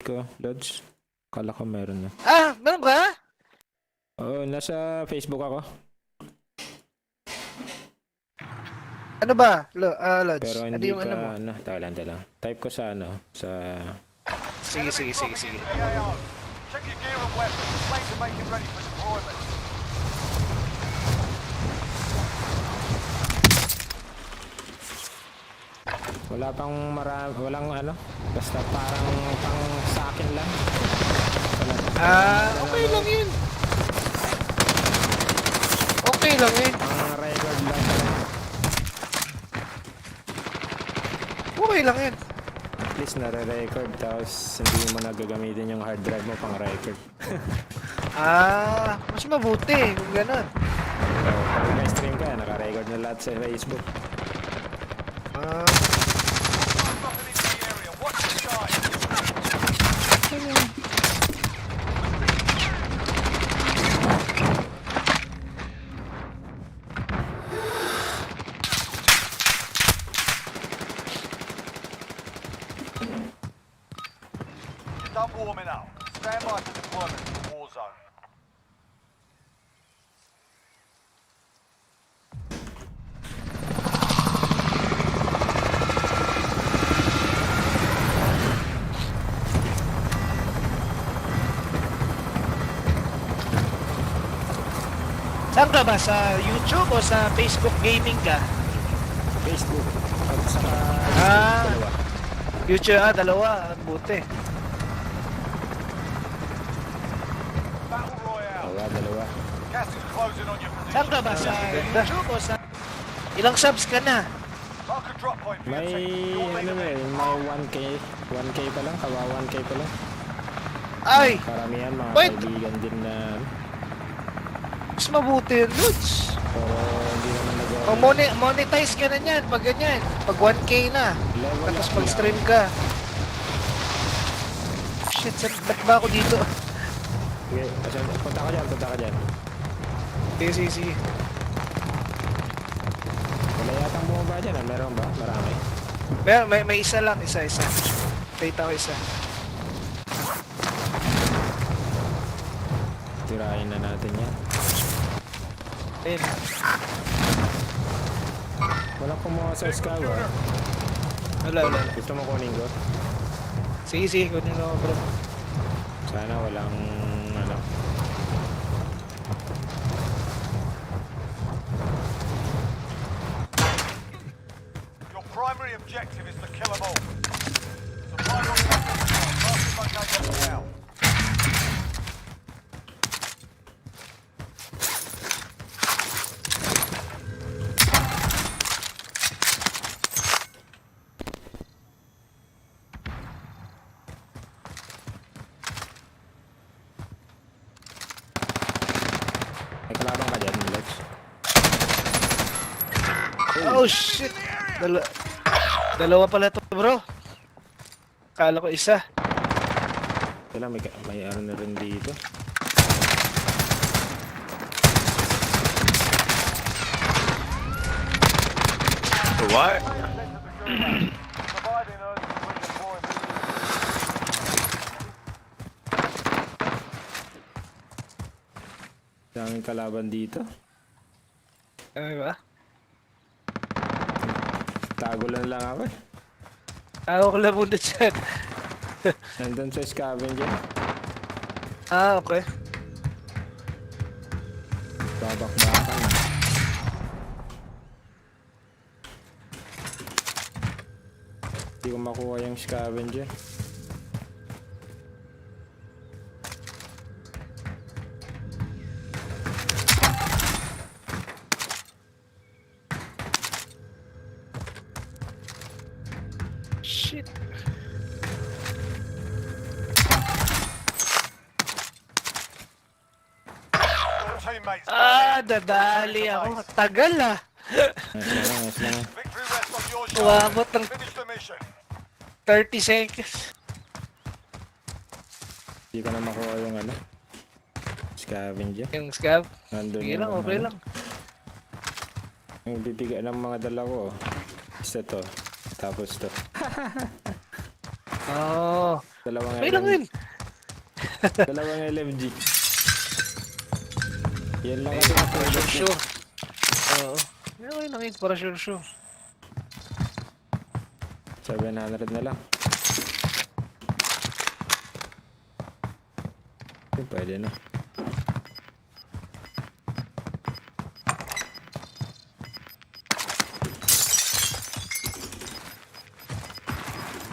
ko, Lods. Kala ko meron na. Ah, meron ba? Oo, nasa Facebook ako. Ano ba? Lods? Pero Ano hindi yung ka, ano mo? talang. Type ko sa sa... Sige. Check your gear and weapons. Plane to make it ready for deployment. Wala pang walang ano, basta parang pang sa akin lang. Okay lang yun. Okay lang yun. Pang record lang. Okay lang yun. At least nare-record tapos hindi mo nagagamitin yung hard drive mo pang record. Mas mabuti kung gano'n. So, pag may stream ka, naka-record na lahat sa Facebook. Dropping into the area. Watch the side. You're done warming up. Stand by for deployment to the Warzone. Saan ka ba? Sa YouTube o sa Facebook gaming ka? Facebook. At saka dalawa. YouTube, dalawa. Buti. Battle Royale. Dalawa. Gas is closing on your position. Saan ka ba? Sa YouTube o sa... Ilang subs ka na? Mark a drop point for your May team. You'll need ano a eh, minute. may 1K pa lang, kawa 1K pa lang. Ay! Karamihan mga Wait! kaibigan din na Mas mabuti yun, Lods. pero hindi naman Monetize ka na yan pag ganyan. Pag 1K na. level Tapos up mag-stream ka. Shit, ba't ba ako dito? Sige, punta ka dyan. Sige. Wala yatang bumaba dyan, meron ba? Marami. May isa lang, isa. Kita ko isa. Tirahin na natin yan. Ayun. Walang kumuha sa scout ah. Wala. Gusto mo kunin ko? Sige, kunin mo bro. Sana walang ano. Your primary objective is to kill them all. Supply your weapons. Locate them now. May kalaban ka dyan, Lex. Oh shit. Dalawa pala to bro. Kala ko isa. Wala, may ano na rin dito. What? Surviving early redeployment. Daming kalaban dito. Ano ba? Tago lang ako eh. Ako ko lang muna dyan. Nandun sa scavenger. Okay. Babakbakan. Hindi ko makuha yung scavenger. Shit. Your teammates. Dadali ako. Tagal Nice lang. Victory rests on your Umabot shoulders. ng Finish the mission. 30 seconds. Hindi ko na makuha yung ano. Scavenger. Yung scab. Nandun Sige yung lang, okay ano. lang. Yung bibiga ng mga dala ko. Isa to. Tapos to. Oh. Dalawang May lang LMG. yun. Dalawang LMG. Yan lang kasi Para napulot ko. sure. Oo. May lang yun para sure. 700 na lang. Pwede na.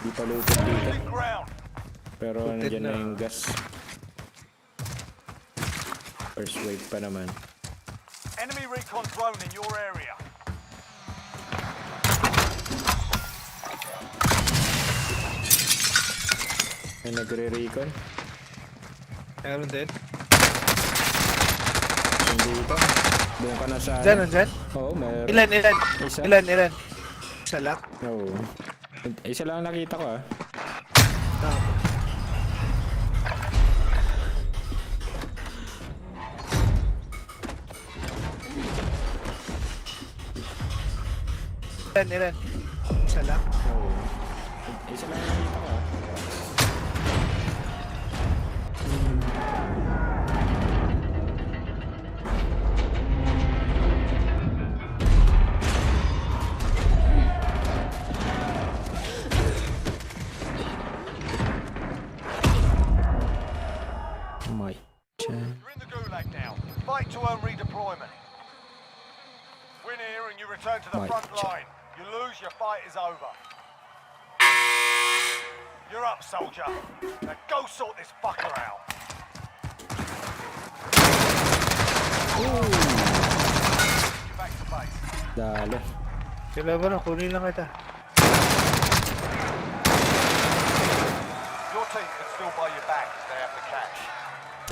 Di pa lupit dito. Losing ground. Pero Lupit nandiyan na na. yung gas. First wave pa naman. Enemy recon drone in your area. May nagre-recon. Meron din. Hindi pa. Doon ka na sa... Nandyan? Oo, meron. Ilan? Isa? Ilan? Isa lang? Oo. Isa lang nakita ko ah. Ilan? Isa lang? Oo. Isa lang nakita ko ah. My chan. You're in the gulag now. Fight to earn redeployment. Win here and you return to the Right. front line. You lose, your fight is over. You're up, soldier. Now go sort this fucker out. You're back to base. Dali. Sila ba na? Kunin lang kita. Your team can still buy you back if they have the cash.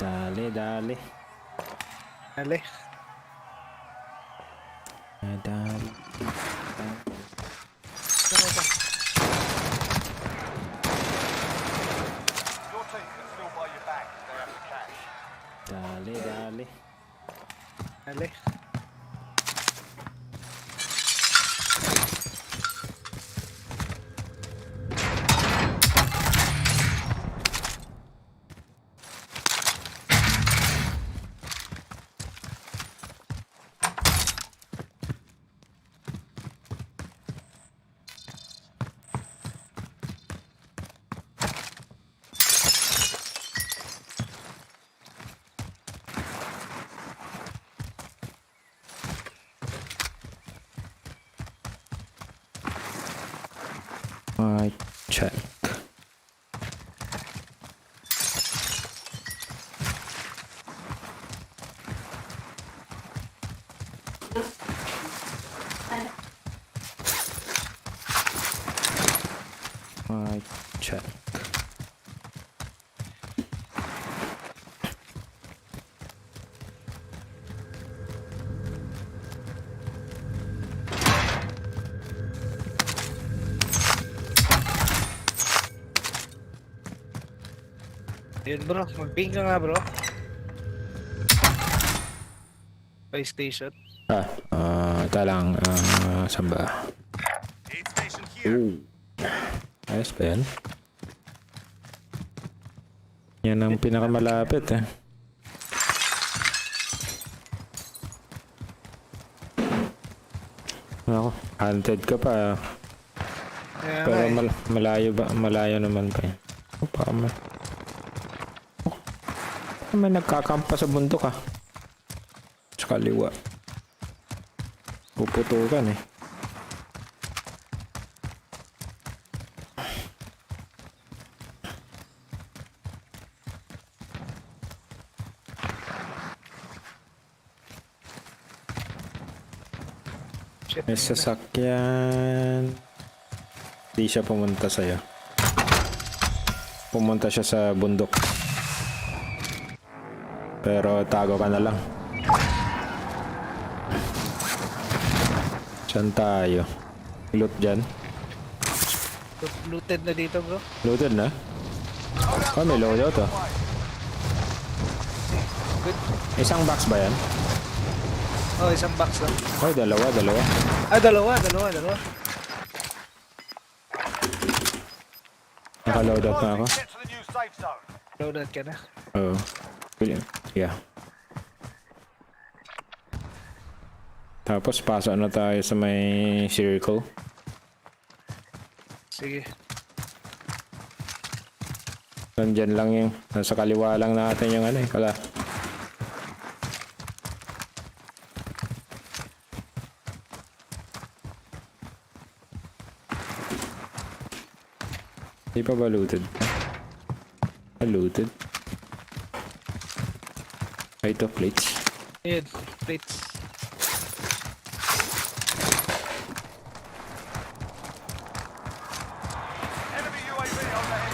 Dali. Dali. Dali. Your team can still buy you back if they have the cash. Dali. Dali. My check. My check. Yun bro, mag-ping ka nga bro. By station. Ito lang. Saan ba? Aid station here. Ooh. Ayos pa yan. Yan ang pinakamalapit eh. Ako, hunted ka pa. Kaya Pero nga eh. malayo ba? Malayo naman pa yan. May nagkakampa sa bundok ah. Sa kaliwa. Puputukan eh. Shit. May sasakyan. Di siya pumunta sa'yo. Pumunta siya sa bundok. Pero tago ka na lang. Saan tayo? Loot dyan? Looted na dito bro. Looted na? Oh, may loadout oh. Isang box ba yan? Oh, isang box lang. Oh, dalawa. Ah, dalawa. Naka-loadout na ako. Get to the new safe zone. Loaded ka na. Oo. Yeah. Tapos pasok na tayo sa may circle. Sige. Nandyan lang yung, nasa kaliwa lang natin yung ano eh, kala. Di pa ba looted? Looted? Ay, ito, plates. Ayan, plates. Enemy UAV overhead.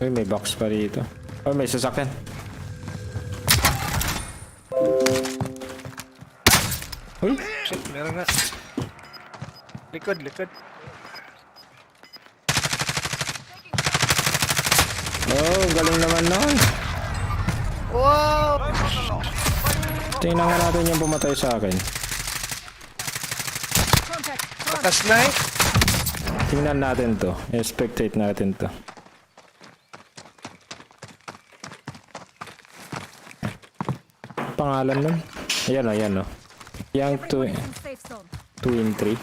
Uy, may box pa rito. Oh, may sasakyan. Uy! Shit, meron nga. Likod, likod. Oh, galing naman nun. Wow! Learn from the loss. Tingnan nga natin yung pumatay sa akin. Batas na eh. Tingnan natin to. Spectate natin to. Pangalan nun? Ayan o, ayan o. Yang 2 in 3.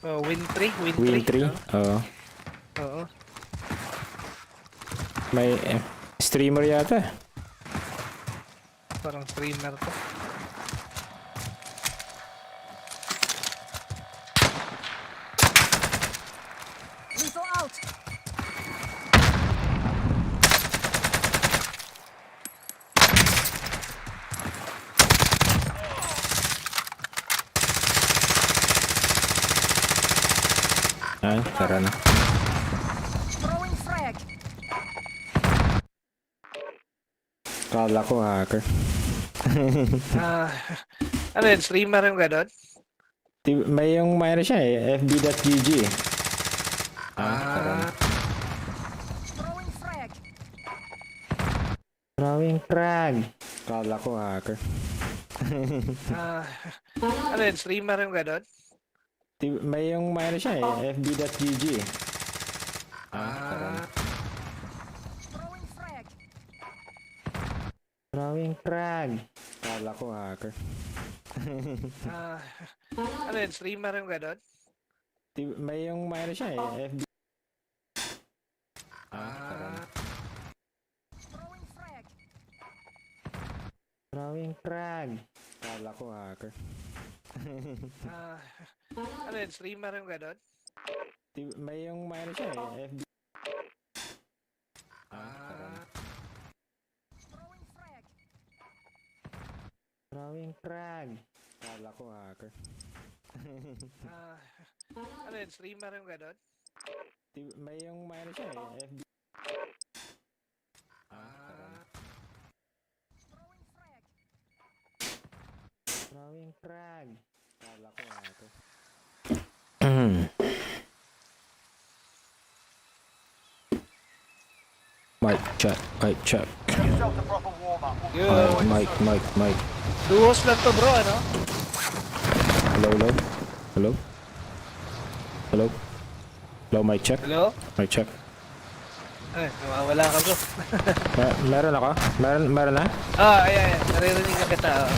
Oh, win 3, win 3. Win 3? Oo. Oo. May streamer yata. Parang streamer to. Lethal out. Ay, tara na. Throwing frag. Kala ko hacker. Ano yun, streamer yung gano'n? May yung mayroon siya eh. fb.gg. Tara na. Throwing frag. Throwing frag. Kala ko hacker. Ano yun, streamer yung gano'n? May yung mayroon siya eh. fb.gg. Tara na. Throwing frag. Throwing frag. Kala ko hacker. Ano yun, streamer yung gano'n? May yung mayroon siya eh. fb. Tara na. Throwing frag. Throwing frag. Kala ko hacker. Ano yun, streamer yung gano'n? May yung mayroon siya eh. fb. Tara na. Throwing frag. Throwing frag. Kala ko hacker. Ano yun, streamer yung gano'n? May yung mayroon siya eh. fb. Tara na. Throwing frag. Throwing frag. Kala ko hacker. Mic check, mic check. Give yourself a proper warm-up. Yun. Mic. Duos lang to bro, ano? Hello? Hello, mic check. Hello? Mic check. Ay, nawawala ka bro. Meron ako? Meron na? Ayan. Naririnig na kita.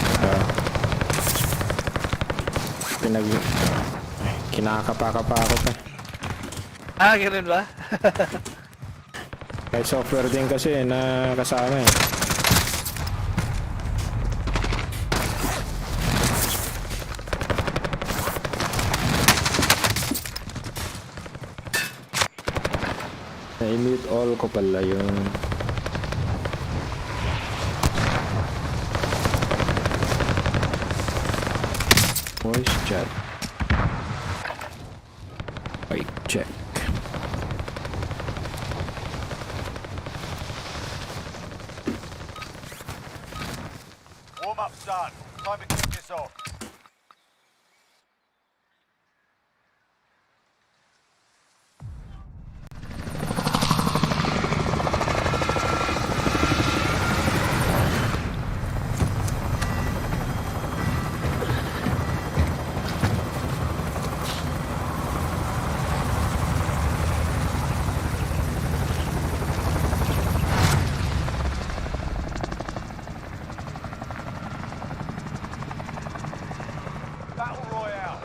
Kinakapa-kapa ako pa. Ganun ba? May software din kasi na kasama eh. Na-mute all ko pala yun. Voice chat. Mic check. Warm-up done. Time to kick this off. Battle Royale.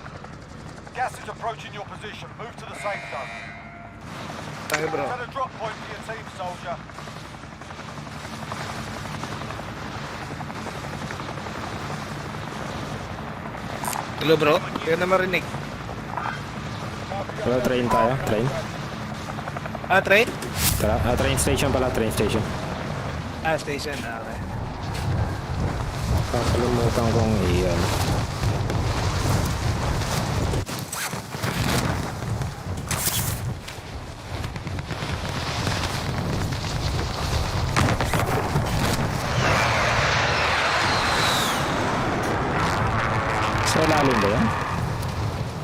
Gas is approaching your position. Move to the safe zone. Tayo bro. Set a drop point for your team, soldier. Hello bro, kaya na marinig. Wala, train tayo. Train. Ah, train? Train station pala. Train station. Ah, station. Ah, okay. Kakalimutan kong iyan. Sa ilalim ba yan?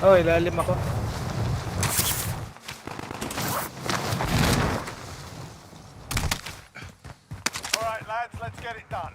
Oh, ilalim ako. Alright, lads, let's get it done.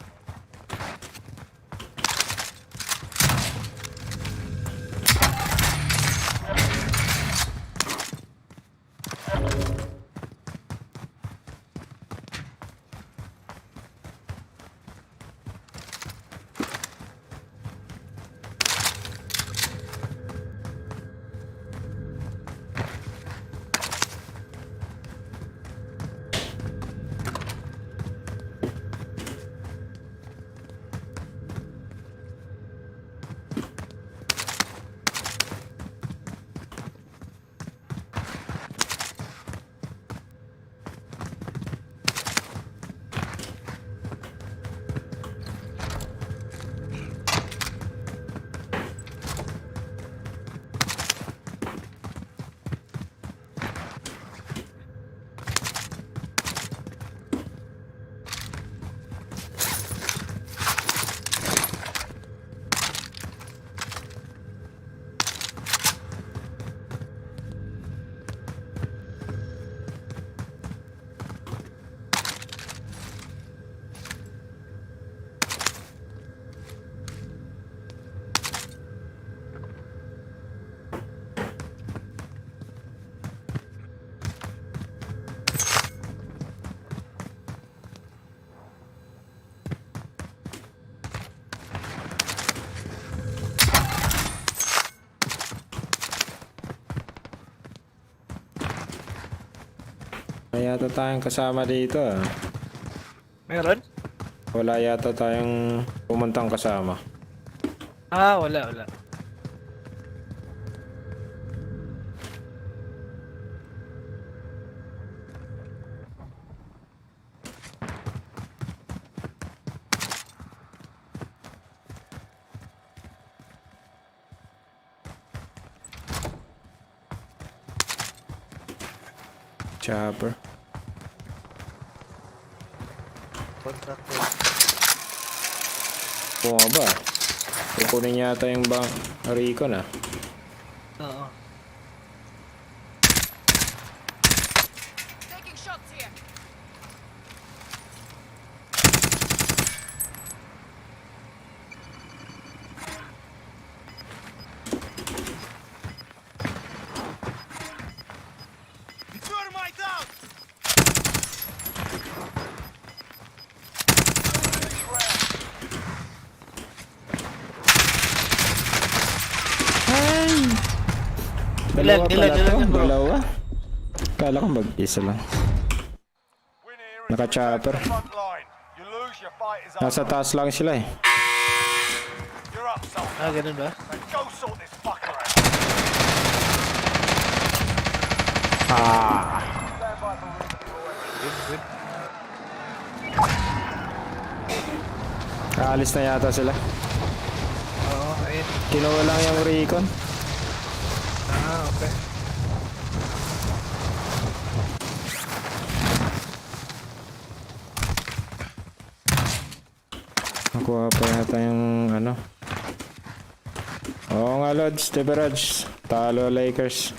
May yata tayong kasama dito ah. Meron? Wala yata tayong pumuntang kasama. Ah, wala. Chopper. Contractor. Oo nga ba? Kukunin yata yung bang Recon ah. Oo. Taking shots here. Dalawa Ilan pala yan, to? bro? Dalawa? Kala ko mag-isa lang. Win here is Naka-chopper. the front line. You lose, your fight is Nasa over. taas lang sila eh. You're up, soldier. Ah, ganun ba? Now go sort this fucker out. Ah! Stand by for resupply. Good. Kaalis na yata sila. Oo, ayun. Kinuha lang yung Recon. Ah, okay. Kuha pa yata yung ano. Oo nga, Lods. Deberage. Talo Lakers.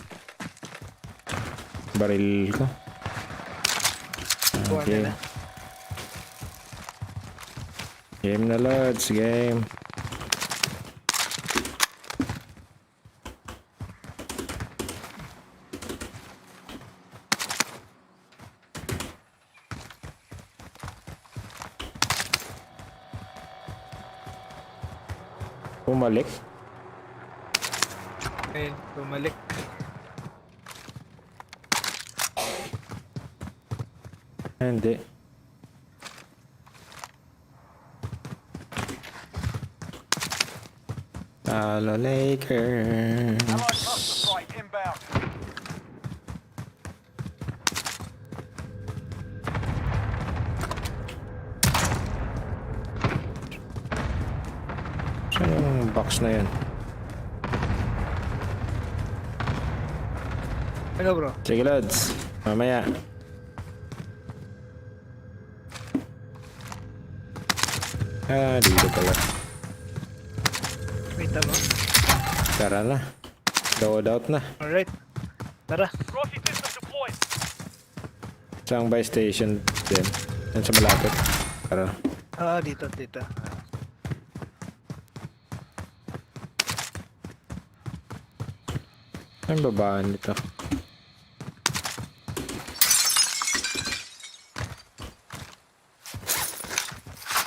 Baril ko. Kuha Okay. nila. Game na, Lods. Game. Bumalik. Ayun, bumalik. Hindi. Talo Lakers. Allied cluster strike inbound. Saan yung box na yun? Ano bro? Sige, Lods. Mamaya. Dito pala. Wait mo. Tara na. Loadout na. Alright. Tara. Rocky system deployed. Isang buy station din. Yan sa malapit. Tara. Dito. Ang babaan nito.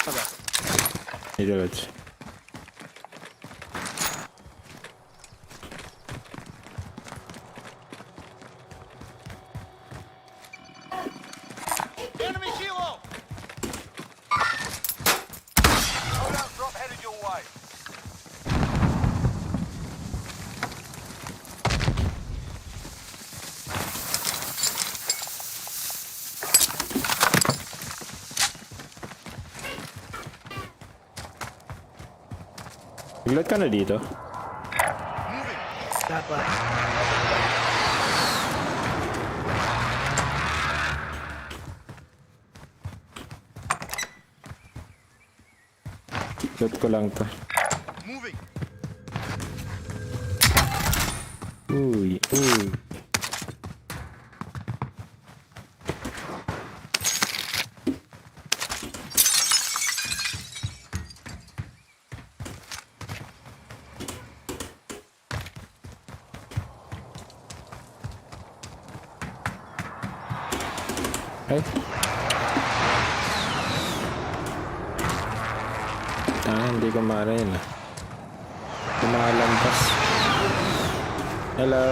Tara. Dito, Lods. Enemy kilo! Loadout drop headed your way. Iglot ka na dito. Dapat. Iglot ko lang to. Moving. Uy, uy. Ay. Hindi ko maano yun ah. Kumalampas. Hello.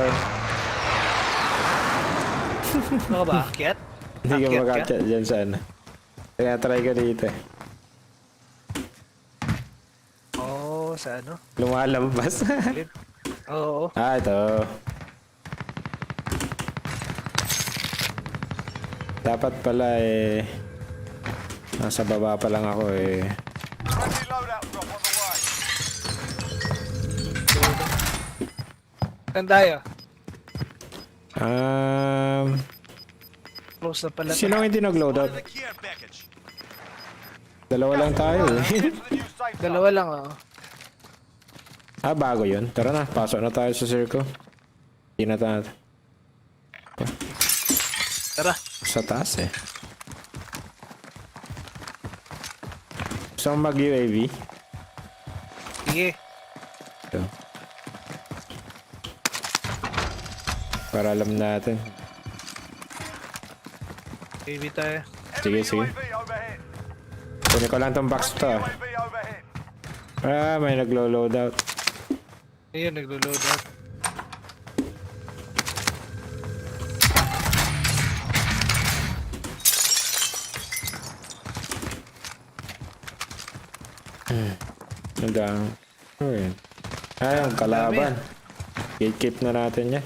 Ano ba? Akyat? Hindi ka Akyat ka? makakit dyan sa ano. Kaya try ko dito eh. Oo, sa ano? Lumalampas. Oo. Ito. Dapat pala eh. Nasa baba pa lang ako eh. Friendly loadout drop on the way. Saan tayo? Close na pala. Sino ang hindi nag-loadout? The care package. Dalawa lang tayo eh. Head to the new safe zone. Dalawa lang, oh. Bago yun. Tara na, pasok na tayo sa circle. Hindi na tayo. Tara. Sa taas eh. Gusto mong mag-UAV? Sige. Ito. Para alam natin. Baby tayo. Sige, Enemy sige. UAV overhead. Kunin ko lang tong box to ah. UAV overhead. May naglo-load out. Ayun, naglo-load out. Hanggang. Ano yun? Ang kalaban. Gatekeep na natin yan.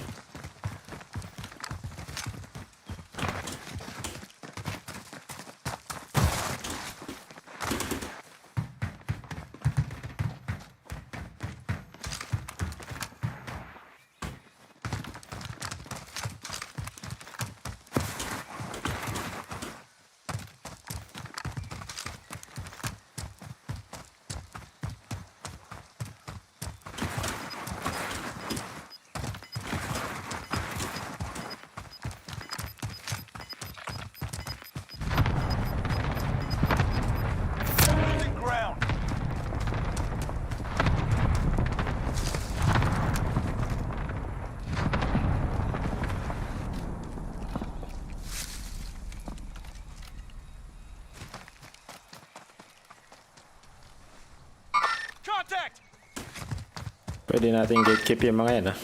Contact! Pwede natin gatekeep yung mga yan, ah.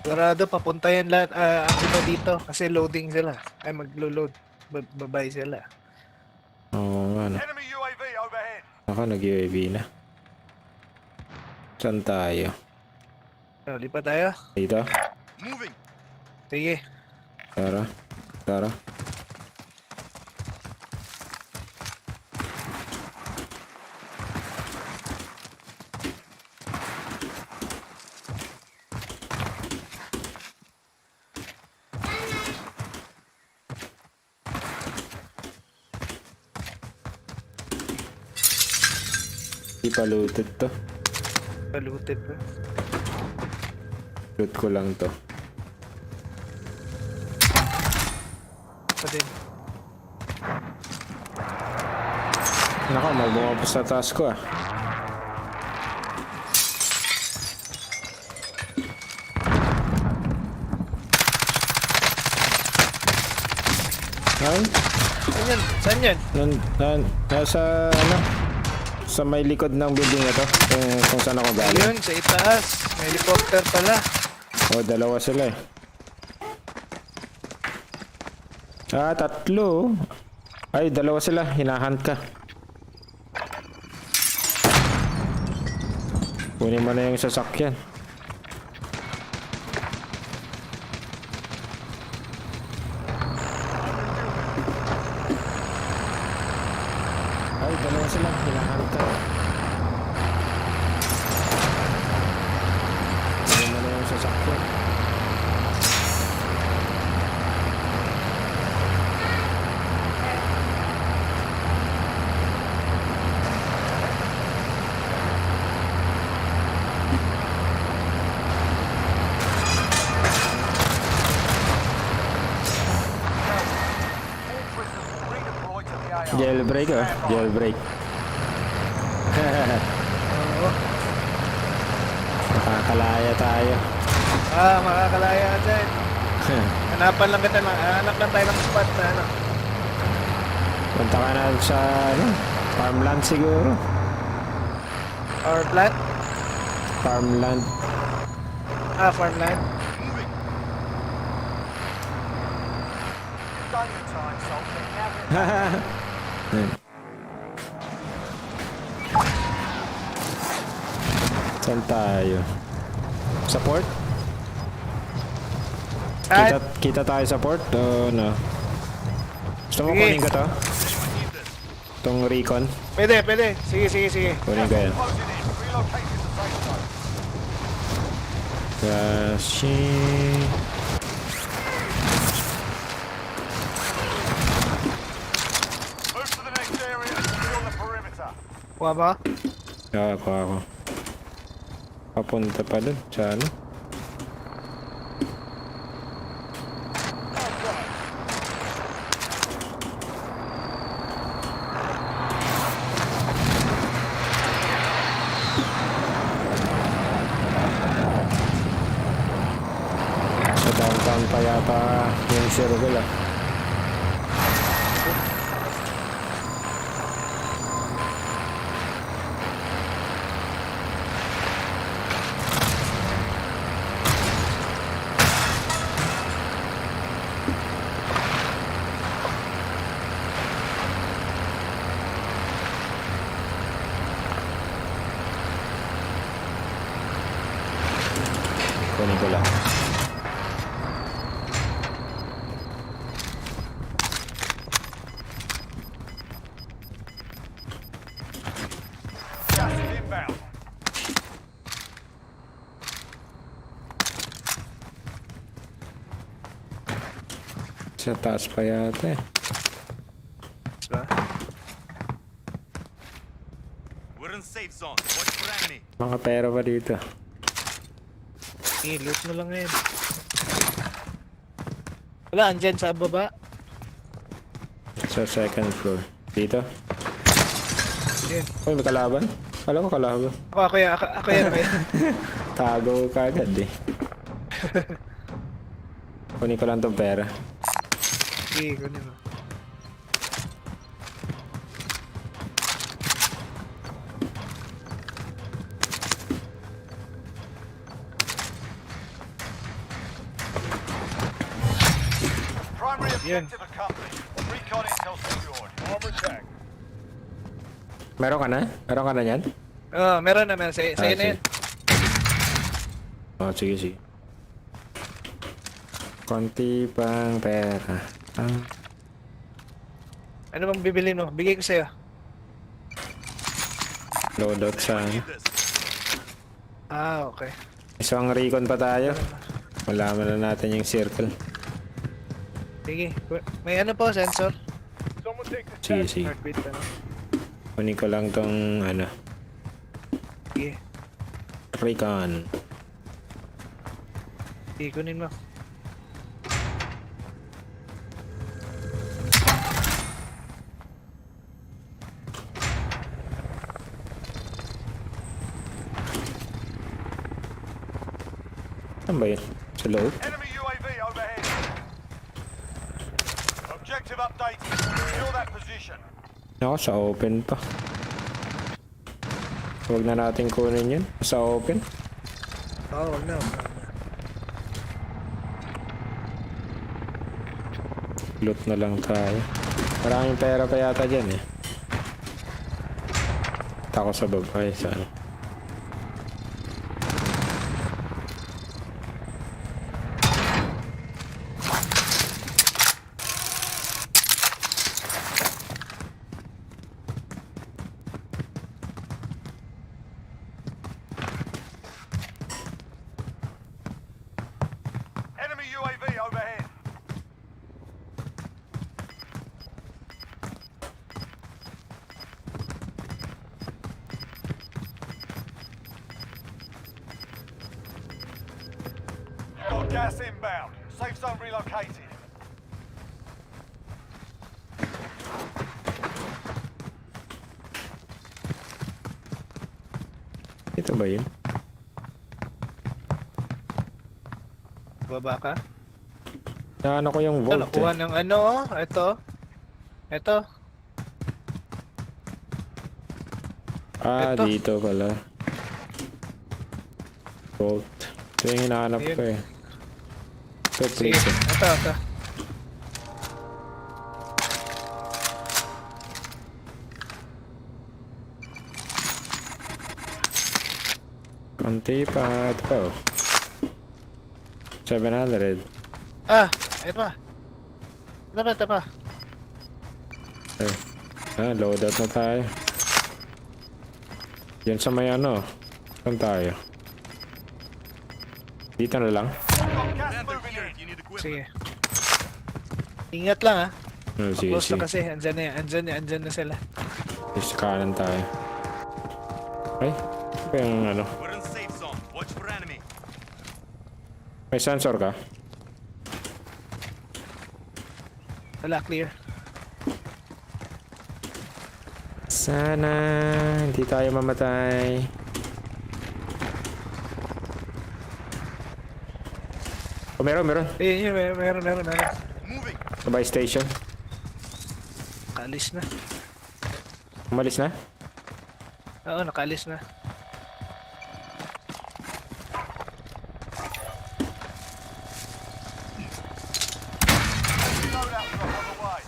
Sigurado papunta yan lahat ang iba dito kasi loading sila. Ay maglo-load. Babay sila. Oo nga, no. Enemy UAV overhead. Ako, nag-UAV na. Saan tayo? Lipat tayo. Dito? Moving. Sige. Tara. Tara. Di pa looted to. Paluted pa. Loot ko lang to. Pa din. Nako, magbunga pa sa taas ko, ah. Ay, Saan yan? Saan yan? nasa, ano, sa may likod ng building na to. Kung saan ako galing. Ayun, sa itaas. May helicopter pala. Oh, dalawa sila eh. Ah, tatlo. Ay, dalawa sila. Hinahunt ka. Kunin mo na yung sasakyan. Ay, dalawa sila. Hinahunt ka. Kunin mo na yung sasakyan. Redeploy to the AR. Jailbreak, oh. Jailbreak. Oo. Nakakalaya tayo. Makakalaya ka dyan. Hanapan lang kita. Hanap lang tayo ng spot na ano. Punta ka na sa, ano, farmland siguro. Power plant. Farmland. Farmland. Done your time, soldier. Now Yan. Saan tayo? Support? Kita tayo sa port? O no? Gusto mo Sige. kunin ko to? Itong recon? Pwede. Sige. Kunin ko yan. closing in. Relocate to the safe zone. Kasi... Move to the next area and secure the perimeter. Kuha ba? ako. Papunta pa dun sa ano? Sa downtown pa yata yung circle, ah. Kunin ko lang. Gas is inbound. Sa taas pa yata eh. Diba? We're in safe zone. Watch for enemy. Mga pera pa dito. Loot mo lang yan. Wala, andyan sa baba. Sa second floor. Dito. Yan. Uy, may kalaban? Kala ko kalaban. Ako yan, ako yan. Tago ka agad eh. Kunin ko lang tong pera. Sige, kunin mo. Primary Yan. objective accomplished. Recon intel secured. Mammartek. Meron ka na? Meron ka na yan? Meron naman. Sa'yo na sige. yan. Oh, sige, sige. Konti pang pera. Ano bang bibili mo? Bigay ko sa'yo. Loadout sa ano. Okay. Isang recon pa tayo. Malaman na natin yung circle. Sige. May ano po, sensor? Someone take this Sige, sige. Heartbeat, ano? Kunin ko lang tong ano. Sige. Recon. Sige, kunin mo. Saan ba yun? Sa loob? enemy UAV overhead. Objective updated. Secure that position. Ako, sa open pa. Huwag na natin kunin yun. Sa open. Wag na. Loot na lang tayo. Maraming pera pa yata dyan eh. Tako sa babay. Saan? Enemy UAV overhead. Got gas inbound. Safe zone relocated. Ito ba yun? Baba ka? Naano ko yung vault Nakuha eh. ng ano, ito. Ito. Ito. Dito pala. Vault. Ito yung hinahanap Ayun. ko eh. Ito, Sige. prison. Ito. Konti pa. Ito pa oh. 700. Ito pa. Ito pa. Okay. Loadout na tayo. Yan sa may ano. Saan tayo? Dito na lang. Got gas moving in. Sige. Ingat lang ha. Sige, Close sige. na kasi. Andyan na sila. Sa kanan tayo. Ay, ito pa yung ano. We're in safe zone. Watch for enemy. May sensor ka? Wala, clear. Sana hindi tayo mamatay. Oh, meron. Yun, meron. Moving. Sa buy station. Nakaalis na. Umalis na? Oo, nakaalis na. Loadout drop on the way.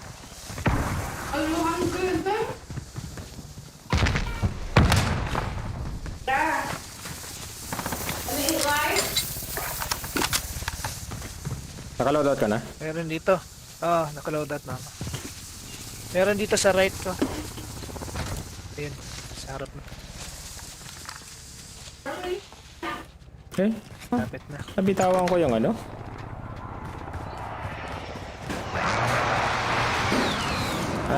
Nakaloadout ka na? Meron dito. Nakaload out na ako. Meron dito sa right ko. Ayun, sa harap na. Okay. Lapit na. Nabitawan ko yung ano.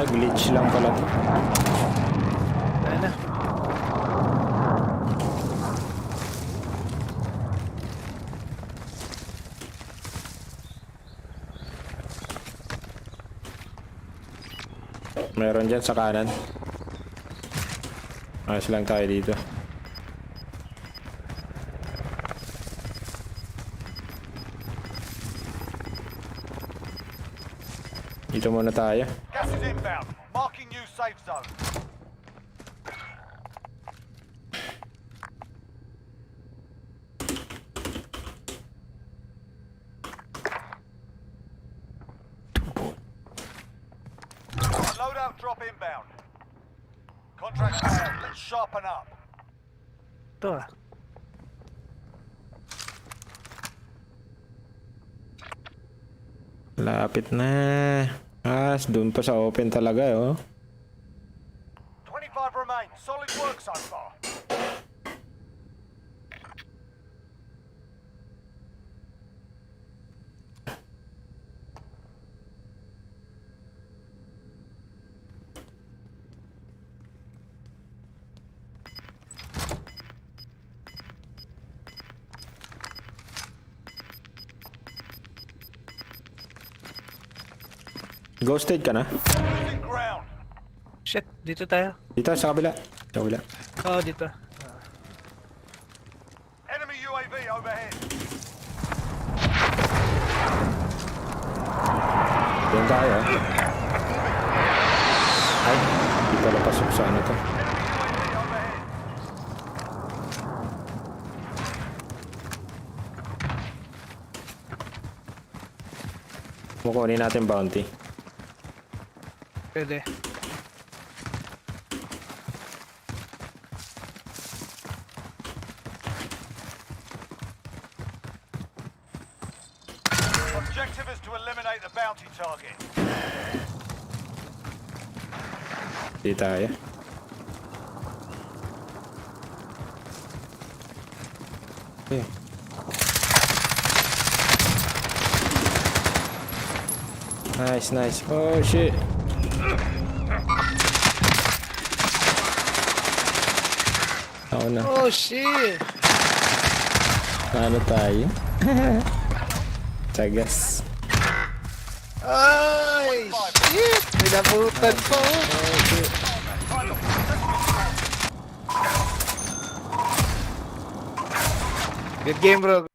Glitch lang pala to. Wala na. Meron dyan sa kanan. Ayos lang tayo dito. Dito muna tayo. Gas is inbound. Marking new safe zone. Loadout drop inbound. Contract failed. Let's sharpen up. Ito ah. Lapit na. Doon pa sa open talaga, oh. 25 remain. Solid work so far. Ghosted ka na? Losing ground. Shit, dito tayo. Dito, sa kabila. Sa kabila. Oo, dito. Enemy UAV overhead. Diyan tayo, ah. Ay, di pala pasok sa ano to. Enemy UAV overhead. Kukunin natin bounty. Pwede. Objective is to eliminate the bounty target. Di tayo. Okay. Nice, nice. Oh, shit. Ako na. Oh, shit! Ano tayo? Tagas. Ay, shit! Nilabutan ko. Good game, bro.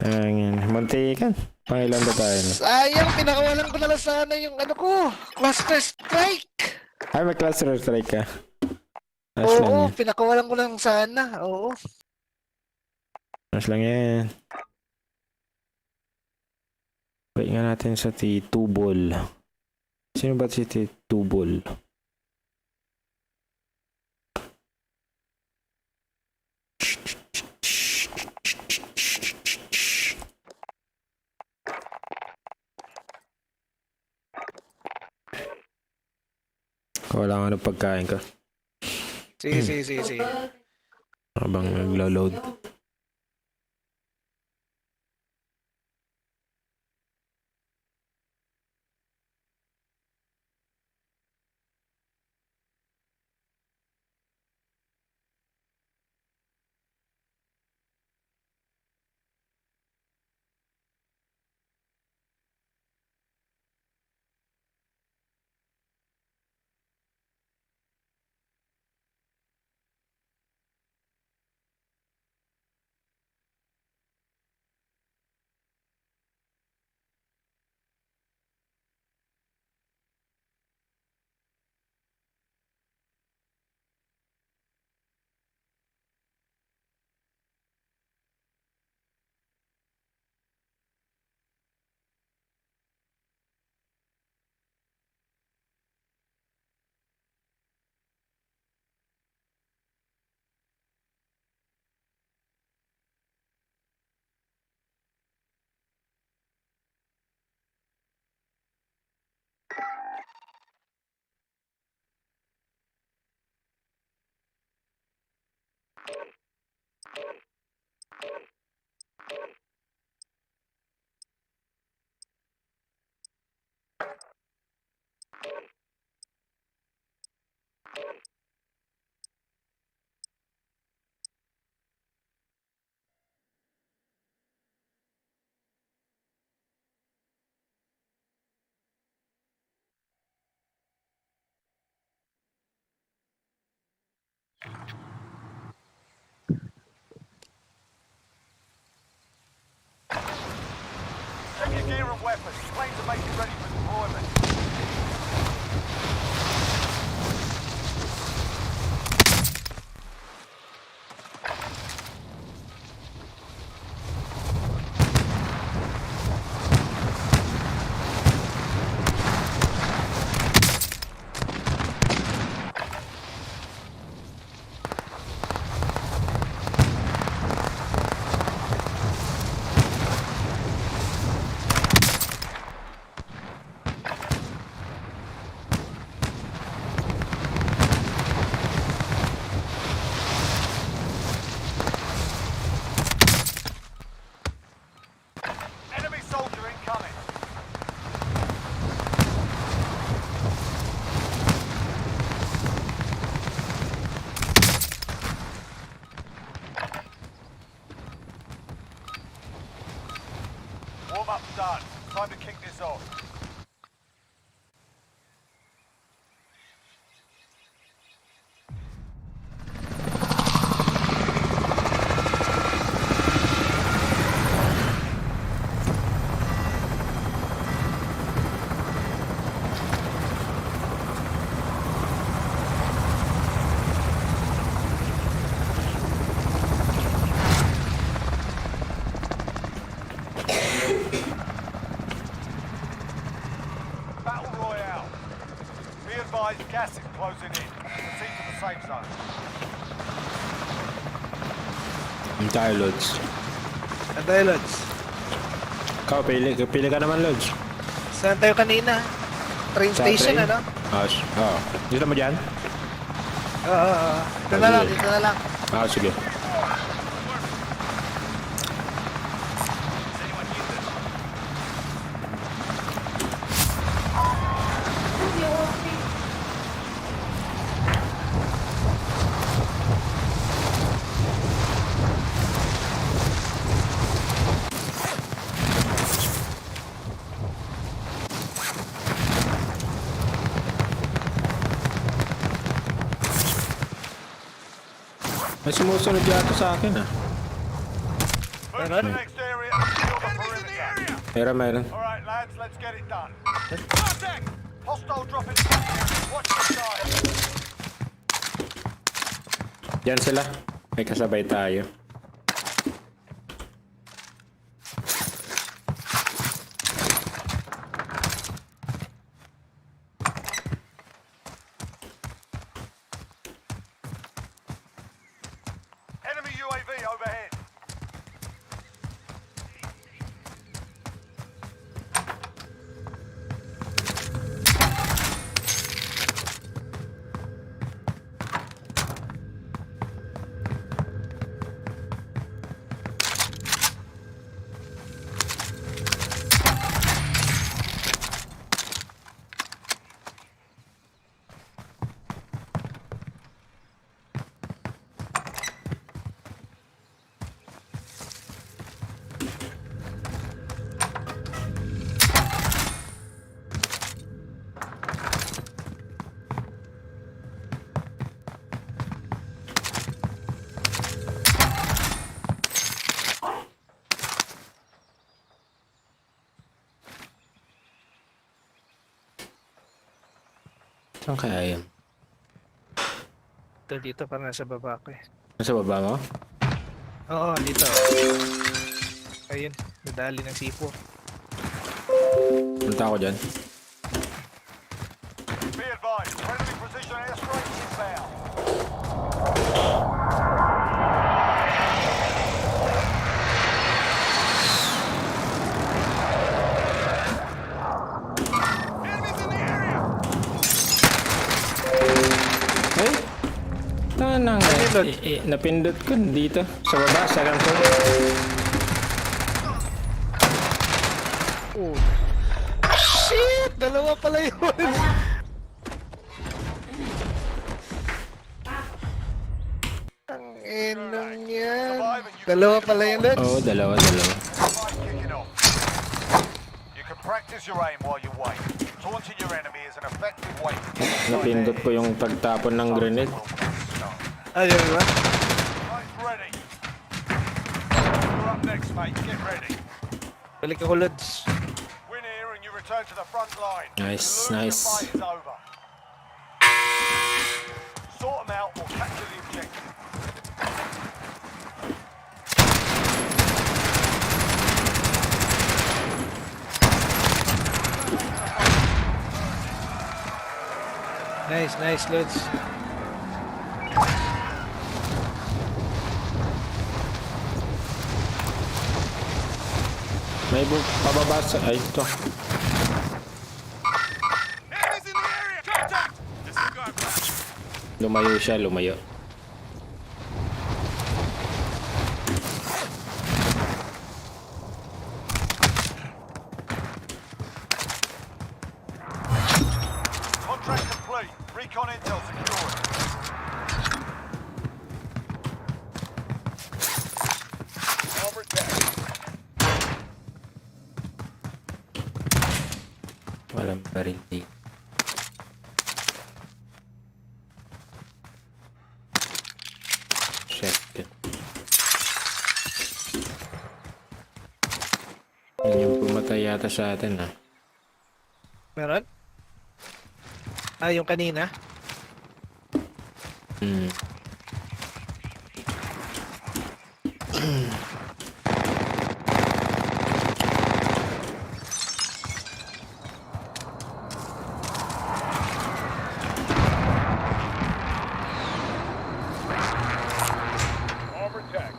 Angin. Mantikan. Pangilan ba tayo na? Sayang, pinakawalan ko na lang sana yung ano ko. Cluster strike. Ay, may cluster strike ka. Nice lang Oo, yan. pinakawalan ko lang sana. Oo. Nice lang yan. Wait nga natin sa T2-ball. Sino ba si T2-ball? Wala nga ng pagkain ka. Sige. Habang naglo-load. choppers. Planes are making ready for deployment. Enemy soldier incoming. Warm up done. Time to kick this off. Battle Royale. Be advised, gas is closing in. Proceed to the safe zone. Yung tayo, Lods. Anday, Lods. Ikaw, pili ka naman, Lods. Saan tayo kanina? Train Sa station, train? ano? Oo. Dito mo dyan? Oo. Dito na lang, Sige. dito na lang. Sige. Does anyone hear this? May sumusunod yata sa akin, ah. Move to the next area and secure the perimeter. Meron. Alright lads, let's get it done. Contact! Hostile dropping. Watch the side. Yan sila. May kasabay tayo. Enemy UAV overhead. Saan kaya yan? Dito para nasa baba ko eh. Nasa baba mo? Oo, dito. Ayun, nadali ng sipo. Punta ako dyan. Be advised, friendly precision airstrike inbound. Enemies in the area! Ay! Tanang. Lord? Napindot ko dito. Sa baba, second floor. Oh. Shit! Dalawa pala yun! Ang enong yan. Dalawa pala yun, Lods. Oo, dalawa. Fight kicking off. You can practice your aim while you wait. Taunting your enemy is an effective way to get inside Napindot ko their yung pagtapon ng grenade. Ayun ba? Right, ready. You're up next, mate. Get ready. Balik ako, Lods. Win here return to the front line. Nice, The nice. fight is over. Sort them out or capture the objective. Nice, Lods. May pababa sa... Ay, ito. Enemies in the area! Contact! Disregard blast. Lumayo siya, lumayo. Contract complete. Recon intel secured. Mammartek. Walang baril dito. Shotgun. Yan yung pumatay yata sa atin, ha? Meron? Ah, yung kanina? Hmm. Mammartek.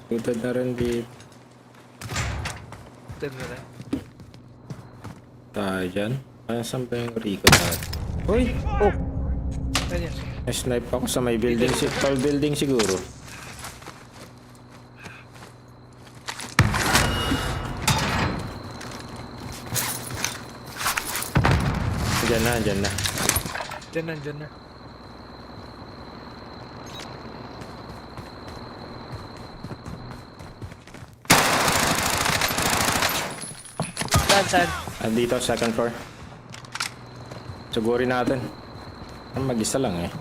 Tutod na rin dito. Ito na rin. Tayo dyan. Saan ba yung Rico natin? Uy! Oh! Ganyan. Na-snipe ako sa may building. Tall building siguro. Diyan na, diyan na. Dyan na. Saan? Andito, second floor. Sugurin natin. Mag-isa lang eh.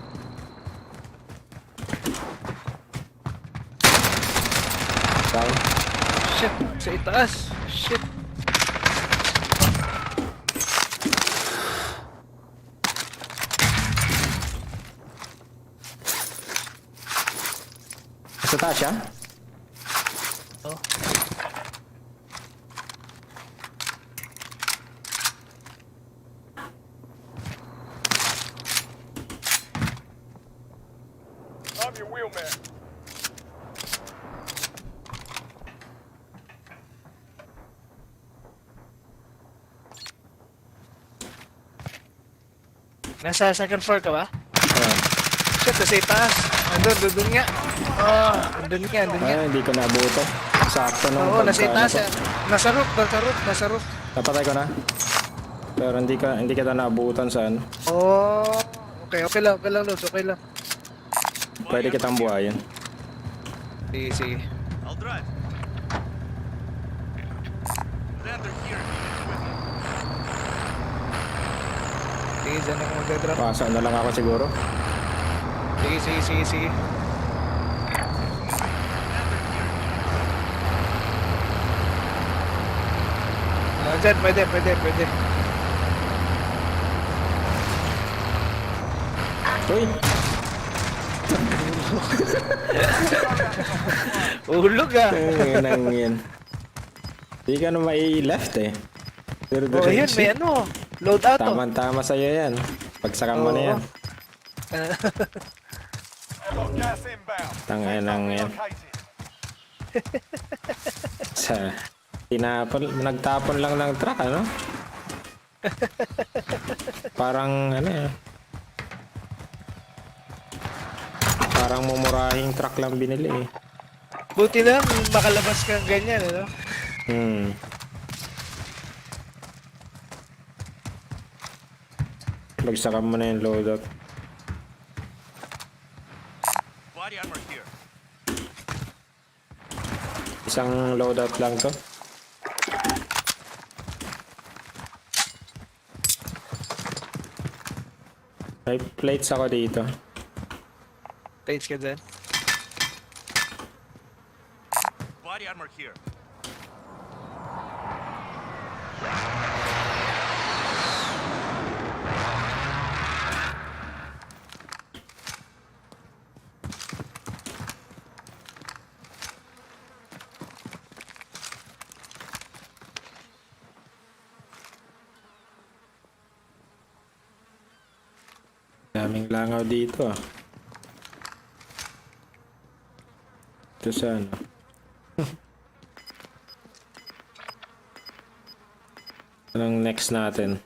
Down. Shit! Sa itaas! Shit! Sa taas siya? Oh. I'm your wheelman. Nasa second floor ka ba? Ayan. Shit! Sa itaas! Andun nga! Oh! Andun nga! Ay, hindi ko nabuto. Sakto nung Oo, nasa pagka- itaas eh. Nasa roof. Napatay ko na. Pero hindi kita naabutan sa ano. Oh! Okay lang, Lods. Okay lang. Pwede kitang buhayin. Sige. I'll drive. Plunder here. With me. Sige, dyan ako mag-drop. Pasa na lang ako siguro. Sige. Dyan, pwede. Uy! Ulog ah! Nang yan. Hindi ka na mai-left eh. Pero Oh, yun, may ano. Load out oh. Tama-tama sa'yo yan. Pagsakan mo na yan. I've got gas inbound. Tangay lang yan. Located. Sa... Nagtapon lang ng truck, ano? Parang, ano eh. Parang mumurahing truck lang binili eh. Buti na, makalabas kang ganyan, ano? Magsaka mo na yung loadout. Body armor here. Isang loadout lang to. May plates ako dito. Plates ka dyan. Body armor here. Daming langaw dito ah. Ito sa ano. Anong next natin?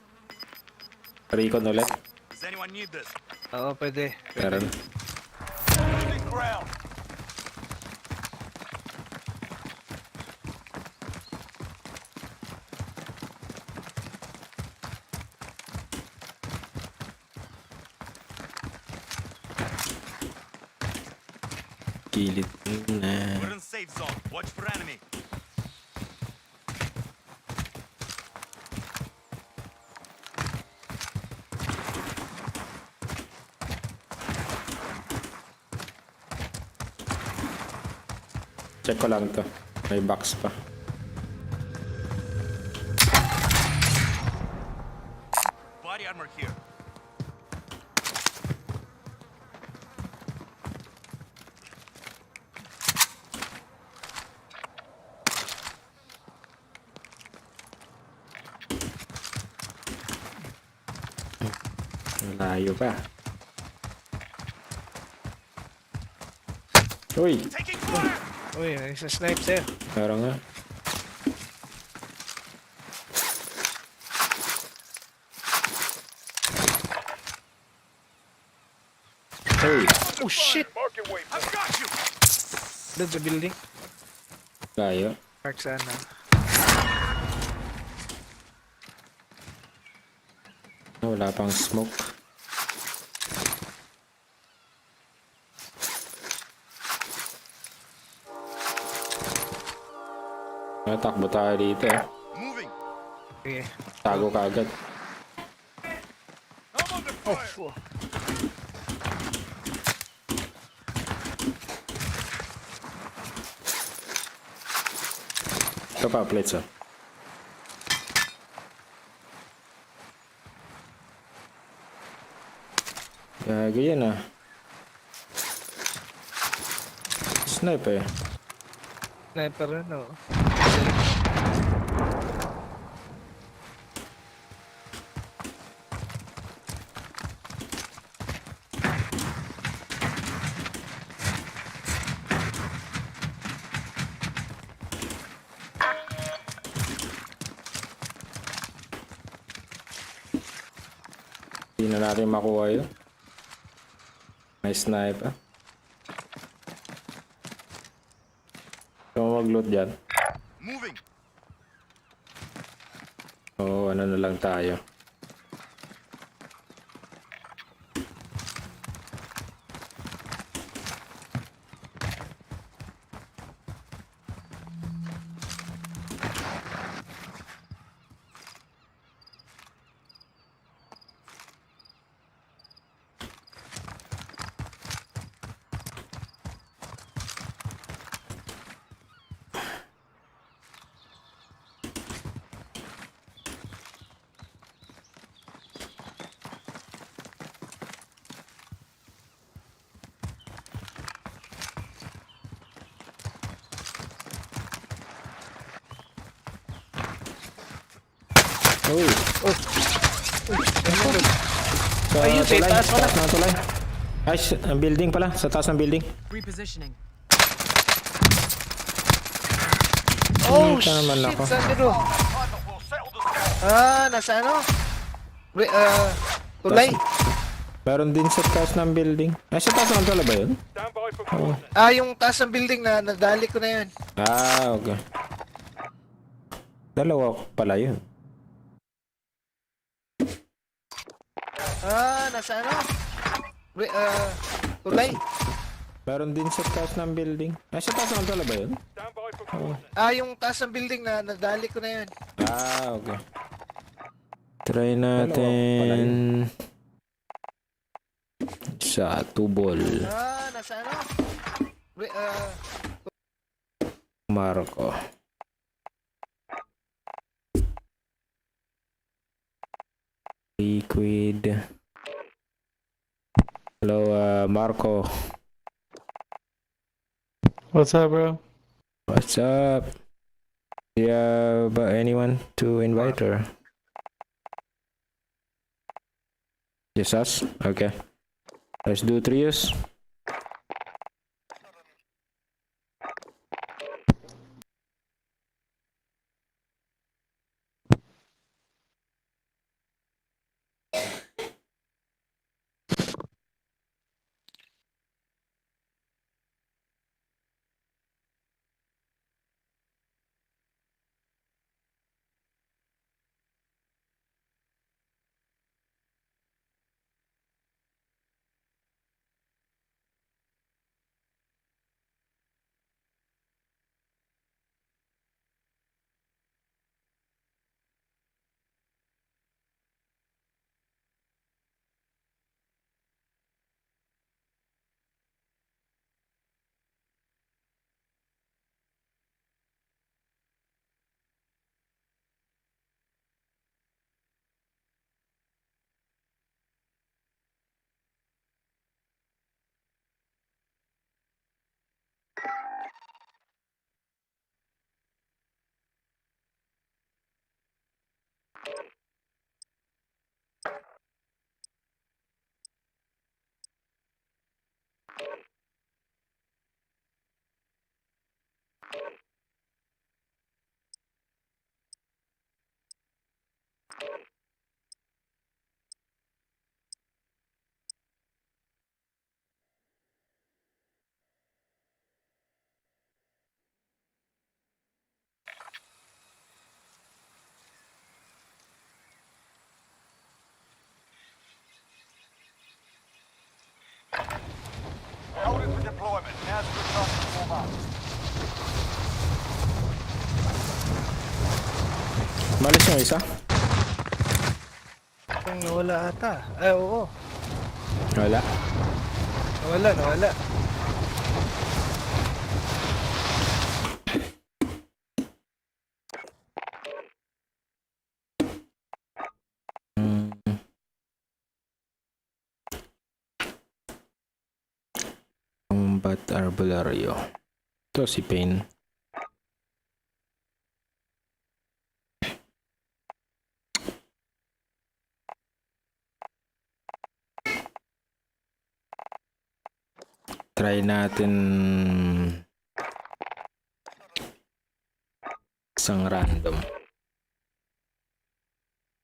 Recon ulit? Does anyone need this? Oo, pwede. Meron. Losing ground. Gilid na. We're in safe zone. Watch for enemy. Check ko lang to. May box pa. Body armor here. Layo pa. Uy! Taking fire! Uy, may isa snipe sa'yo. Meron nga. Hey! Oh shit! I've got you! Doon sa building. Layo. Mark sana. Wala pang smoke. Takbo tayo dito eh. Moving. Okay. Tago ka agad. I'm under Oh, fire. fuck. Ito pa, plates ah. Gago yan ah. Snipe eh. Sniper rin, no? Hindi na natin makuha yun. May snipe ah. Gusto mo mag-loot dyan? Moving. Oo, ano na lang tayo. Uy! Sa Ayun, sa tulay. taas pala. Taas ng tulay. Ay, ang building pala. Sa taas ng building. Repositioning. Oh, Dito naman shit! ako. Saan dito? Pilot will settle the score. Ah, nasa ano? Tulay. Meron din sa taas ng building. Ay, sa taas ng pala ba yun? Stand by for coordinates. Ah, yung taas ng building na nadali ko na yun. Ah, okay. Dalawa pala yun. Ah, nasa ano? Wait, kulay. Meron din sa taas ng building. Ay, sa taas ng pala ba yun? Stand by for coordinates. Ah, yung taas ng building na nadali ko na yun. Ah, okay. Try natin sa tubol. Ah, nasa ano? Wait, Marco. Liquid. Hello, Marco. What's up, bro? What's up? Do you have anyone to invite or? Just us? Okay. Let's do trios. Holding for deployment. Now's a good time to warm up. Malis yung isa? Parang nawala ata. Ay, oo. Wala. Nawala. Combat Arbulario. Ito si Pain. Try natin isang random.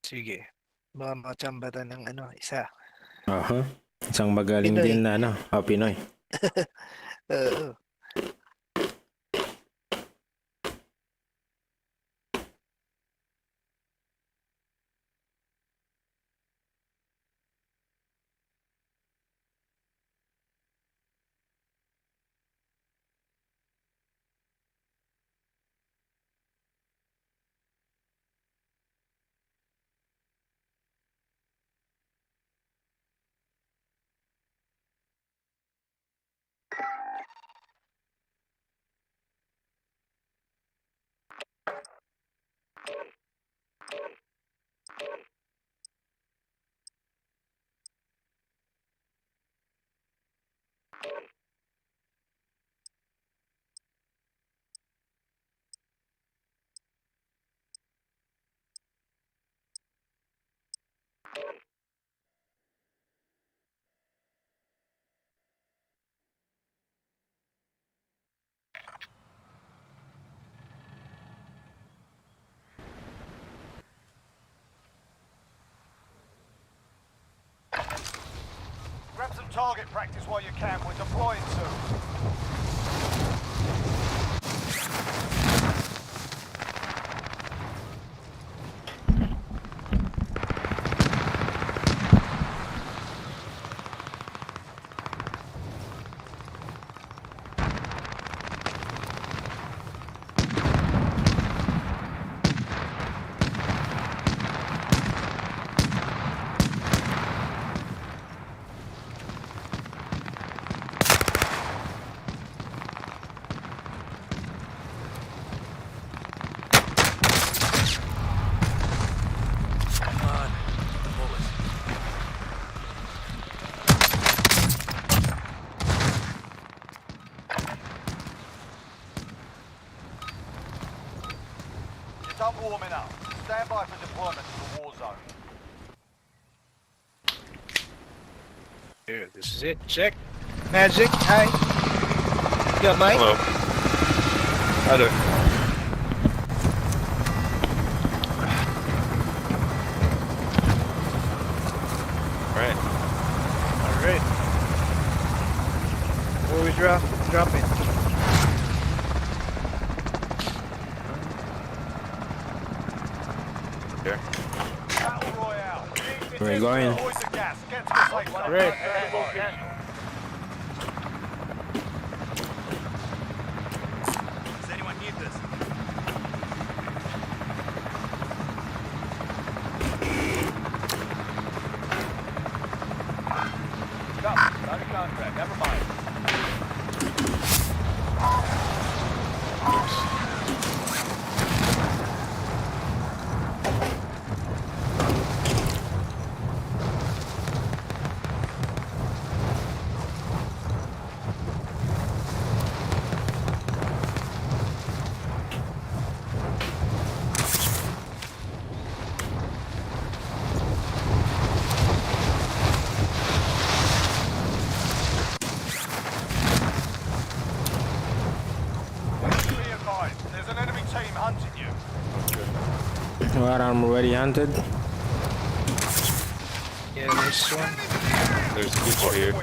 Sige. Baka makachambatan ng ano, isa. Aha. Isang magaling Pinoy. din na Pinoy. Oo. target practice while you can. We're deploying soon. Done warming up. Stand by for deployment to the war zone. Here, this is it. Check. Magic. Hi. You got Mike? Hello. Hi there. Right. Alright. Where we dropping? Here. Battle Royale. We're going. Avoid the gas. Get to the safe zone. Right. Does anyone need this? Come. Not a contract. Never mind. Be advised. There's an enemy team hunting you. Well, I'm already hunted. Yeah, there's one. There's people here.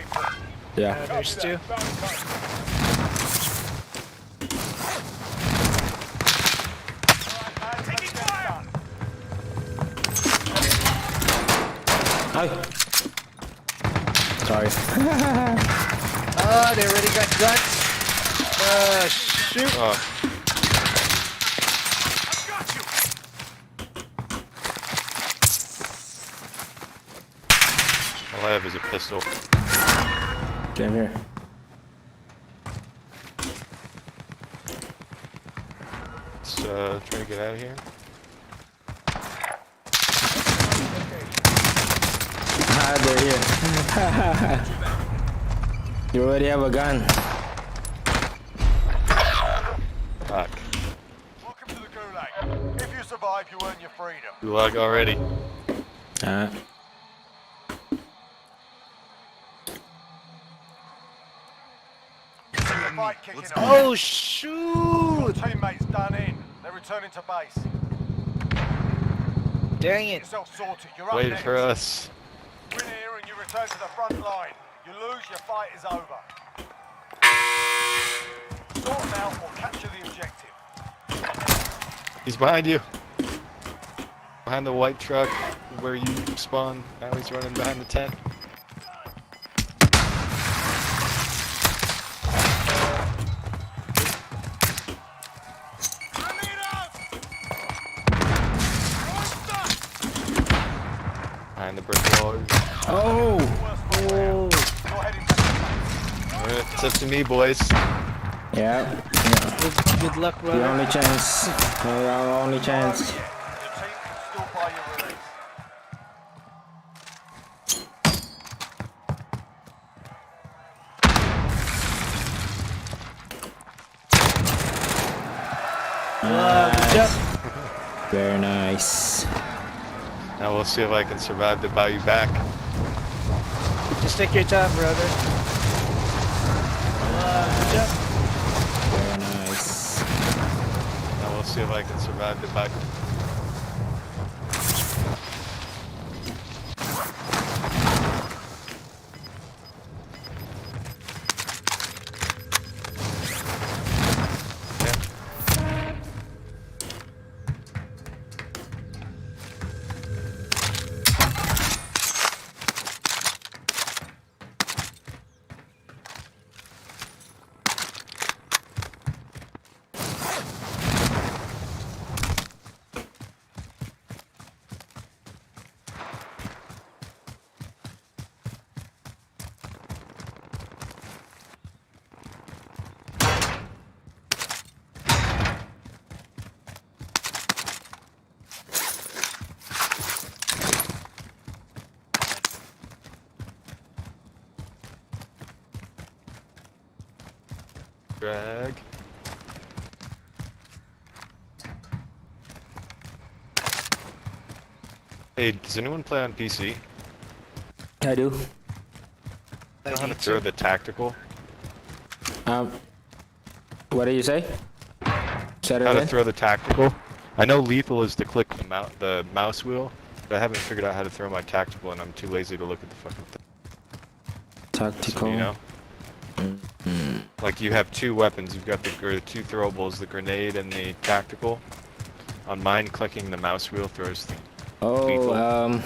Yeah. There's two. Taking fire. Ay. Sorry. Oh, they already got guns. Shoot. Oh, I've got you! all I have is a pistol. Came here. Let's try to get out of here. Ah, they're here. You already have a gun. Fuck. Welcome to the Gulag. If you survive, you earn your freedom. Gulag already. The fight kicking off. Oh, shoot. Teammates done in. They're returning to base. Dang Get it. yourself sorted. You're up Wait next. for us. Win here and you return to the front line. You lose, your fight is over. Sort them out or capture the objective. He's behind you. Behind the white truck where you spawned. Now he's running behind the tent. Behind the brick wall. Oh! You're heading back to Alright, it's up to me, boys. Yeah. Good luck, The brother. only chance. Our only chance. base. Your team can still buy your release. Good job. Very nice. Now we'll see if I can survive to buy you back. Just take your time, brother. Good job. Very nice. Now we'll see if I can survive to buy. frag. Hey, does anyone play on PC? I do. Know how to throw the tactical? What do you say? Say it How to again? throw the tactical? I know lethal is to click the mouse wheel, but I haven't figured out how to throw my tactical, and I'm too lazy to look at the fucking thing. Tactical. So, you know? Like you have two weapons. You've got the two throwables, the grenade and the tactical. On mine, clicking the mouse wheel throws the Oh, lethal.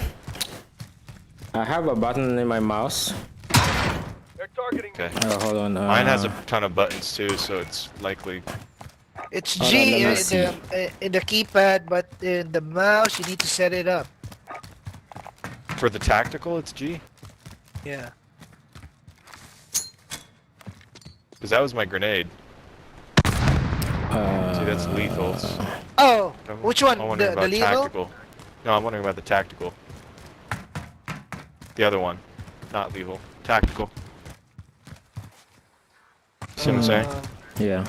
I have a button in my mouse. They're targeting Okay. Oh, hold on. Mine has a ton of buttons too, so it's likely. It's Hold on, G let me in see. in the keypad, but in the mouse, you need to set it up. For the tactical, it's G. Yeah. Because that was my grenade. See, that's lethal. Oh, which one? I'm wondering The about lethal? tactical. No, I'm wondering about the tactical. The other one. Not lethal. Tactical. See what I'm saying? Yeah.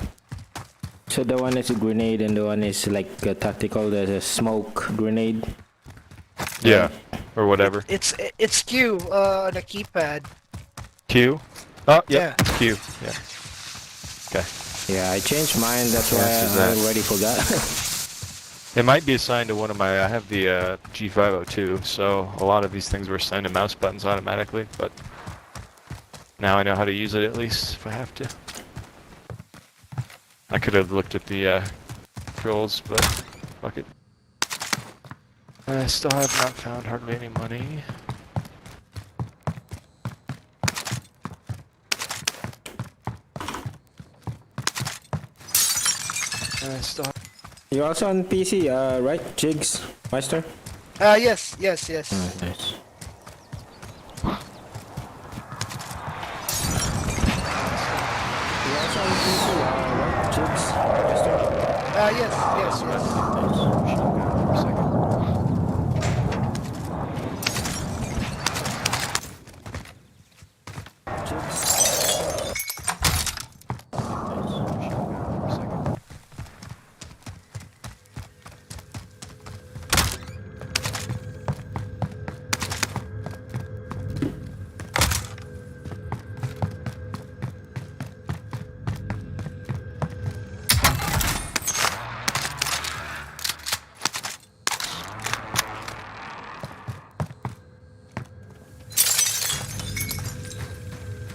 So the one is a grenade and the one is like a tactical. There's a smoke grenade. Yeah. Or whatever. It's Q on the keypad. Q? Oh, yeah. Yeah. It's Q. Yeah. Okay. Yeah, I changed mine. That's why Yes, is I that- already forgot. It might be assigned to one of my, I have the G502, so a lot of these things were assigned to mouse buttons automatically, but now I know how to use it at least, if I have to. I could have looked at the controls, but fuck it. I still have not found hardly any money. I still have You also on PC, right? Jigs, Meister? Yes. Oh, nice. You also on PC, right? Jigs, Meister? Yes.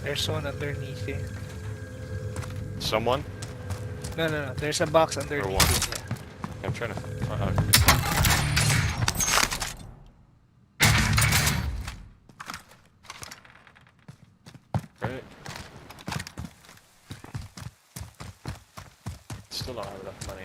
There's one underneath you. someone. No. There's a box one. underneath you. Yeah. I'm trying to. Right. Still don't have enough money.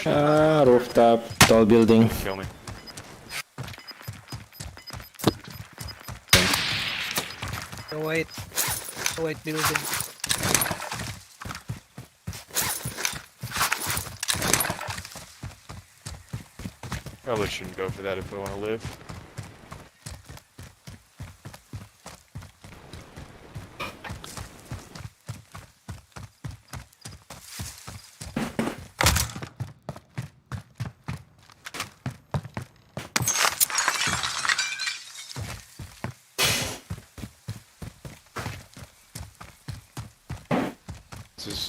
Rooftop, tall building. Kill me. The white building. Probably shouldn't go for that if I want to live.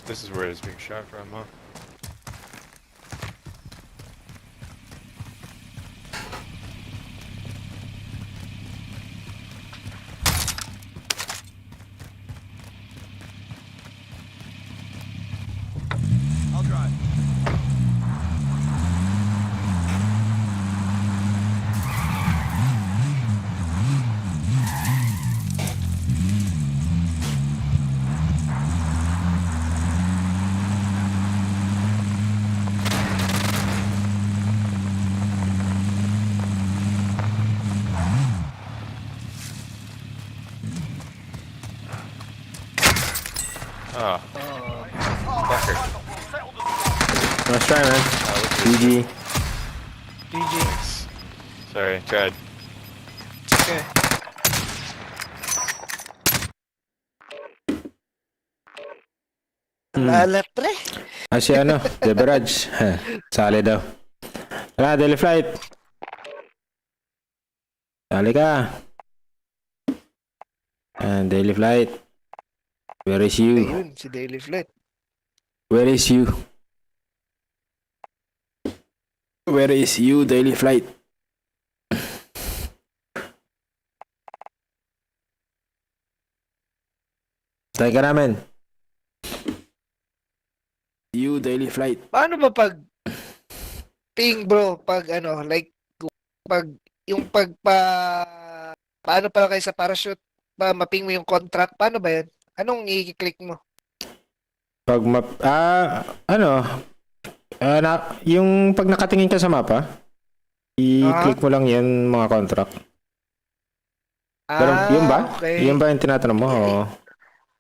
This is where it's being shot from, huh? I'll drive. Oh, Oh, fucker. Settle the score. Nice try, man. GG. GG. Sorry, tried. Okay. Lala, pre. Si ano, The Barrage. Sali daw. Tara, daily flight. Sali ka. Daily flight. Where is you? Ayun, si Daily Flight. Where is you? Where is you, daily flight? Try ka namin. You, daily flight. Paano ba pag ping, bro? Pag ano, like, pag, yung paano pala kayo sa parachute, maping mo yung contract, paano ba yan? Anong i-click mo? Pag yung pag nakatingin ka sa mapa, i-click mo lang yan mga contract. Pero yun ba? Okay. Yun ba yung tinatanong mo? Oo.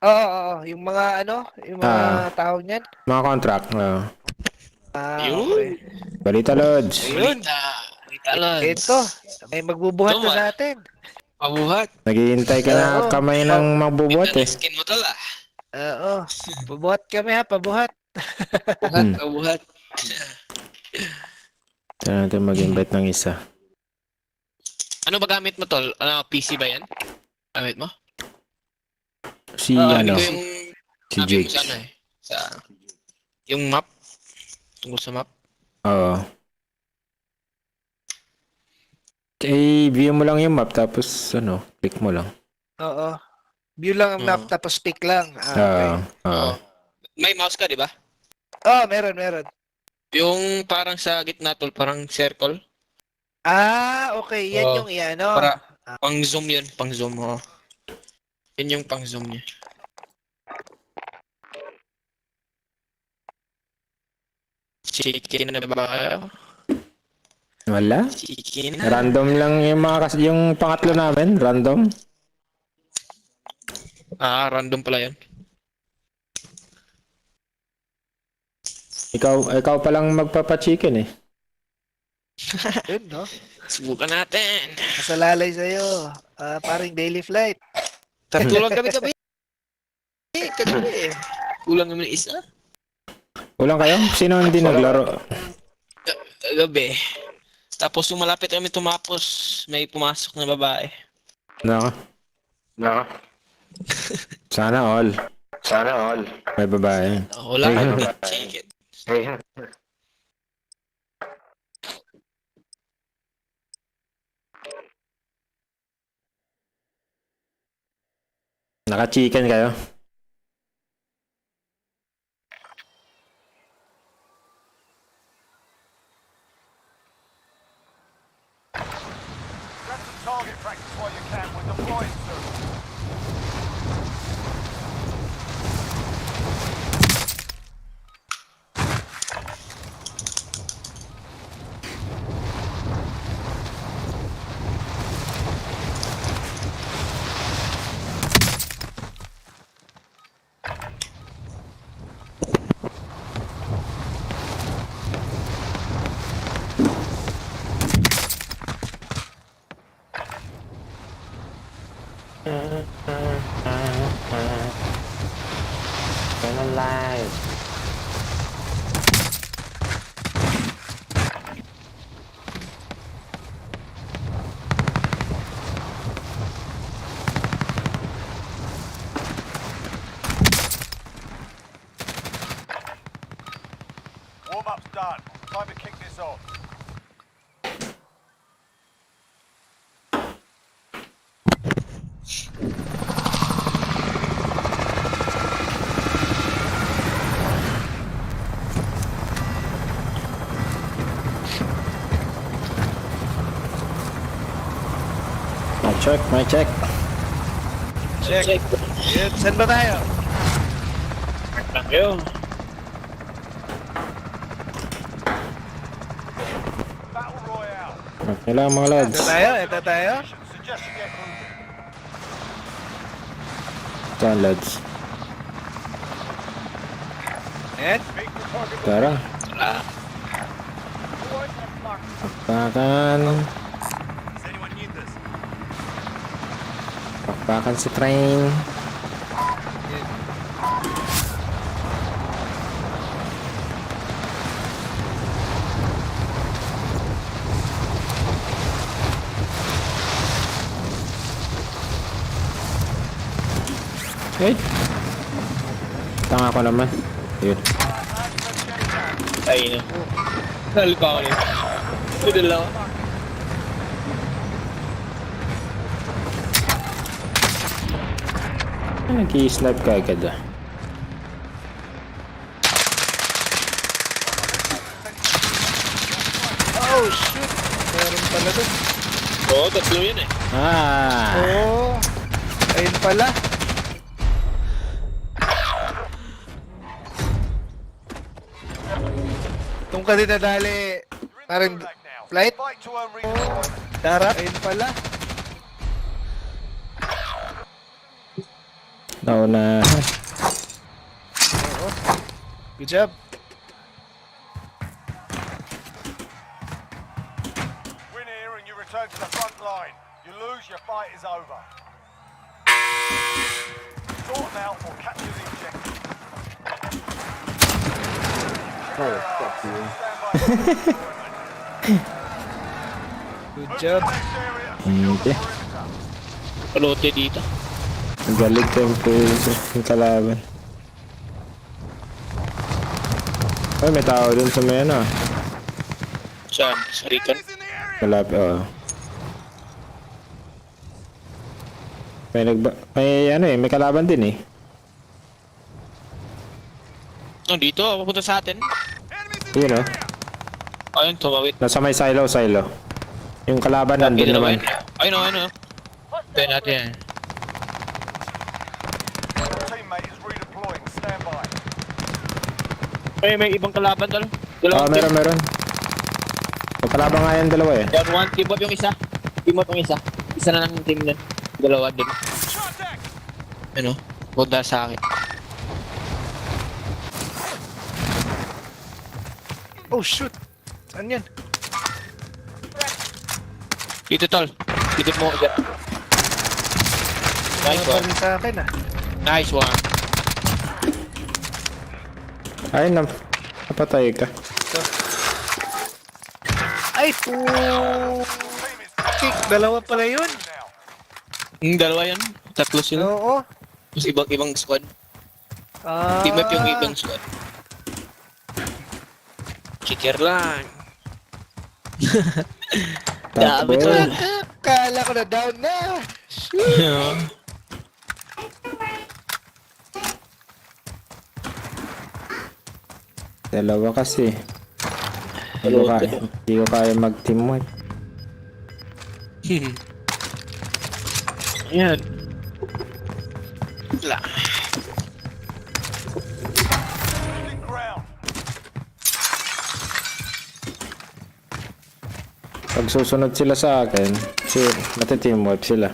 Oo. Yung mga ano, yung mga tawag niyan. Mga contract. Okay. Balita, Lods. Ayun. Balita, Lods. Ito, may magbubuhat na sa atin. Pabuhat. Naghihintay ka na Oo. kamay ng magbubuhat eh. Skin mo tol ah. Oo. Pabuhat kami ha, pabuhat. Pabuhat. Kaya natin mag-invite ng isa. Ano ba gamit mo tol? Ano, PC ba yan? Gamit mo? Si Gamit ano? ko yung Si sabi mo Jakes. sa ano eh. Sa yung map. Tungkol sa map. Oo. View mo lang yung map tapos ano, click mo lang. Oo. View lang ang map, tapos pick lang. Okay. Oo. May mouse ka, di ba? Meron. Yung parang sa gitna tol, parang circle. Okay. Yan Oo. yung iano. Para pang zoom yun, pang zoom mo. Yun yung pang zoom niya. Chicken na ba kayo? Wala. Chicken na. Random lang yung yung pangatlo namin, random. Random pala yun. Ikaw pa lang magpapa-chicken eh. Yun, no? Subukan natin. Masalalay sa'yo. Paring Daily Flight. Tulang gabi-gabi. Kagabi. Kulang naman isa. Ulang kayo? Sino hindi naglaro? Gabi. Tapos yung malapit kami tumapos, may pumasok na babae. Naka. Sana all. May babae. Wala ka chicken. Naka-chicken kayo? Grab some target practice while you can. We're deploying soon. Warm-up's done. Time to kick this off. My check. Check. Yun, saan ba tayo? Lang kayo. Battle Royale. Kailangan mga lads. Ito tayo. Suggest you get moving. Saan lads? Ayan. Tara. Ah, Pakpakan. Does anyone need this? Pakpakan sa train. Eh. Tanga ko naman. Yun. ay na. Nalipa ako rin. Pwede lang. Nag-i-snipe ka agad ah. Oh, shoot. Meron pala dun. Oo, tatlo yun eh. Ah! Oh. Ayun pala. Kung ka din nadali, parang Back now. flight. Fight to earn redeployment. Darap. Ayun pala. Nauna. Oo. Good job. Win here and you return to the front line. You lose, your fight is over. Sort them out or capture the objective. Good job. Next area. Hindi. Palote dito. Ang galing yung kalaban. Ay, may tao dun sa may ano. Saan? Sa Recon? Enemies in the area! Malapit, oo. May ano eh, may kalaban din eh. Oh, dito. Papunta sa atin. Enemies in the Yun oh. area! Ayun, tumawit. Nasa may silo. Yung kalaban nandun naman. Ayun, ayun. Tayo natin yan. Your teammate is redeploying. Stand by. Ay, may ibang kalaban dalo. Oo, meron. May kalaban nga yan dalawa eh. Down one. Team up yung isa. Team up yung isa. Isa na lang yung team nun. Dalawa dun. Contact! Ano? Punta sa akin. Oh, shoot. Saan yan? Dito, tol. Dito mo. Dyan. Nice Ano pa one. rin sa akin ah. Nice one. Ay, napatay ka. Ay, po. Kick. Dalawa pala yun. Now. Dalawa yan. Tatlo sila. Oo. Tapos ibang squad. Ah. Team up yung ibang squad. Checker lang. Dami Tapos, tol. Kala ko na down na. dalawa kasi. Hindi ko kaya mag-teamwork. Ayan. Wala. Losing ground. Pag susunod sila sa akin, mati-teamwork sila.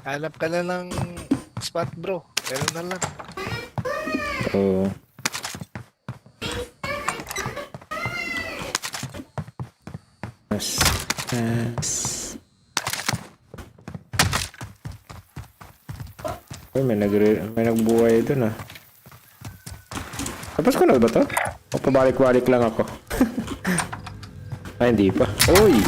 Hanap ka na ng spot bro. Pero na lang. So, yes. Uy, may nagbuhay dun ah. Tapos ko na ba to? O pabalik-balik lang ako? Ay, hindi pa. Uy!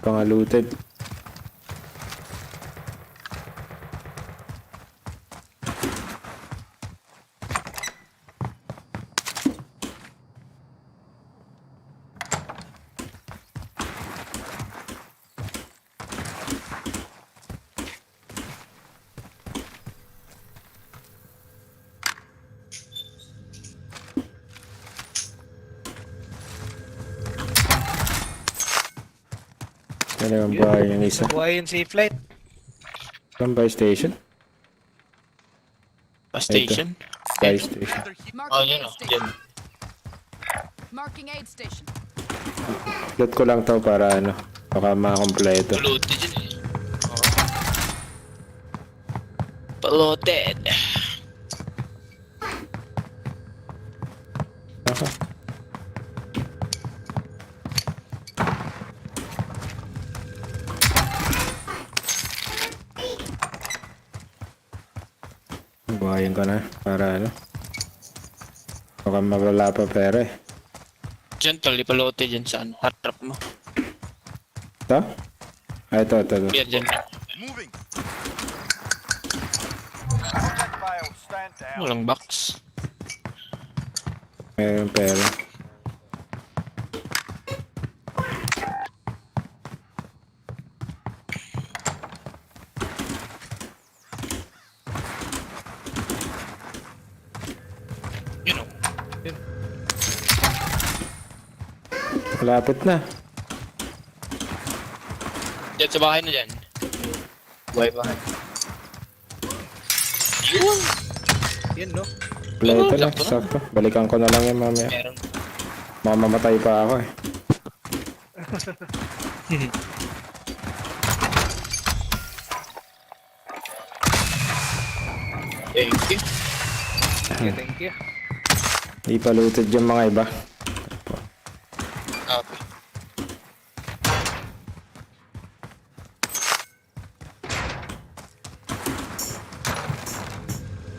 Pangaluted. Ano yung bahay ng isa? Buhay yung safe flight. Buy station? Pa station. Buy station. They're hit. Oh, yun o. Yan. Marking aid station. Loot ko lang to para ano, baka makakompleto. Polluted yun eh. Polluted. Aha. Buhayin ko na para ano. Baka mawala pa pera eh. Diyan, tol, polluted dyan sa ano, harap mo. Ito? Ah, ito. Yan, dyan. Moving. Project failed. Stand down. Walang box. Mayroon pera. Yun o. Malapit na. Diyan sa bahay na dyan. Bahay. Yun! Yan, no? Kompleto na, sakto na. sakto. Balikan ko na lang yan mamaya. Meron. Mamamatay pa ako eh. Thank you. Thank you. Di pa looted yung mga iba. Okay.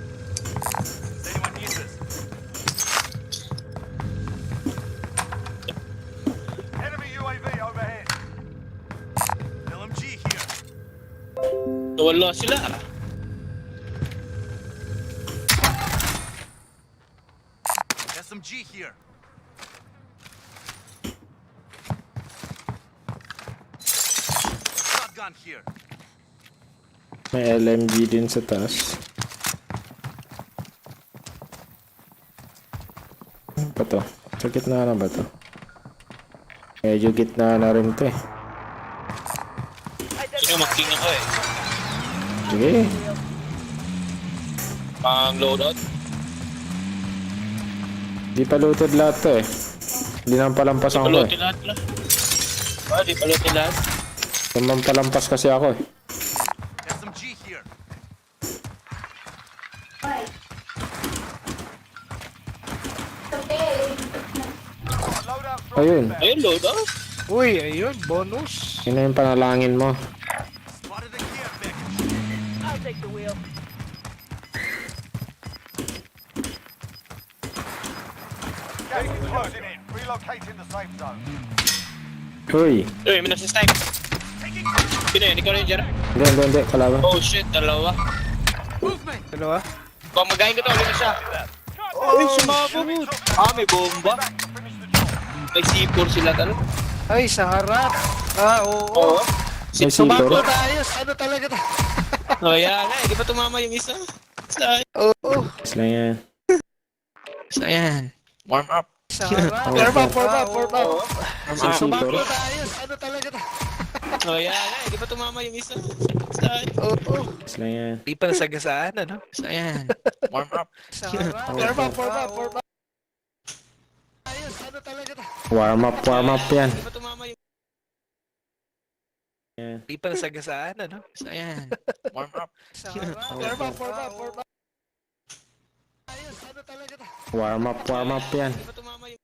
Does anyone need this? Enemy UAV overhead. LMG here. Wala sila. SMG here. Shotgun here. May LMG din sa taas. Ano ba to? Sa gitna na ba to? Medyo gitna na rin to eh. Sino mag-king ako eh. Sige. Pang loadout. Di pa looted lahat to eh. Hindi naman palampasan ko eh. Palutin lahat pala. Di palutin lahat. Naman palampas kasi ako eh. SMG here. Loadout drop Ayun. inbound. Ayun, loadout. Uy, ayun, bonus. Yun na yung panalangin mo. Spotted a care package. I'll take the wheel. Gas is closing in. Relocating the safe zone. Uy. Uy, may nasa-snipe. Sino yun? Ikaw rin dyan? Hindi. Kalaban. Oh shit, dalawa. Dalawa? Baka magayin ko to, ulit na siya. Ay, sumabot. May bomba. Finish the job. May C4 sila talaga. Ay, sa harap. Ah, oo. Oo. May Sumakbo C4. tayo. Ano talaga ta? Kaya nga, di ba tumama yung isa? Oo. Yes lang yan. Ayan. Warm up. Sa harap. Form up. May Sumakbo C4. tayo. Ano talaga ta? Kaya nga, di ba tumama yung isa? Oo. Yes lang yan. Di pa nasagasaan, ano? Ayan. Warm up. Sa harap. Form up. Ayos, ano talaga ta? Warm up yan. Di ba tumama yung Yan. Di pa nasagasaan, ano? Ayan. Warm up. Sa harap. Form up. Ayos, ano talaga ta? Warm up yan. Di ba tumama yung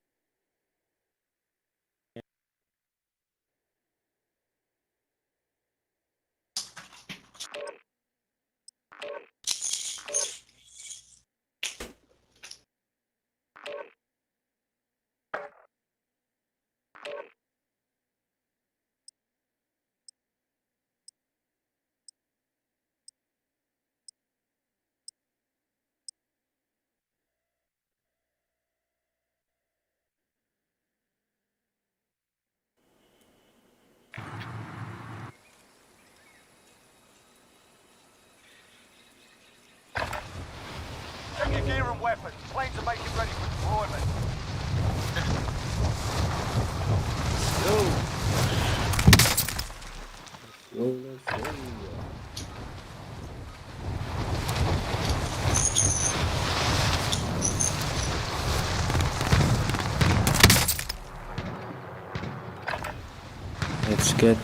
Check your gear and weapons. Planes are making ready for deployment. get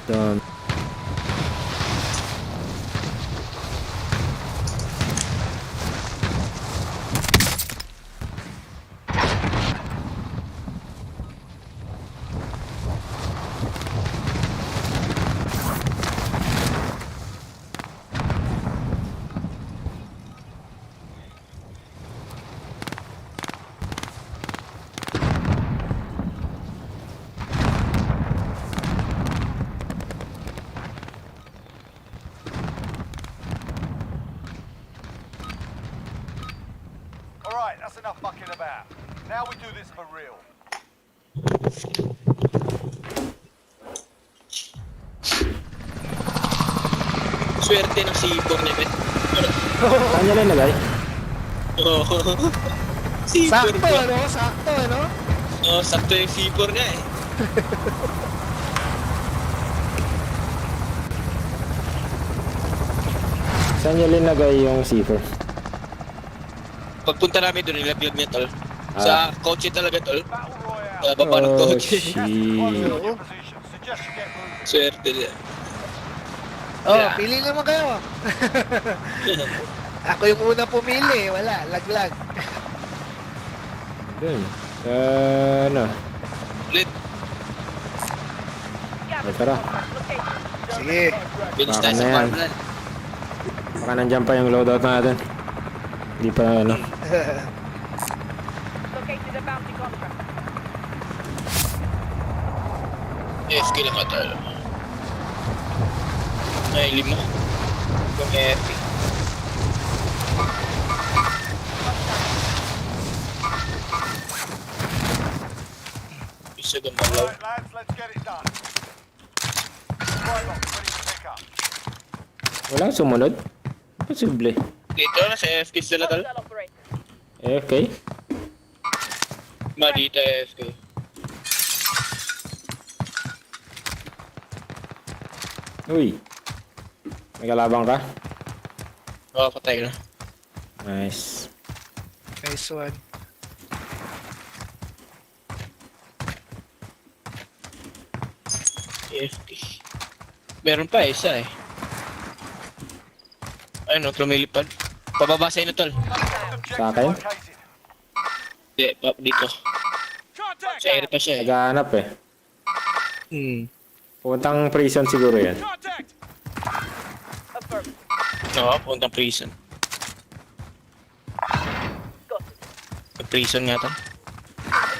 Alright, that's enough mucking about. Now we do this for real. Swerte ng sipong niya, bet. Saan niya nilagay? Oo. Sipor Sakto, ko. ano? Sakto, ano? Oo, sakto yung sipor niya eh. Saan niya linagay yung C4? Pagpunta namin doon, nilaglag niya, tol. Sa kotse talaga, tol. Battle Royale. Sa baba ng Oh, kotse. shit. Quietly on your position. Suggest you get moving. Swerte niya. Oh, Yeah. pili naman kayo. Ako yung una pumili. Wala, laglag. Dun. Ano? Ulit, Ay, tara. Sige. bilis Baka tayo na sa yan. farmland. Baka nandyan pa yung loadout natin. Hindi pa ano. Located a bounty contract. FK lang ka, tol. Ay, 5. Yung FK. Isa gumalaw. Alright, lads, let's get it done. Right box, ready to pick up. Walang sumunod? Posible. Dito, nasa FK sila, tol. Hostile operator. Okay. Dito, FK. Uy. May kalabang ka? Oo, patay na. Nice. Nice one. FK. Meron pa isa eh. Ayun, lumilipad. Pababa sa'yo na, tol. Objective Sa akin? located. Hindi, dito. Contact! Sa area pa siya eh. Naghahanap eh. Puntang prison siguro yan. Contact! Affirm. Oo, puntang prison. Got it. Sa prison nga to.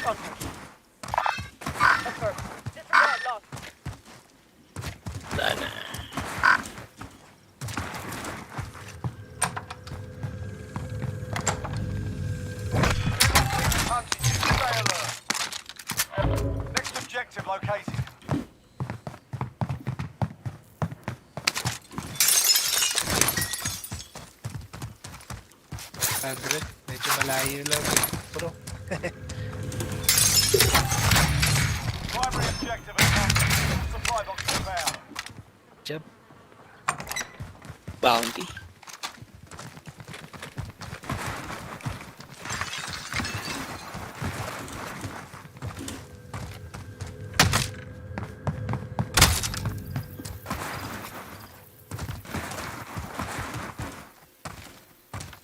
Contact. Affirm. Disregard lost. Wala na. Hunting you. Stay alert. Next objective located. Medyo malayo lang. Bro. Primary objective accomplished. Supply box inbound. Jump. Bounty.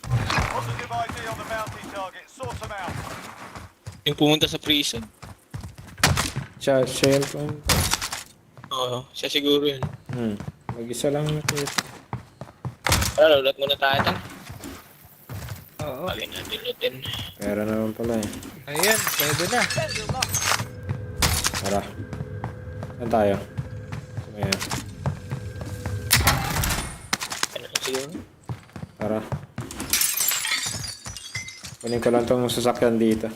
Positive ID on the bounty target. Sort them out. Yung pumunta sa prison. Siya yun. Oo, siya siguro yun. Mag-isa lang nakita. Pero ulat muna tayo tan. Oo. Pagin natin lutin. Pero naman pala eh. Ayan, pwede na. Sender lost. Tara. Saan tayo? Ayan. Ano siguro? Tara. Kunin ko lang tong sasakyan dito.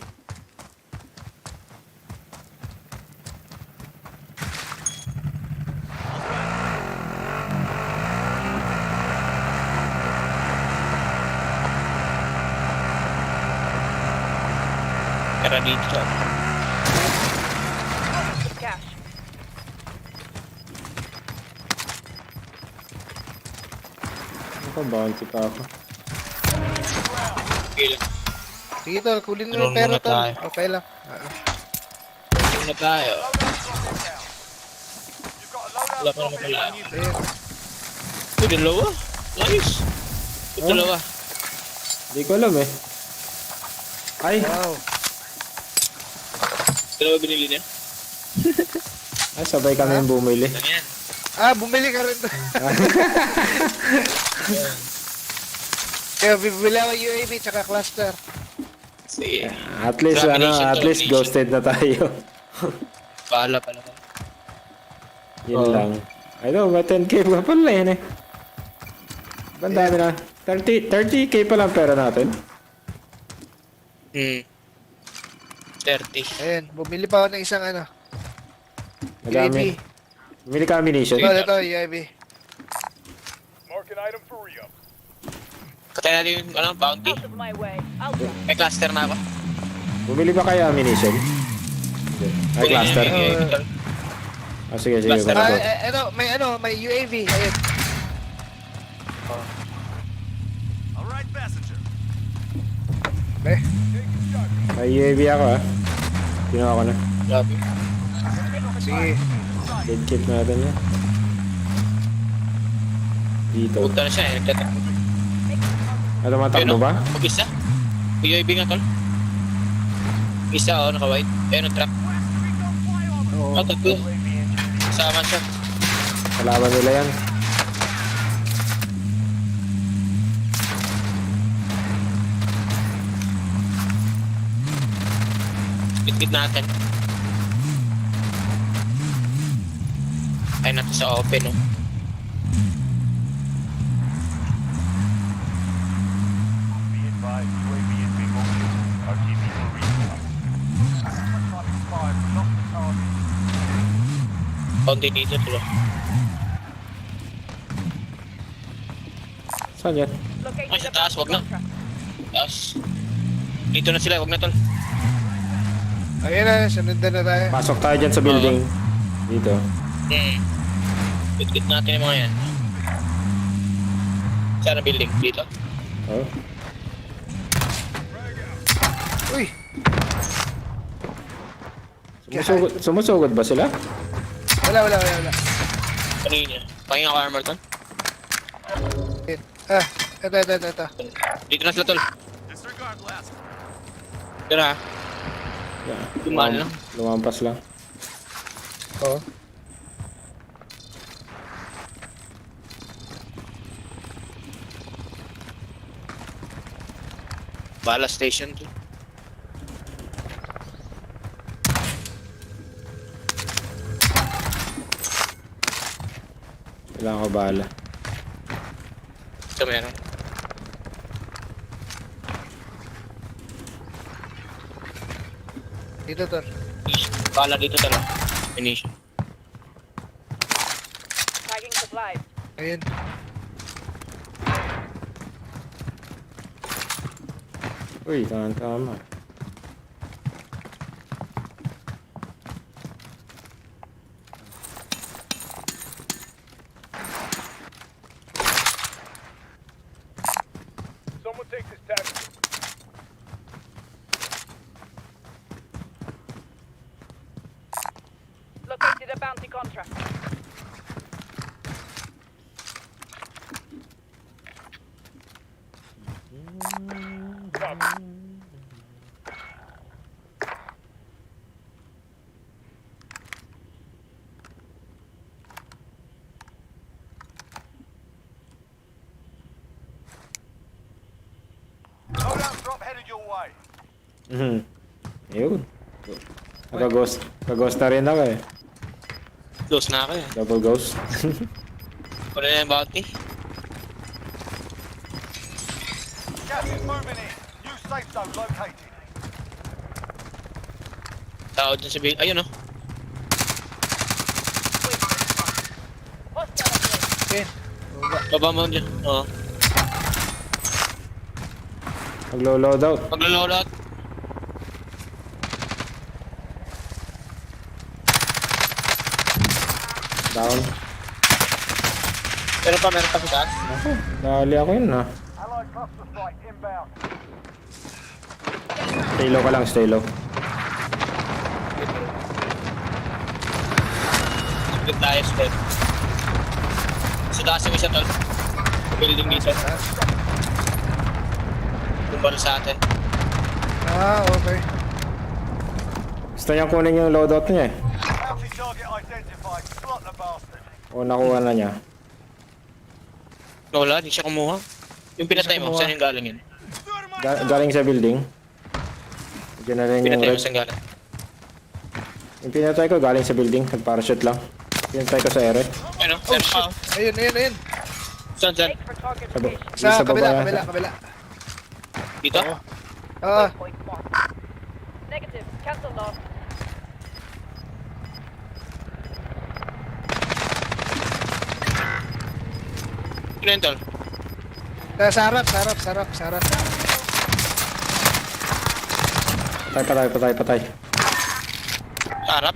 Kara dito. Cash. Ano pa? Bounty pa ako. Okay lang. Sige tol, kulin mo Meron yung pera muna tol. tayo. Okay lang. Muna tayo. You've got a loadout Wala pa naman pala. Ayun. Uy, dalawa. Nice. Uy, dalawa. Hindi ko alam eh. Ay, Wow. Dalawa binili niya. sabay kami yung bumili. Ano yan? Bumili ka rin. Kaya bibili ako UAV tsaka cluster. Sige. At least, Domination, at least domination. ghosted na tayo. Bahala pala ka. Yun lang. I know, ba 10k pa pala yan eh. Ang dami na. 30k pa lang pera natin. 30. Ayun, bumili pa ako ng isang UAV. Madami. Bumili ka ammunition. Ito, UAV. Marking item for re-up. Katay natin yung bounty. Out of my way. Ultra. May cluster na ako. Bumili ba kayo ammunition? Ay, cluster. Sige, sige. Cluster. Cluster. May UAV. Ayun. All right, passenger. May UAV ako Ginawa ko na. Grabe. Sige. Dead kit natin yan. Dito. Punta na siya eh. Ano, matakbo ba? Mag-isa. UAV nga tol. Isa naka-white. Ayun ang truck. Oo. Tatlo. Kasama siya. Kalaban nila yan. Bit natin. Ay natin sa open oh. Be advised, UAV is being ordered. RTB for re-up. Time expired. Lock the target. Konti dito tulo. Saan yan? Located Ay, sa a taas, bounty wag na. contract. Tapos. Dito na sila, wag na tol. Ayun na, sunundan na tayo. Pasok tayo dyan sa building. Dito. Bit natin yung mga yan. Saan ang building? Dito. Oh. Uy! Sumusugod ba sila? Wala. Kanina. Pahinga ko armor tol. Ayun. Ito. Dito na sila tol. Disregard last. Dito na ha. Yeah. Dumaan lang. Lumampas lang. Oo. Bala station to. Kailangan ko bala. Ito meron. Dito, Tor. Bala dito tol. Finish. Tagging supplies. Ayun. Uy, tama. Someone take this taxi. Located a bounty contract. Loadout drop headed your way. Yun. Nag-ghost na rin ako eh. Close na ako eh. Double ghost. Wala na yung bounty. Gas is moving in. New safe zone located. Tao dyan sa building. Ayun oh. Hostile operator. Ayun. Baba. Baba mo dyan. Oo. Maglo-load out. Maglo-loadout. Down. Meron pa sa taas. Ako, dali ako yun Allied cluster strike inbound. Stay low ka lang, stay low. Split tayo, split. Taas yung isa tol. Building dito. Kumbara sa atin. Okay. Gusto niyang kunin yung loadout niya eh. Bounty target identified. Slot the bastard. O nakuha na niya. Wala, di siya kumuha. Yung pinatay mo, saan yung galing yun? Galing sa building. Diyan na rin yung Pinatay mo, red. saan galing? Yung pinatay ko galing sa building. Nag-parachute lang. Pinatay ko sa ere. Ano? Oh shit. Ayun. Saan, saan? Make for target Sa, location. Sa baba kabila. yan. Dito? Waypoint marked. Negative. Cancel loss. Ano yun tol? Sa harap. Patay. Sa harap?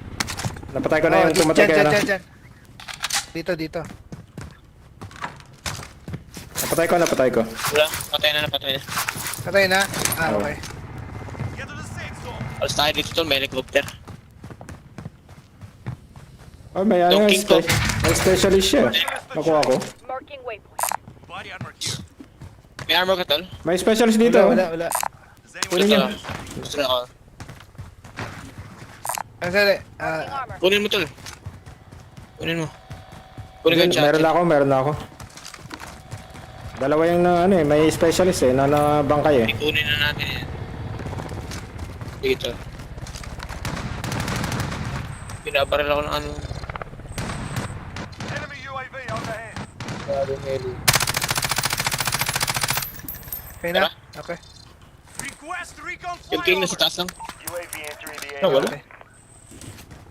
Napatay ko na yung tumatay kaya na. Dyan. Dito. Napatay ko. Wala, patay na. Patay na? Okay. Get to the safe zone. Alas tayo dito tol, may helicopter. Oh, may Yung king ko. may specialist siya. Nakuha ko. Marking waypoint. Body armor here. May armor ka tol? May specialist dito. Wala. Does anyone Kunin Gusto niya. na. Gusto na ako. Sali. Marking armor. Kunin mo tol. Kunin mo. Kunin ko yung chat. Meron na ako. Dalawa yung may specialist na nabangkay eh. Kunin na natin yan. Dito. Pinabaril ako ng ano. Enemy UAV overhead. Okay na? Okay. request recon Yung king na sa flyover? taas lang. UAV entering the area. Nawala.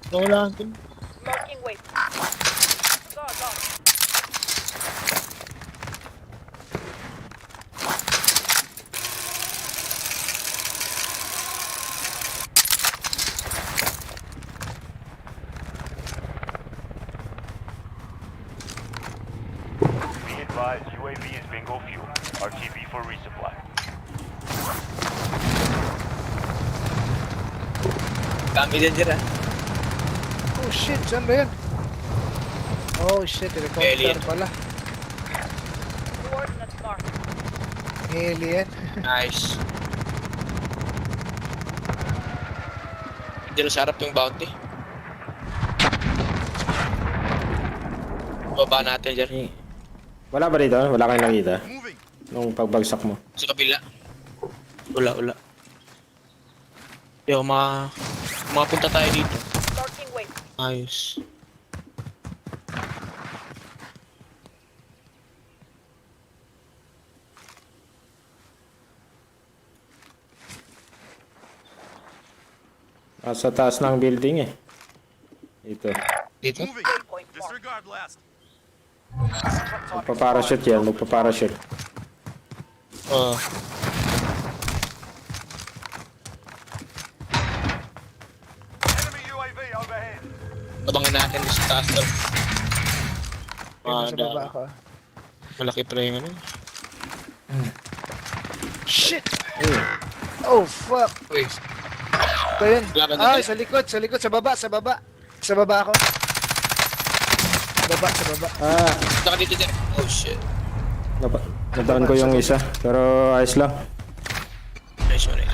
Nawala ang king. Marking waypoint. Go. Be advised, UAV is bingo fuel. RTB for resupply. Dami din dyan ah. Oh shit, saan ba yan? Oh shit, helicopter Alien. pala. Coordinates marked. Alien. Nice. Diyan sa harap yung bounty. Baba natin dyan. Wala ba dito? Wala kayong nakita? Moving. Nung pagbagsak mo. Sa kabila. Wala. Yo, makapunta tayo dito. Marking waypoint. Ayos. Sa taas ng building eh. Dito. Dito? Moving. Waypoint marked. Disregard last. Magpa-parachute yan. Magpa-parachute. Oh. Enemy UAV overhead. Abangan natin sa taas daw. Sa baba ako. Malaki pa yung ano. Shit! Oh fuck! Uy, Ito yun. Laban na Ay, tayo. sa likod. Sa baba. Sa baba ako. Sa baba. punta ka dito dyan. Oh shit. Nadown ko yung isa. Pero ayos lang. Nice one eh.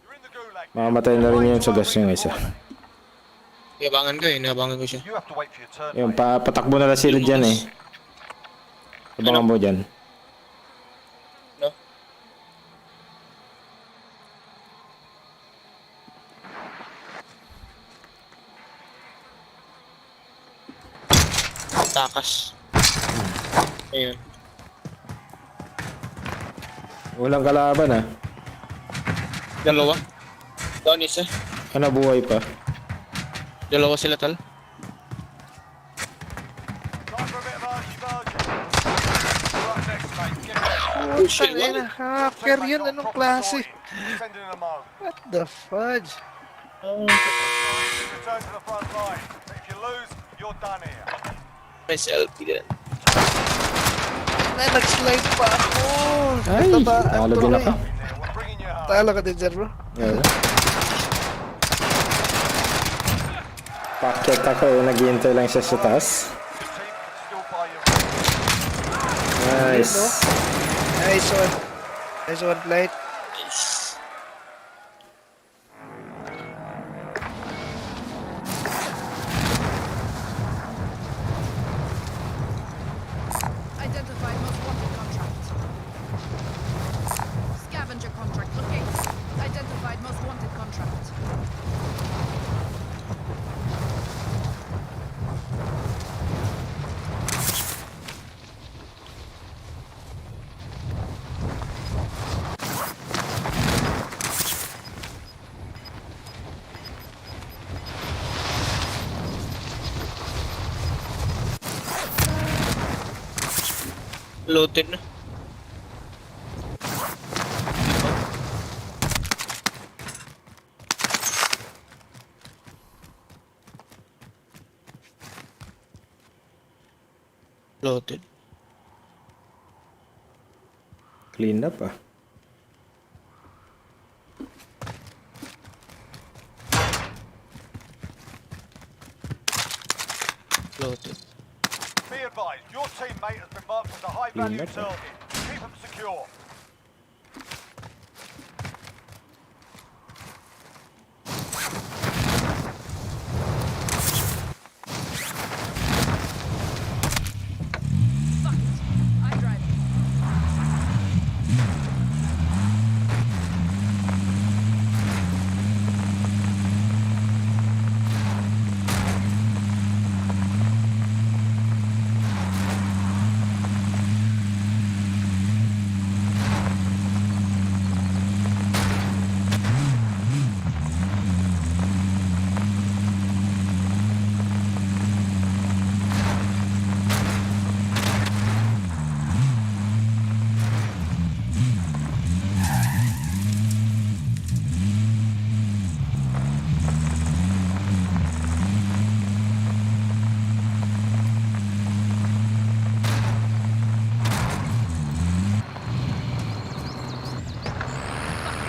You're in the gulag. Mamamatay na rin yung sa gas yung isa. Inabangan ko siya. You have to wait for your turn. Yung patakbo na lang sila dyan eh. Abangan mo dyan. No? Takas. Ayun. Walang kalaban ah. Dalawa. Down isa. Buhay pa. Dalawa sila tal. Time for a bit of argy-bargy. You're up next, mate. Get ready. Oh shit. Tangina, hacker yun. Anong klase? Sending them home. What the fudge? Return to the front line. But if you lose, you're done here. May selfie din. Nag-slide pa ako. Ay, Natabaan talo din tuloy. ako. There, we're bringing you home. Talo ka din dyan, bro. Packet ako eh. Naghihintay lang siya sa taas. Your team can still buy your Nice. no? Nice one. Nice one, flight. Nice. Identified most wanted contract. Scavenger contract located. Identified most wanted contract. Looted na. Looted. Clean up ah. Looted. Be advised, your teammate has been marked as a high-value Clean up, target. Keep them secure. Fuck it. I'm driving.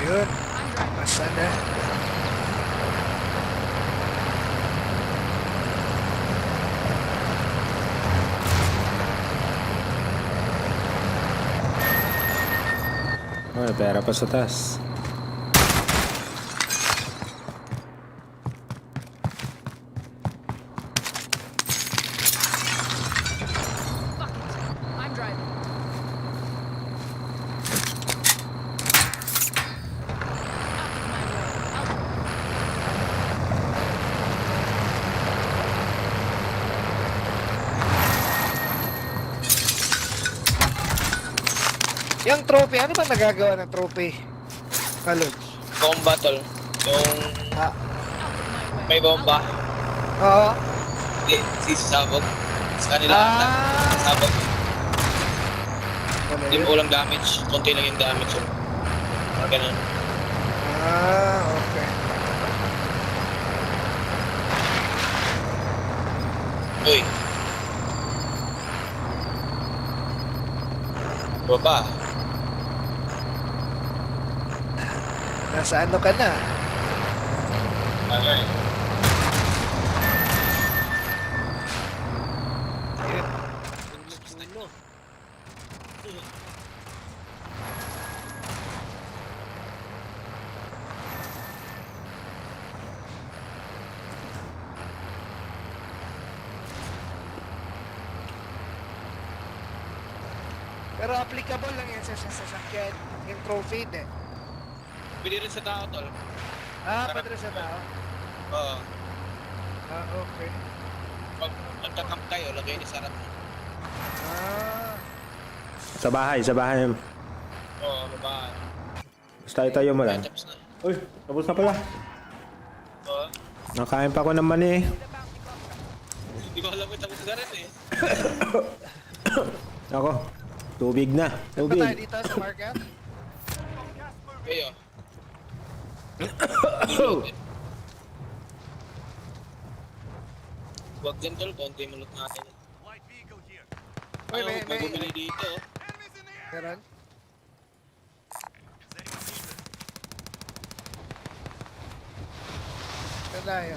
Yun. I'm driving. Basta na. Oh, may pera pa sa taas. Fuck it. I'm driving. Out of my way. Out. Yung trophy, ano ba nagagawa ng trophy? Kalod. Bomb battle. Yung Ah, Out of my way. may bomba. oo. Hindi, sisabog. Sa kanila ata. Ah. Sabog. Ano Hindi yun? mo walang damage. Konti lang yung damage. Yun. Mga ganun. Ah, okay. Uy. Baba. Nasa ano ka na? Ano eh. Yun. Gustuin mo. Pero applicable lang yan sa sasakyan. Yung trophy, eh. Pwede rin sa tao, tol. Ah, pwede rin sa tao. Oo. Ah, okay. Pag nagkakamp kayo, lagay ni sarap mo. Ah, Sa bahay, sa bahay. Oo, baba. Basta tayo mo lang. Tapos na. Uy, tapos na pala. Oo. Nakain pa ko ng mani eh. Hindi ko alam kung tapos na rin eh. Ako, tubig na. saan ba tayo Tubig. dito sa market? Kayo. Huwag din, tol. Konti mulot natin. Light vehicle here. Uy, Ano, may bumili dito. Enemies in the air. meron? Does anyone need this? Saan tayo?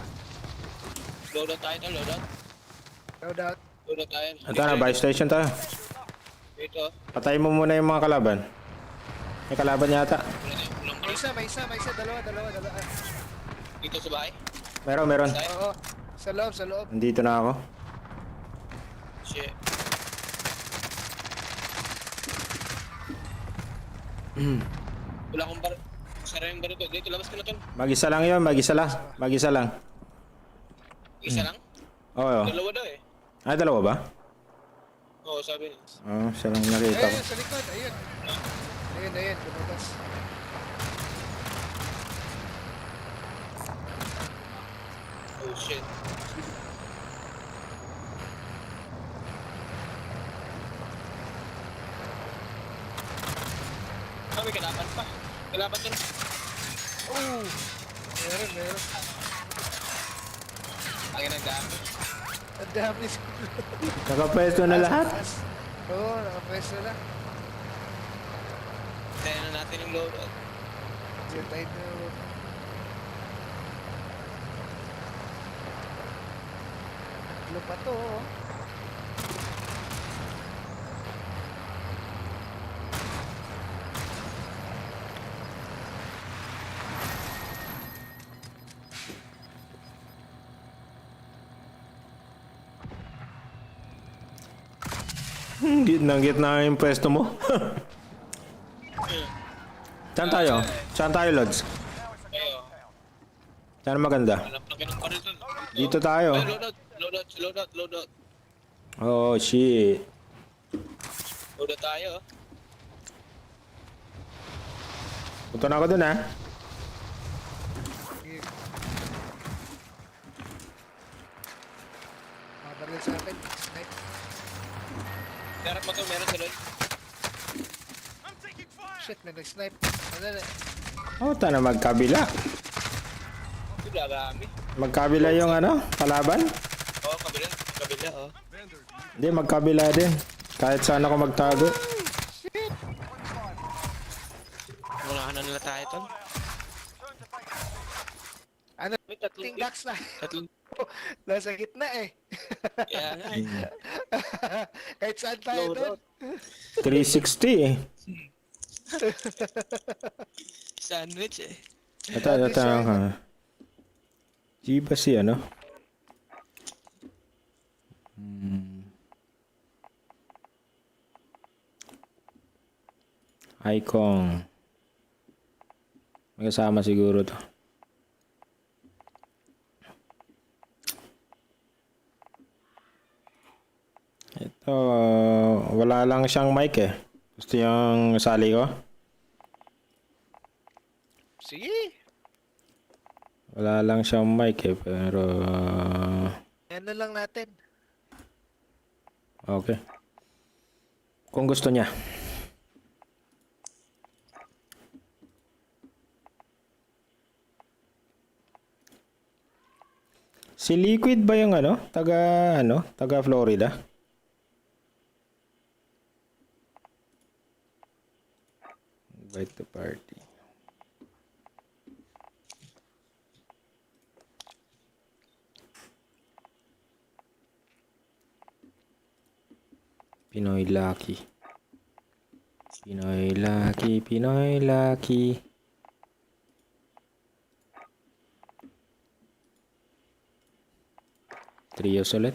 Loadout tayo, tol. Loadout. Load out. Loadout tayo. Ito na, buy station tayo. Dito. Patayin mo muna yung mga kalaban. May kalaban yata. Walang May isa, dalawa. dito sa bahay. Meron. Oo. Sa loob. Nandito na ako. Shit. Wala akong bar. Sara yung barito. Dito, labas ka na tol. Mag-isa lang yun, mag-isa lang. Isa lang? Oo. Dalawa daw eh. Ah, dalawa ba? Oo, sabi niya. Oo, siya lang nakita ko. Ayun, sa likod. Ayun. Lumabas. Oh shit. Ah, may kalaban pa. Kalaban dun. Oh! Meron. Ang ang dami. Ang dami. Nakapwesto na lahat. Oo, nakapwesto na. Kaya na natin yung loadout. Diyan tayo na. Tatlo pa to. Oh. Gitna yung pwesto mo. Saan tayo, Lods? Ayo. Saan maganda? Alam na ganun pa rin dun. Dito tayo. Ay, loadout. Oh, shit. Loadout tayo. Punta na ako dun, ha? Mabaril sa akin. Snipe. Meron pa to, meron sa load. I'm taking fire! Shit, may nag-snipe. Ano na? Oh, na magkabila. Ito gagami. Magkabila yung kalaban? Oo, kabila, oh. Hindi, magkabila din. Kahit saan ako magtago. Unahan na nila tayo tol. Ano? May tatlong Ting ducks na. Tatlong. Nasa gitna eh. Kaya nga eh. Kahit saan tayo doon. Loadout. 360 eh. Sandwich eh. Ito. Di ba si Icon. May kasama siguro to. Ito, wala lang siyang mic eh. Gusto yung sali ko? Sige. Wala lang siyang mic eh, pero... Yan na lang natin. okay. Kung gusto niya. Si Liquid ba yung taga Florida? Invite to party. Pinoy Lucky. Pinoy Lucky. Trios ulit.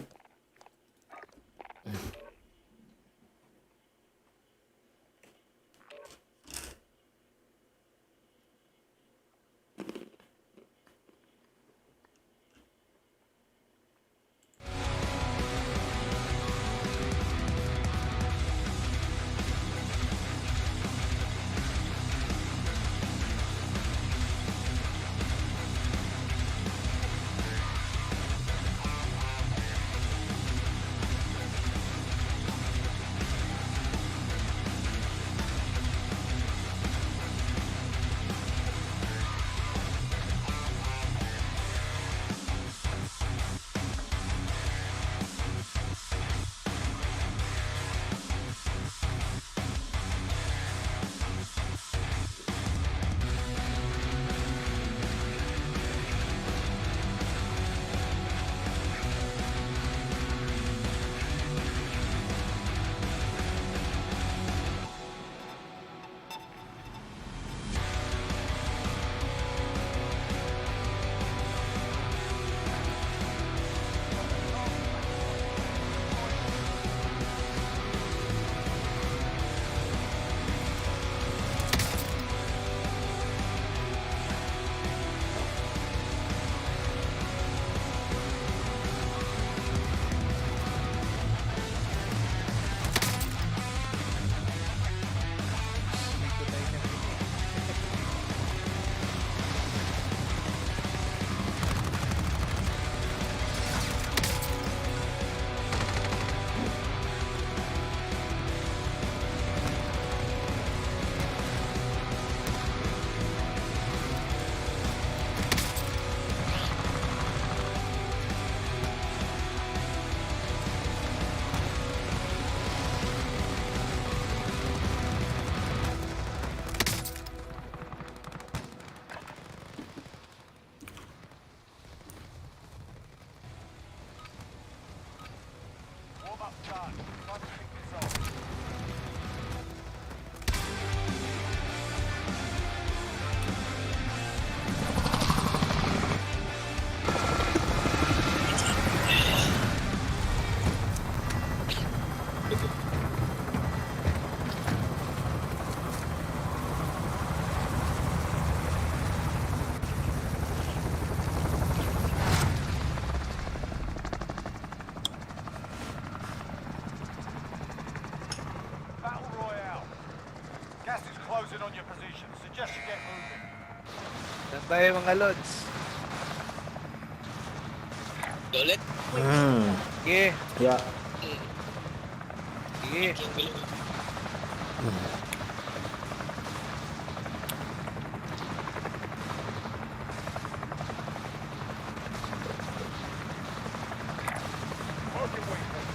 done. Time to pick this off. Battle Royale. Gas is closing on your position. Suggest you get moving. Saan tayo mga lods? Ulit. Sige. Yeah. Sige. Yung bilog. Working waypoint.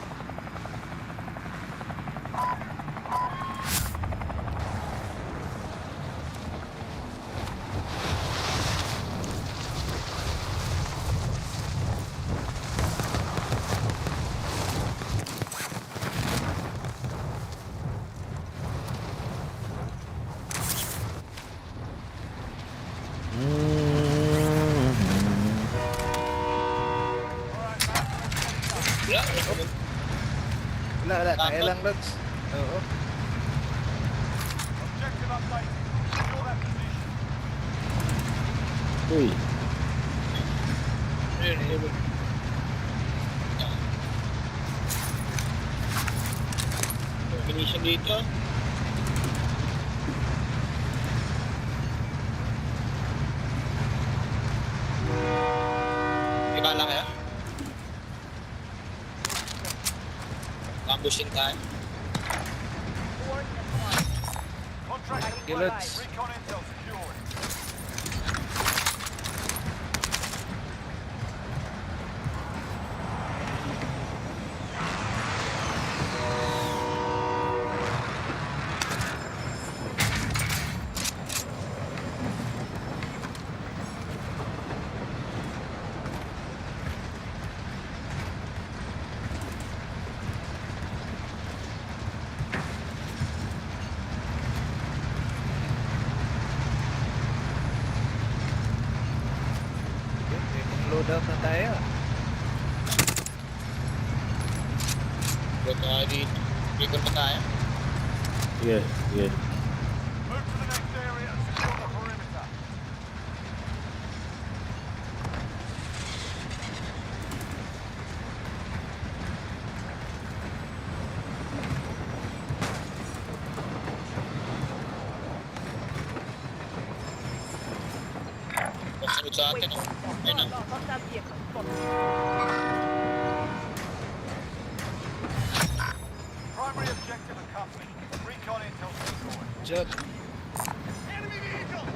Wala. Tayo lang lods. Oo. Objective updated. Secure that position. Uy. Combination dito. May bala kaya? Ambushin tayo. Contract Sige, complete. lods. Recon intel secured. Loadout na tayo. Huwag tayo dito. Recon pa tayo. Yeah. Move to the next area and secure the perimeter. Pagsunod sa atin. Oh. Ayun na. Hostile vehicle. Primary objective accomplished. Recon intel secured. Jod. Enemy vehicle!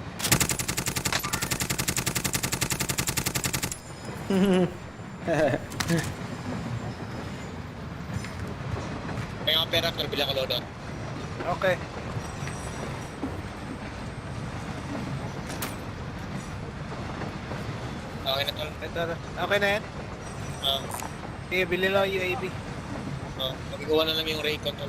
Kaya nga pera, pero bilang ko loadout. Okay. Okay na tol. Ito. Okay na yan? Sige, bili lang yung UAV. Magagawa na namin yung Raycon tol.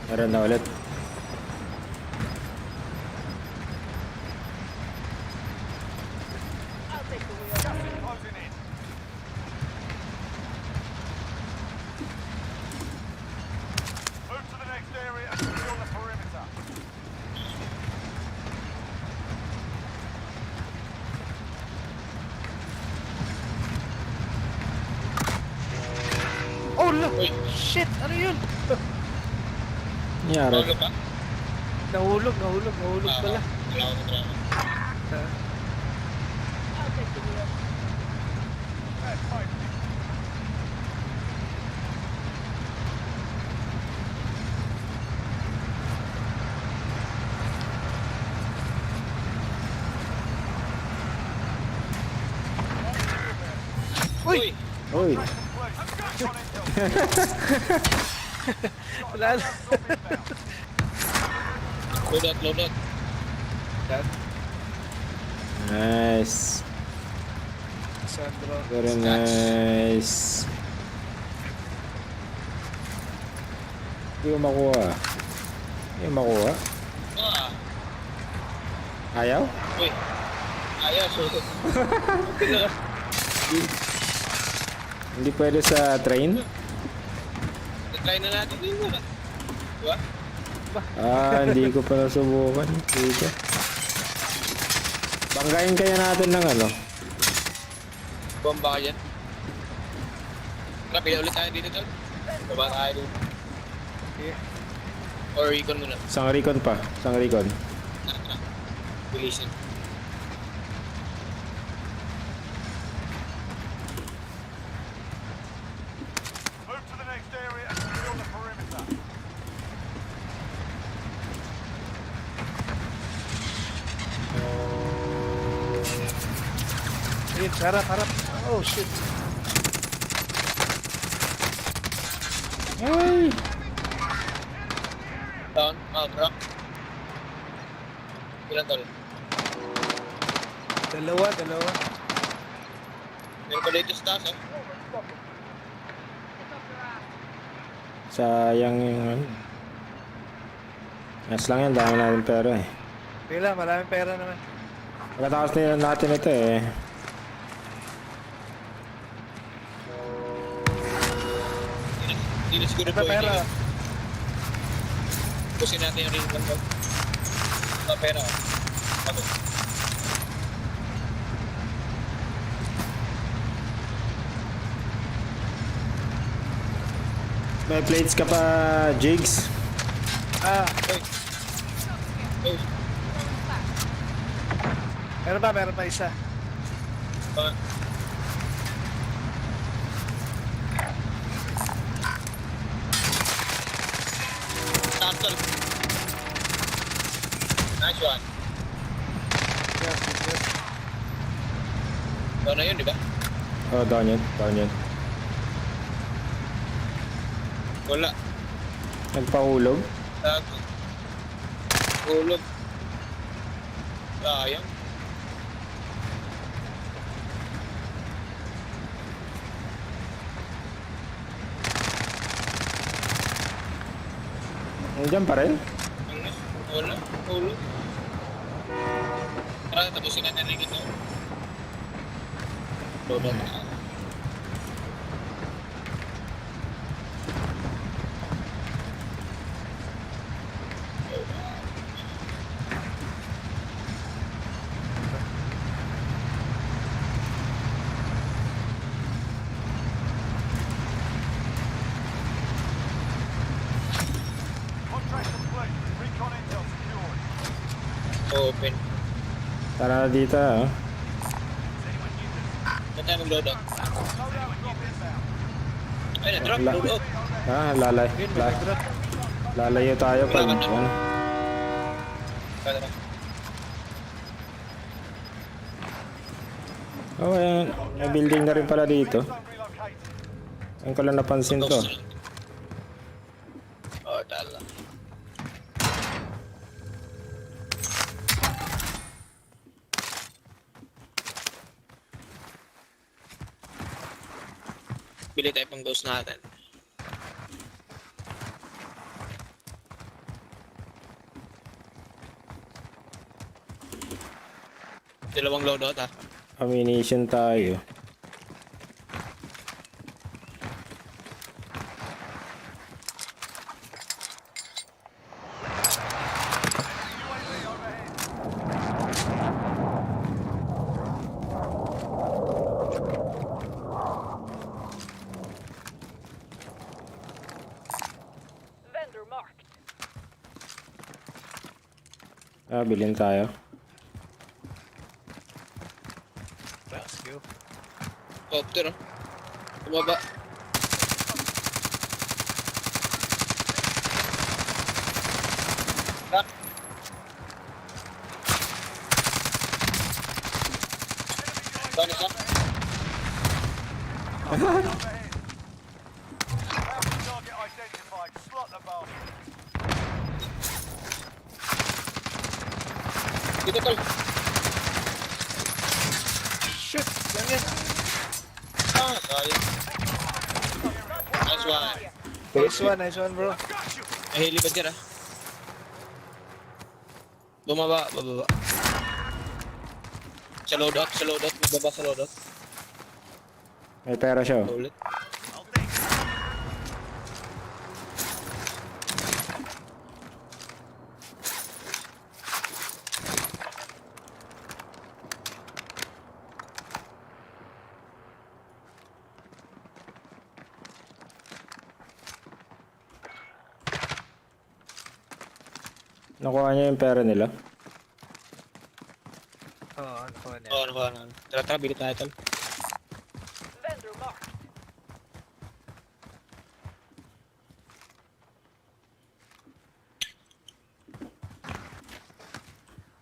Meron na ulit. I'll take the wheel. Gas is closing in. Move to the next area and secure the perimeter. Oh, look! Uy, Shit! Ano yun? Nangyari. Lolo pa? Nahulog pala. Wala ko na. I'll take the wheel. That's fine. Uy! Uy, Complete. Recon intel. Wala na. Load out. nice. Sandro. Very nice. Hindi ko makuha. Hindi ko makuha. Ah, Ayaw? uy. Ayos. Hindi pwede sa train? Try na natin din muna. Diba? Hindi ko pa nasubukan. Dito. Banggain kaya natin ng ano? Bomba ka dyan. Pila ulit tayo dito, tol. Baba tayo dito. Or recon muna. Isang recon pa. Isang recon. Bilisan. Move to the next area and secure the perimeter. Ayun, harap. Oh, shit. Ay! Down. Bro. Ilan, tol? Dalawa. Meron pa dito sa taas, oh. Sayang yung ano. Yes lang yan. Dami natin pera eh. Pila, maraming pera naman. Pagkatapos nila natin ito eh. Hindi na siguro Ito pera. Pusin natin yung recon, tol. Ito pera, oh. Ito. May plates ka pa, Jigs? Uy. Uy. Meron pa isa. Ba? Taas, tol. Nice one. Yes. Doon na yun, di ba? Oh, down yun. Wala. Nagpahulog. Tago. Hulog. Sayang. Nandiyan pa rin? Wala. Hulog. Tara, tapusin natin rin ito. Load out. Contract complete. Recon intel secured. Open. Tara na dito ah. Saan tayo mag-load out? Loadout drop inbound. Ay, na-drop. Wala. Load out. Lalayo tayo pag Wala ka na. ano. Tara. Oh, ayan. May building na rin pala dito. Zone relocated. Saan ko lang napansin to? Oh, tala. Bili tayo pang ghost natin. Dalawang loadout, ha? Ammunition tayo. Vendor marked. Bilhin tayo. Let's go. Copter, oh. Tumaba. Crack. Down isa. Overhead. Bounty target identified. Slot the bomb. Dito, tol. Shoot! Yan yan. Ah, sayang. Nice one. Nice one, bro. May helipad ka, Bumaba, bababa. Sa loadout. Magbaba sa loadout. May pera siya. Oh. Ulit. Nakuha niya yung pera nila. Oo, ano ko na. Oo, ano. Tara, bili tayo, tol. Vendor marked.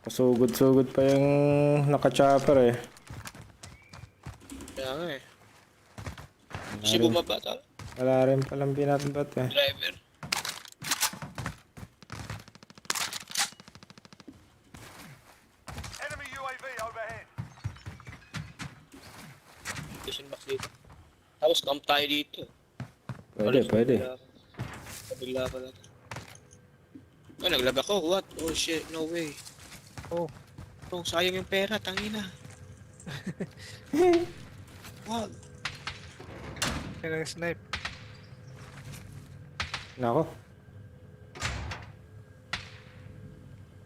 Pasugod-sugod pa yung naka-chopper eh. Kaya nga eh. Kasi bumaba, tol. Wala rin palang binatbat eh. Driver. Enemy UAV overhead. Mission box dito. Tapos camp tayo dito. Pwede. Kabila pala. Oh, naglag ako. What? Oh shit, no way. Oh. Oh, sayang yung pera, tangina. Wag. Kaya snipe. Nako.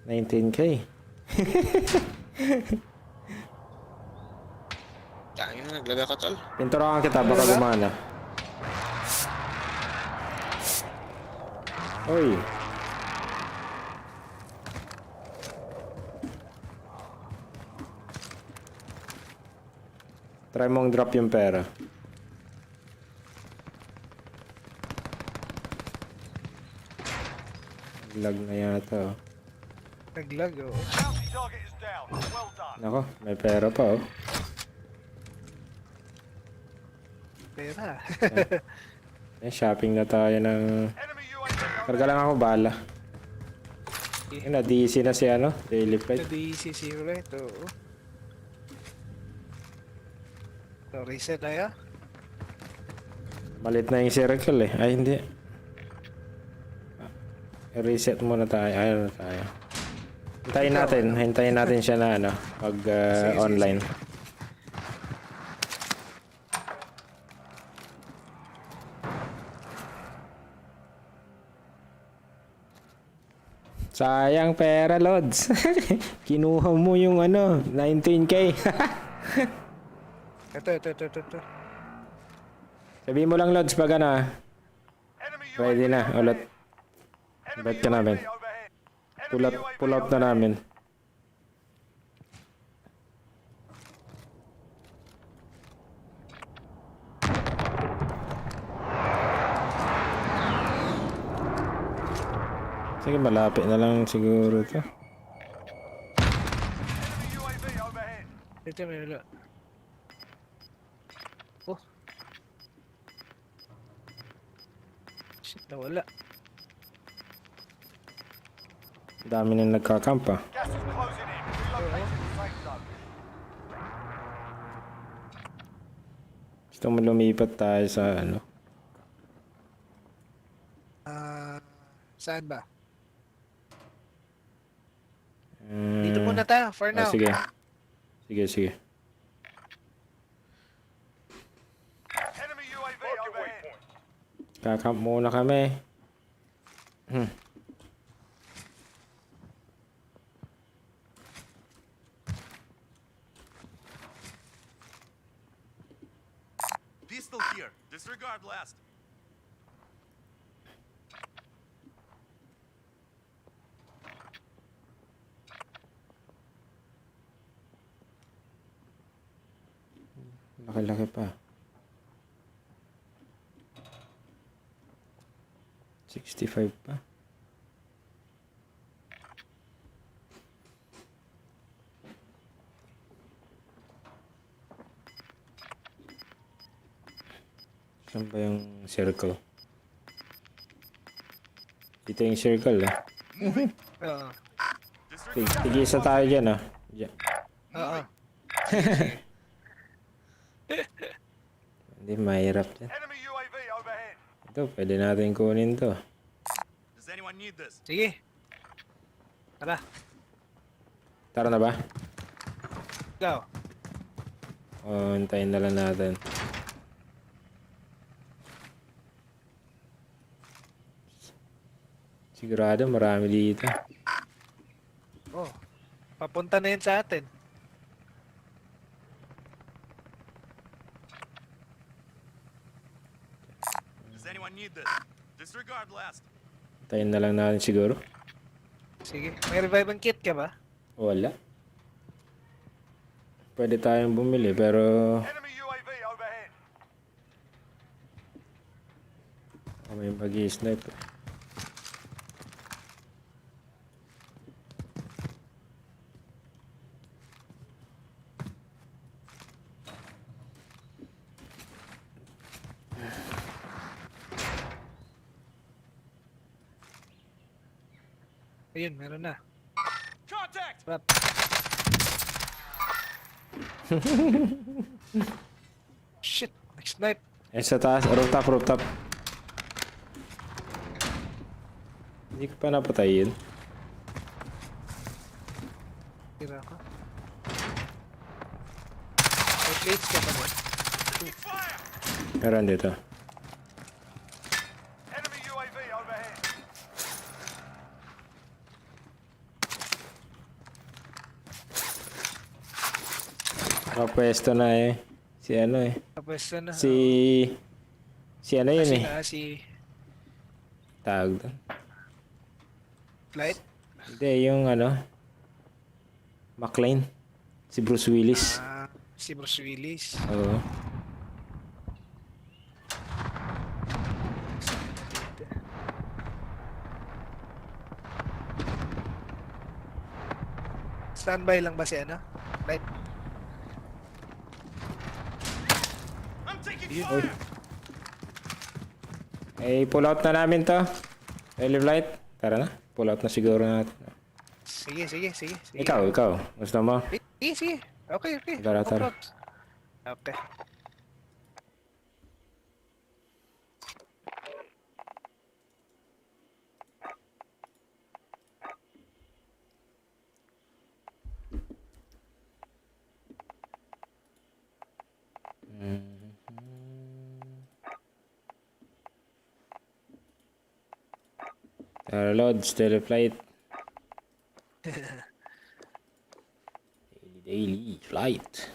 19k. Tangina, naglag ako, tol. Pinturakan kita, baka gumana. Oy. Try mong drop yung pera. Lag na yata. Oh. Naglag, oh. Bounty target is down. Well done. Nako, may pera pa oh. Pera. Shopping na tayo ng... Enemy UAV Karga lang ako bala. Yun na, DC na si ano, Daily Fight. DC ulit, oo. So, reset tayo. Malit na yung circle eh. Ay, hindi. Reset muna tayo. Ayun na tayo. Hintayin natin siya na ano, pag Sige. online. Sayang pera, Lods. Kinuha mo yung ano, 19k. Ito. Sabihin mo lang, Lods, pag ano, Enemy ready na, ulit. Enemy Bet ka namin. UAV overhead. Enemy UAV Pull out na namin. Sige, malapit na lang siguro to. Enemy UAV overhead. Ito may wala. Oh. Shit, nawala. Dami na nagkakampa. Gas is closing in. Relocating the safe zone. Gusto mo lumipat tayo sa ano? Saan ba? Dito muna tayo, for now. Sige. Sige. Enemy UAV overhead. Kakamp muna kami. Pistol here. Disregard last. Laki-laki pa. 65 pa. Saan ba yung circle? Dito yung circle eh. Oo. Tigisa tayo dyan ah. Diyan. Oo. Hindi, mahirap dyan. Enemy UAV overhead. Ito, pwede natin kunin to. Does anyone need this? Sige. Tara. Tara na ba? Ikaw. O, hintayin na lang natin. Sigurado marami dito. Oh. Papunta na yun sa atin. Does anyone need this? Disregard last. Hintayin na lang natin siguro. Sige. May revive kit ka ba? Wala. Pwede tayong bumili pero Enemy UAV overhead. may mag-i-snipe. Ayun, meron na. Contact. Rap. Shit. Snipe. Eh, sa taas. Rooftop, rooftop. Hindi ko pa napatay yun. Tira ka. May plates ka pa ba? Meron dito. Enemy UAV overhead. Kapwesto na eh. Si ano eh. Tapos na. Si ano yun eh. Si Tawag doon. Flight. Hindi, yung ano. McLean. Si Bruce Willis. Si Bruce Willis. Oo. Standby lang ba si ano? Flight. I'm taking Yun. fire. Eh, pull out na namin to. Early flight. Tara na. Pull out na siguro natin. Sige. Ikaw. Gusto mo? Sige. Okay. Tara. No problems. Okay. Tara, Lods. Early flight. Daily flight.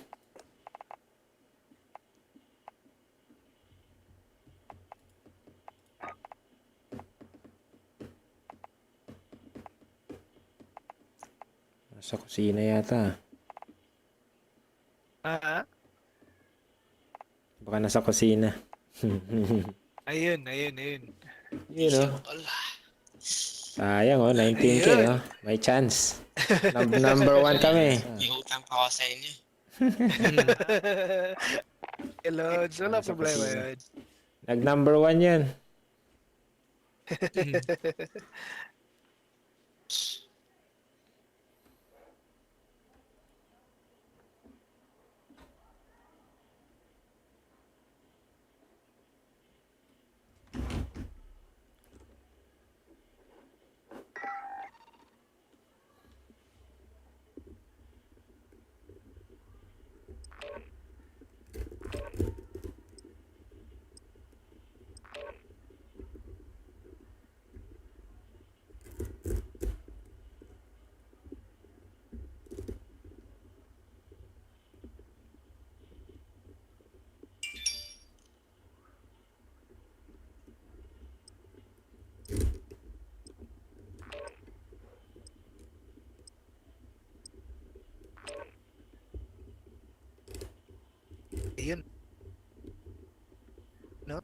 Nasa kusina yata. Baka nasa kusina. Ayun. Yun o. Sayang o, 19k o. May chance. Number 1 kami. Iutang pa ako sa inyo. Hello, wala problema yun. Nag-number 1 yan. Ayun. No?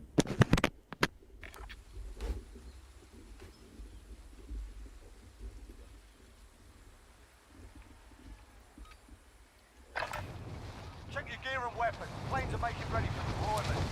Check your gear and weapons. Planes are making ready for deployment.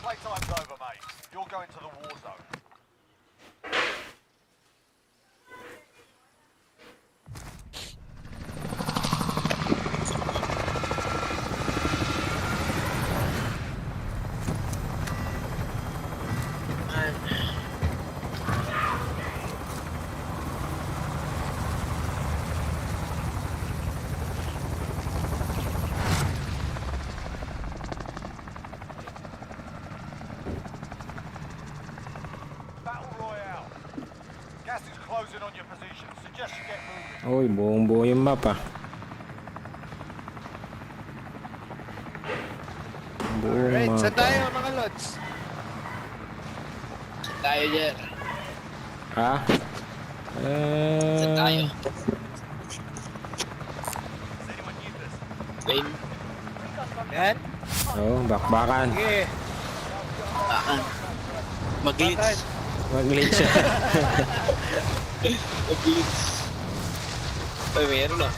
Playtime's over, mate. You're going to the war zone. Battle Royale. Gas is closing on your position. Suggest you get moving. Uy, buong-buo yung map ah. Buong Alright, map. saan tayo mga lods? Saan tayo, Jer? Ha? Saan tayo? Wayne? Yan. Oh, bakbakan. Sige. Baka. Mag-glitch. Mag-glitch. Mag-glitch. Ay, meron ah.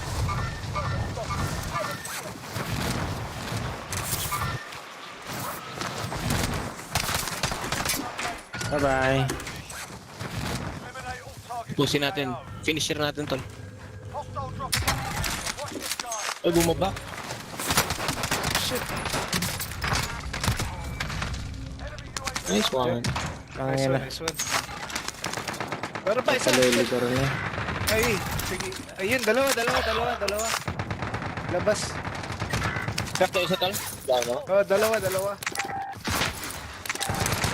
Bye-bye. Eliminate all targets. Pusin natin. Finisher natin, tol. Hostile dropping down. Watch the sky. Ay, bumaba. Shit. Enemy UAV. Nice one. Nice Tangina. one, nice one. Pero pa isa. Palili ko rin eh. Ay, sige. Ayun, dalawa. Labas. Sakto isa, tol. Dano. Oh, dalawa.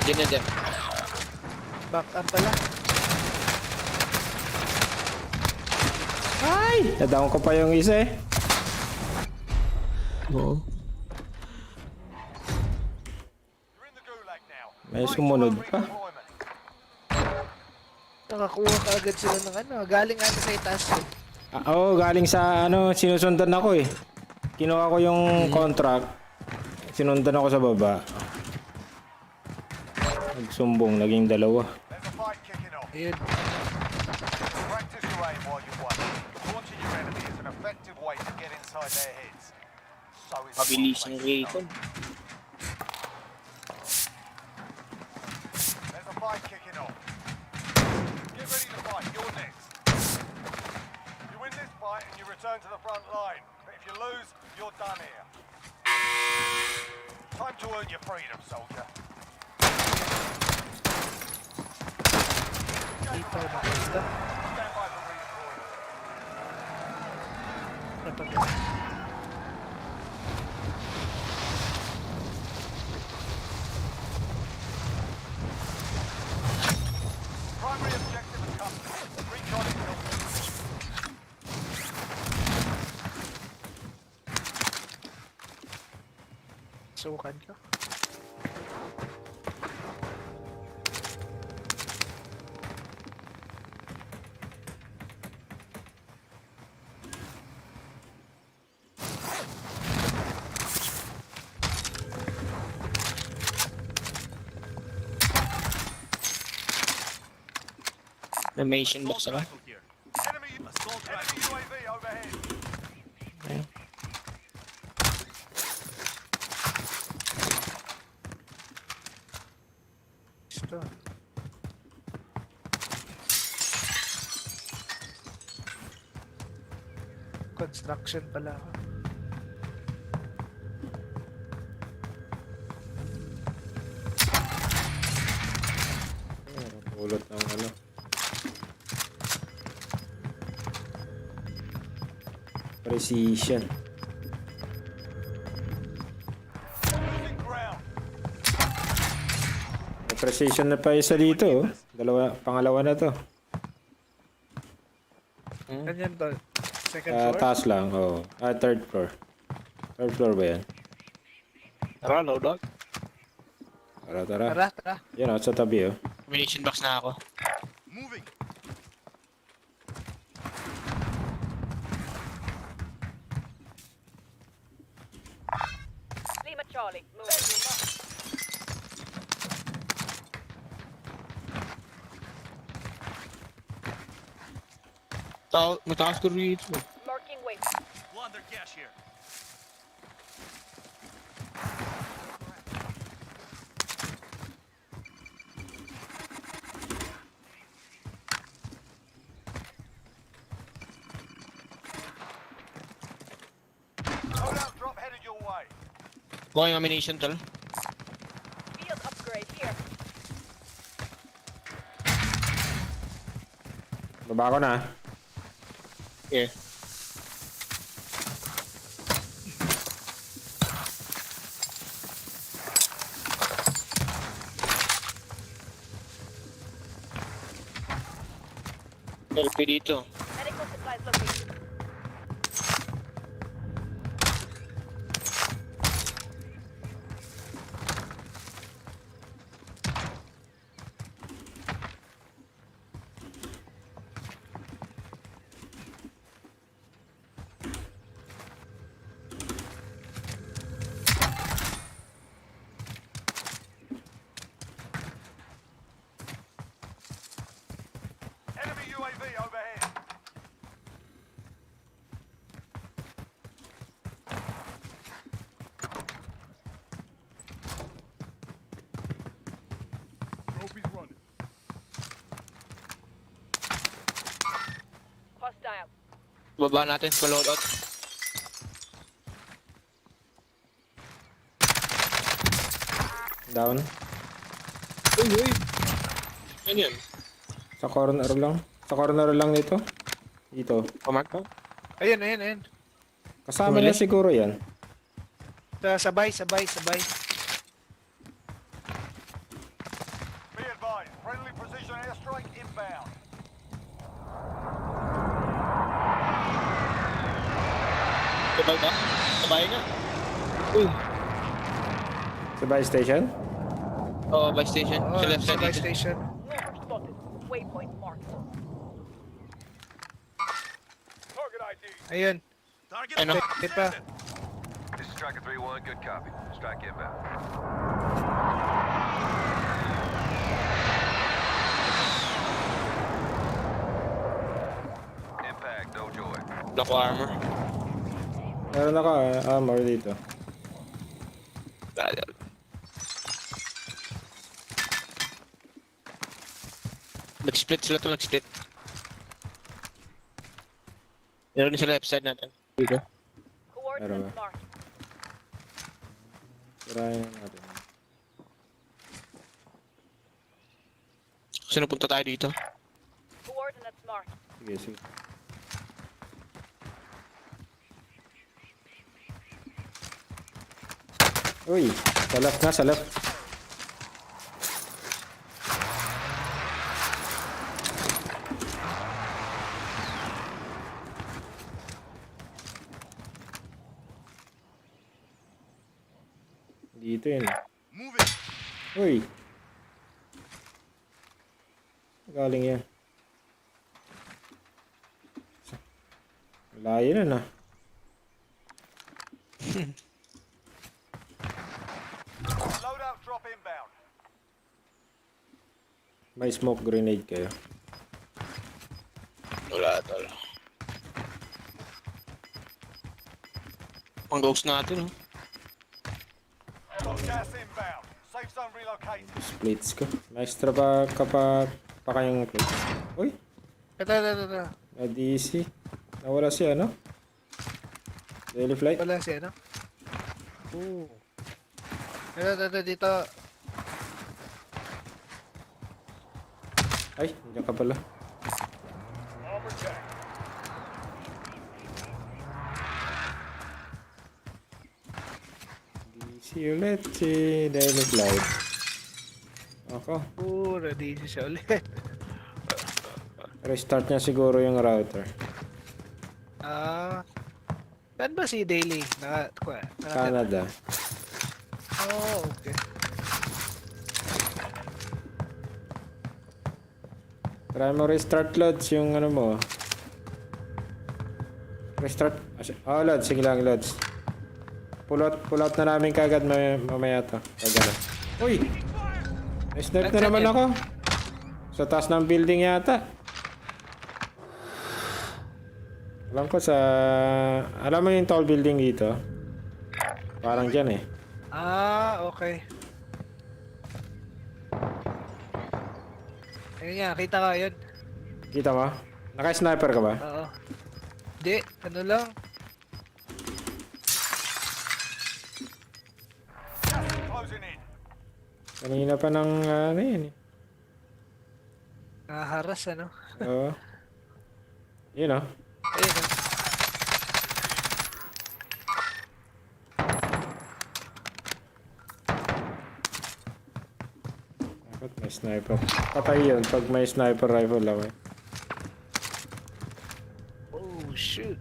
Diyan na, Jer. Back up pala. Ay! Nadown ko pa yung isa eh. Oo. You're in the gulag now. May sumunod pa. Redeployment. Nakakuha ka agad sila ng ano. Galing ata sa itaas. Oo, galing sa ano, sinusundan ako eh. Kinuha ko yung contract. Sinundan ako sa baba. Nagsumbong, naging dalawa. There's a fight kicking off. Ayun. Practice your aim while you wait. Launching your enemy is an effective way to get inside their heads. So is Mabilis ang Raycon. There's a fight kicking off. Get ready to fight. You're next. You win this fight and you return to the front line. But if you lose, you're done here. Time to earn your freedom, soldier. Hindi pa makita. Stand by for redeployment. Primary objective accomplished. Recon is complete. Sukan ka. May mission box ako. Enemy UAV overhead. Ito. Construction pala ako. Ulot ng ano. Precision. precision na pa isa dito. Oh. Pangalawa na to. Ganyan to. Second Ah, floor. taas lang. Oh. Ah, third floor. Third floor ba yan? Tara, load out. Tara, tara. Tara. Yan oh, sa tabi oh. Combination box na ako. Moving. Lima Charlie. Move. Vendor marked. Mataas ko rito. Marking weight. Plunder cash here. Loadout drop headed your way. Kuha yung ammunition, tol. Field upgrade here. Baba ko na. Yeah. LP dito. Medical supplies located. Enemy UAV overhead. Trophy's running. Hostile. Baba natin sa load out. Down. Uy! Ano yan? Sa corner lang. Sa corner lang nito. Dito. Pamark ka? Ayun. Kasama Tumali? na siguro yan. Sabay. Be advised, friendly precision airstrike inbound. Sabay ba? Sabay nga. Uy! Sa buy station? Oh, by station. Oh, Sa left side sabay dito. station. Mover spotted. Waypoint marked. Target ID. Ayun. Target Ano? Hit pa. This is Tracker 3-1, good copy. Strike inbound. Impact, no joy. Black armor. Meron ako armor dito. Dali. Nag-split sila to, nag-split. Meron din sa left side natin. Dito. Coordinates marked. Tirayan natin. Sino punta tayo dito? Coordinates marked. Sige. Uy, sa left. Dito yun. Moving. Uy. Galing yan. Layo na na. Loadout drop inbound. May smoke grenade kayo. Wala, tol. Ang ghost natin, oh. Got gas inbound. Safe zone relocated. Splits ko. Maestra pa kayong plate. Uy, Ito. na DC. Nawala si ano? Daily flight. Wala si ano. Ito, dito. Ay, nandiyan ka pala. Mammartek. DC ulit si Daily flight. Okay. Oh, Ready siya ulit. restart niya siguro yung router. Saan ba si Daily? Canada. Oh, okay. Try mo restart Lods yung ano mo. Restart. Oh, Lods. Sige lang, Lods. Pull out na namin kagad mamaya to. Pag ano. Uy! Snipe na naman ako. Sa taas ng building yata. Alam ko sa... Alam mo yung tall building dito? Parang dyan eh. Okay. Ayun nga, kita ka yun. Kita mo? Naka-sniper ka ba? Oo. Hindi, ano lang. Closing in. Kanina pa ng ano yun eh. Nakaharas, ano? Oo. Yun oh. Ayun, Dapat may sniper. Patay yun pag may sniper rifle ako eh. Oh, shoot.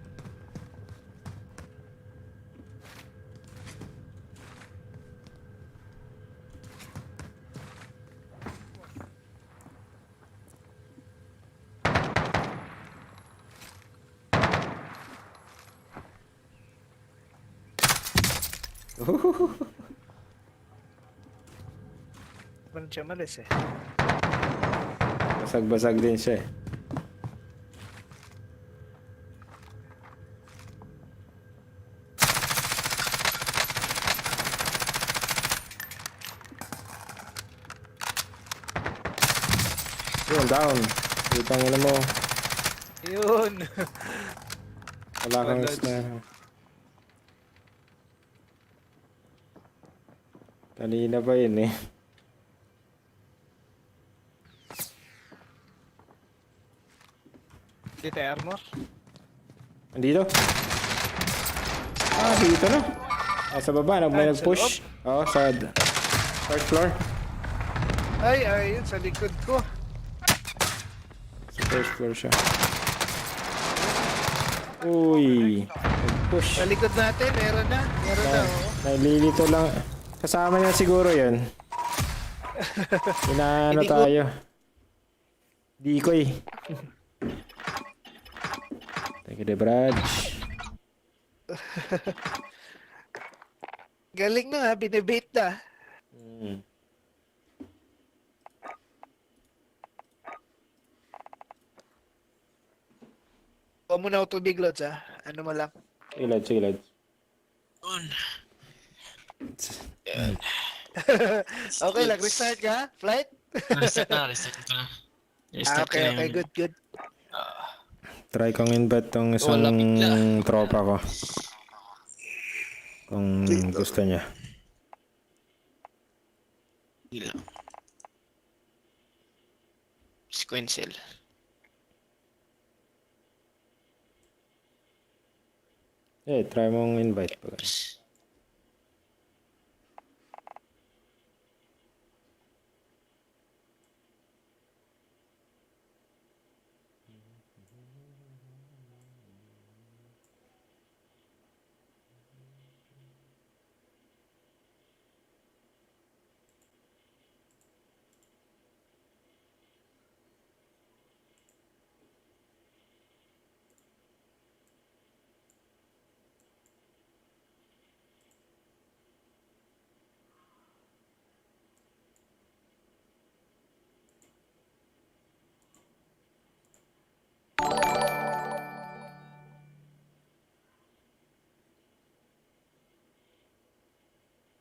Paano siya malis eh? Basag-basag din siya eh. Yun, down. Itang ina mo. Yun. Wala kang Wala. sniper. Kanina pa yun eh. Dito armor. Andito? Dito na. Sa baba, may Sa nag-push. Oo, sa third floor. Ay, yun sa likod ko. Sa first floor siya. Uy. Nag-push. Sa likod natin, meron na. Meron na, oo. Naililito lang. Kasama niya siguro yun. Inaano Hindi ko- tayo. Decoy. Thank you, Debraj. Galing na ha, binibait na. Huwag mo na ako tubig, Lods, ha? Ano mo lang. Ilad, sige, Ilad. Yun. Okay, restart ka? Flight? Reset na. Restart ko Okay, na yun. good. Try kong invite tong isang Wala bigla. tropa ko. Kung gusto niya. Hindi lang. Sequential. Try mong invite pa.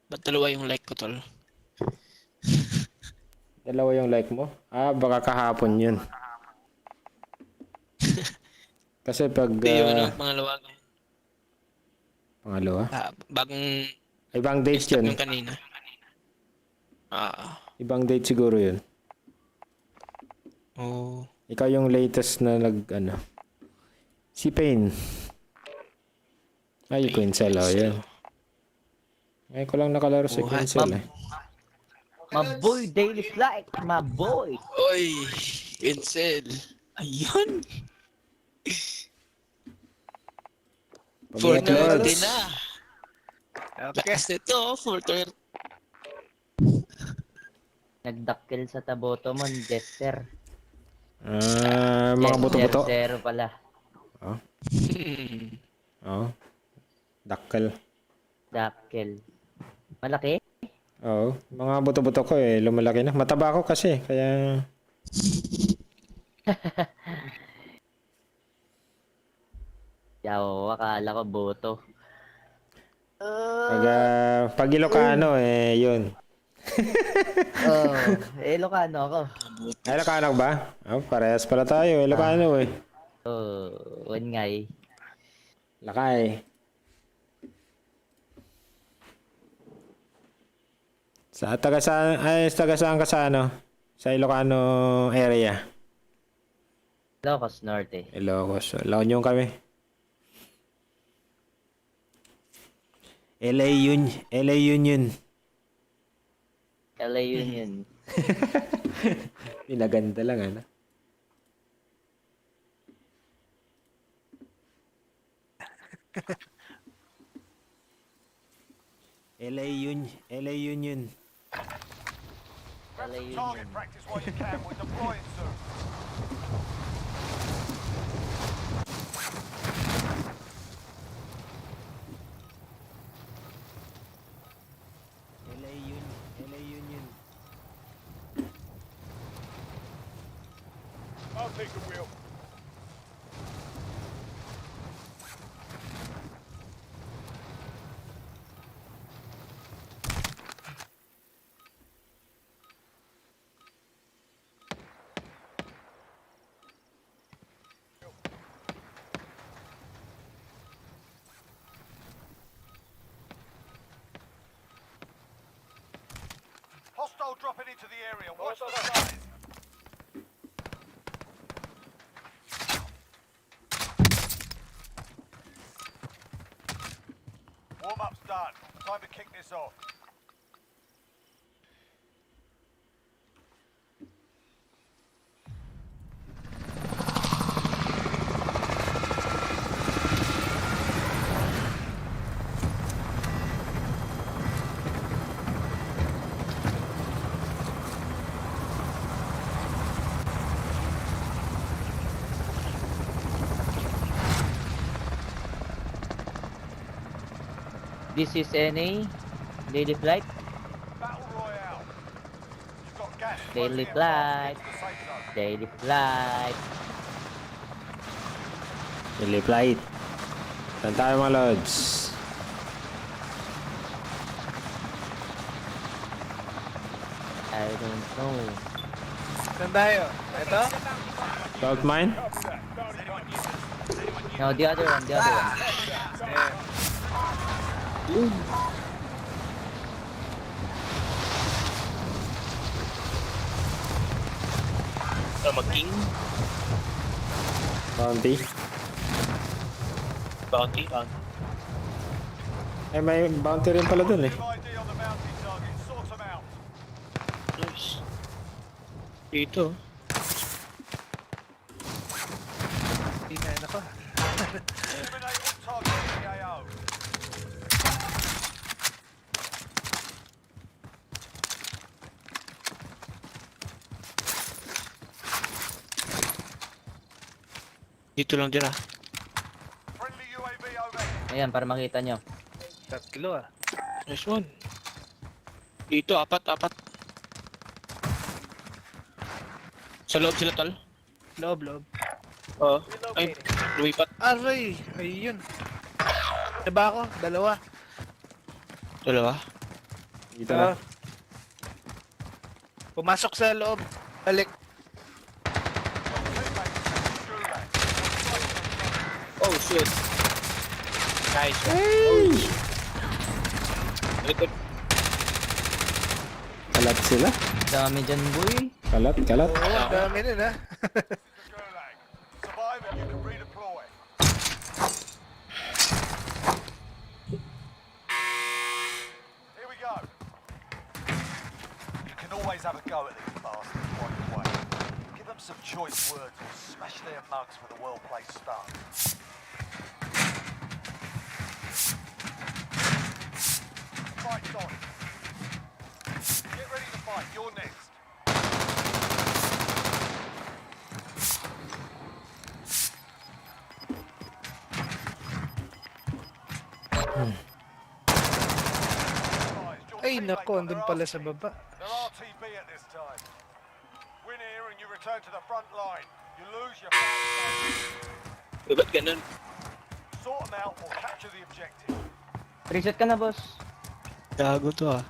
Ba't dalawa yung like ko, tol? Dalawa yung like mo? Baka kahapon yun. Kasi pag... Ito yung pangalawa. Pangalawa? Bagong Ibang date stop yun. yung kanina. Ibang date siguro yun. Oh. Ikaw yung latest na Si Pain. Quinzel, yan. Ngayon ko lang nakalaro si Buhat. Quinzel eh. My boy, daily flight. My boy. Oy, Vincel. Ayun. Pabalik, 4:30 Lods. na. Okay. Lakas nito, 4:30. Nagdakkel sa taboto mo, Jester. Mga buto-buto. Zero pala. Oh. Dakkel. Dakkel. Malaki? Oo. Mga buto-buto ko eh. Lumalaki na. Mataba ako kasi. Kaya... Yaw, akala ko boto. Pag Ilokano eh, yun. Oh, Ilokano ako. Ay, Ilokano ba? Oh, parehas pala tayo. Ilokano eh. Oh, ngay. Lakay. Taga saan ka sa ano? Sa Ilocano area. Ilocos Norte. Ilocos. La Union kami. LA Union. LA Union. Pinaganda lang ano. LA Union. Grab LA some target Union. practice while you can. We're deploying soon. LA Union. I'll take the wheel. Hostile dropping into the area. Watch the skies. Warm-up's done. Time to kick this off. This is NA. Daily flight. Battle Royale. You've got gas. Daily closing in fast. flight. Get to the safe zone. Daily flight. Daily flight. Saan tayo mga Lods? I don't know. Saan tayo? Ito? Salt mine? No, the other one, the other one. Mag-king. Bounty? Bounty. Eh, may bounty rin pala dun eh. Give ID on the bounty target. Sort them out. Nice. Dito. Tingnan ako. Eliminate all targets in the AO. Dito lang dira. Friendly UAV overhead. Ayan, para makita nyo. 3 kilo ah. Nice one. Dito, apat. Sa loob sila, tol. Loob. Oo. Ay, lumipat. Aray! Ayun. Diba ako? Dalawa. Dito na. Pumasok sa loob. Balik. Oh, shit. Nice one. Hey! Likod. Kalat sila. Dami dyan, boy. Kalat. Oo, dami nun ah. The Gulag. Survive and you can redeploy. Here we go. You can always have a go at these bastards while you're away. Give them some choice words or smash their mugs with a well-placed stun. Fight's on. Get ready to fight. You're next. Ay, nako, andun pala sa baba. They're RTB at this time. Win here and you return to the front line. You lose your fight. Ba't ganun? Sort them out or capture the objective. Reset ka na, boss. Gago to ah.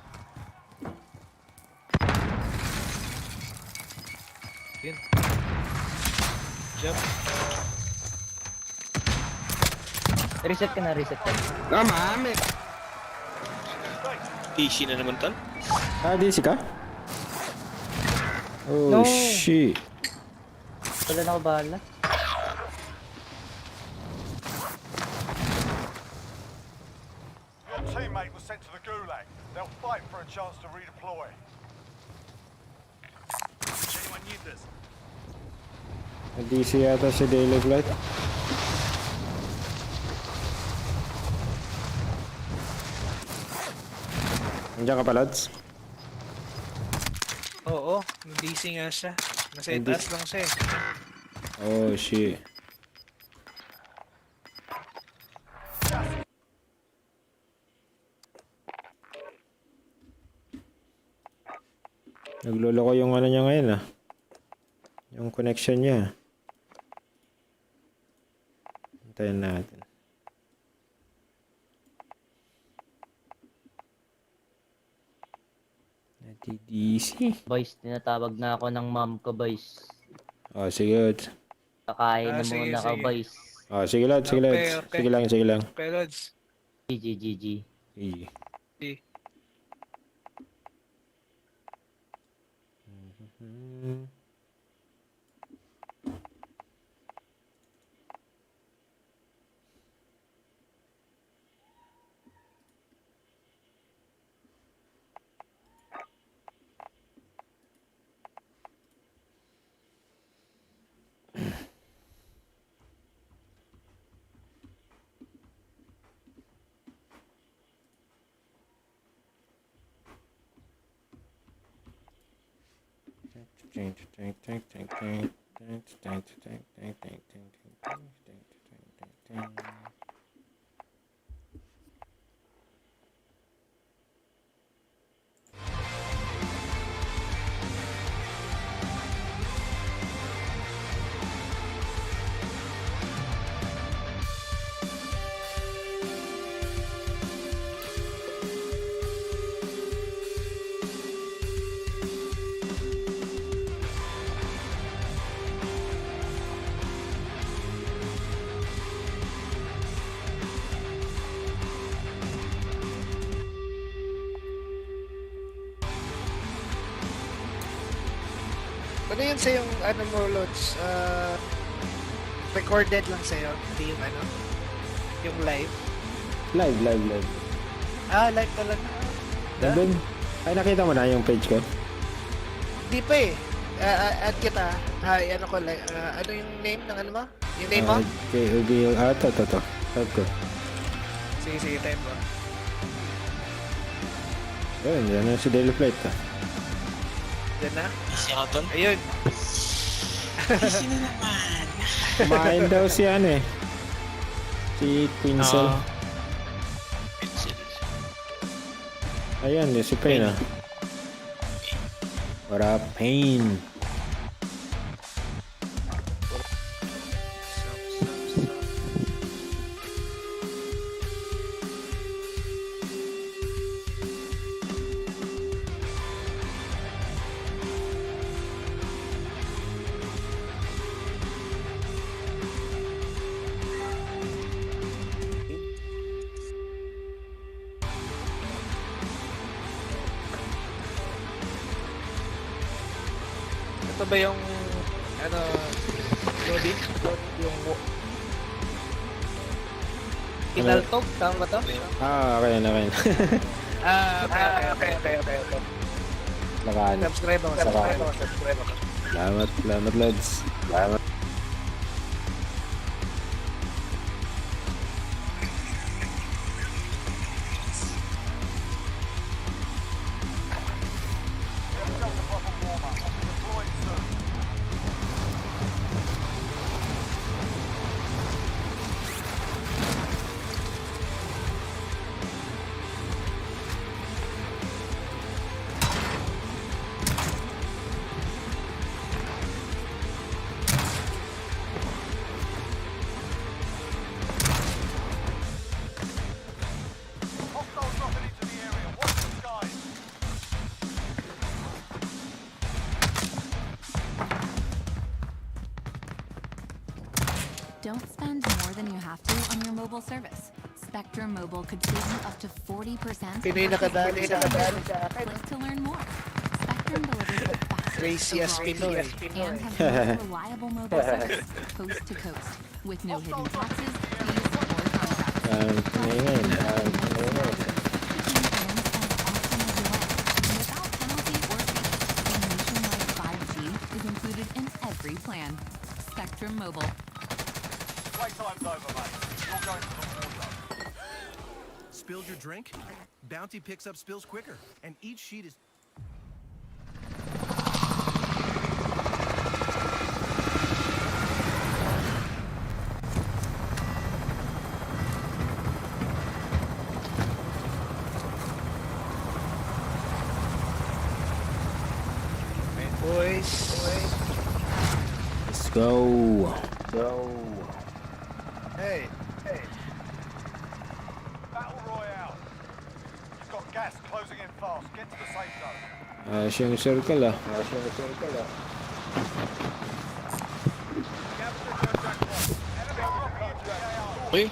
Yun. Jump. Reset ka na, reset ka na. Ah, mami! DC na naman tan. Ah, DC ka? Oh, No. shit. Wala na ako bahala. Your teammate was sent to the gulag. They'll fight for a chance to redeploy. Anyone need this? DC yata si Daily Flight. Nandiyan ka pa, Lods? Oo, DC nga siya. Nasa Hindi. itaas lang siya eh. Oh, shit. Nagluloko yung ano niya ngayon ah. Yung connection niya. Hintayin natin. DC. Boys, tinatawag na ako ng mom ko, boys. Oh, sige, Lods. Kakain na sige, muna ka, sige. boys. Oh, sige, Lods. Sige, Okay, Lods. okay. Sige lang, sige lang. Okay, Lods. GG, GG. Sige. Sige. Ano yun sa yung ano mo, Lods? Recorded lang sa'yo? Hindi yung ano? Yung live? Live. Ah, live talaga. Nandun. Ay, nakita mo na yung page ko? Hindi pa eh. Add kita. Hi, ano ko, like, ano yung name ng ano mo? Yung name mo? KOB. To. Type ko. Sige, time mo. Ayun, yan na si Daily Flight ah. Yan na? DC ako tan. Ayun. DC na naman. Kumain daw si ano eh. Si Quinzel. Ayan, si Pain ah. What up, Pain? Ito ba yung ano loading? Yung PInnaltog? Tama ba to? Ah, okay na. Okay. Ilokano. Subscribe ako. Salamat, Lods. Salamat. Get yourself a proper warm-up. I'll be deployed soon. Hostiles dropping into the area. Watch the skies. Don't spend more than you have to on your mobile service. Spectrum Mobile could save you up to 40%. Pinoy nakadali sa akin. Click to learn more. Spectrum delivers the fastest Crazy as overall Pinoy. speed and has the most reliable mobile service, coast to coast, with no hidden taxes, fees, or contracts. Tingin. Without penalty or fee, and nationwide 5G is included in every plan. Spectrum Mobile. Playtime's over, mate. You're going to the war zone. Spilled your drink? Bounty picks up spills quicker, and each sheet is. Boys. Let's go. Hey. Battle Royale. You've got gas closing in fast. Get to the safe zone. Ayos yung circle ah. Enemy dropping into the AR. Uy!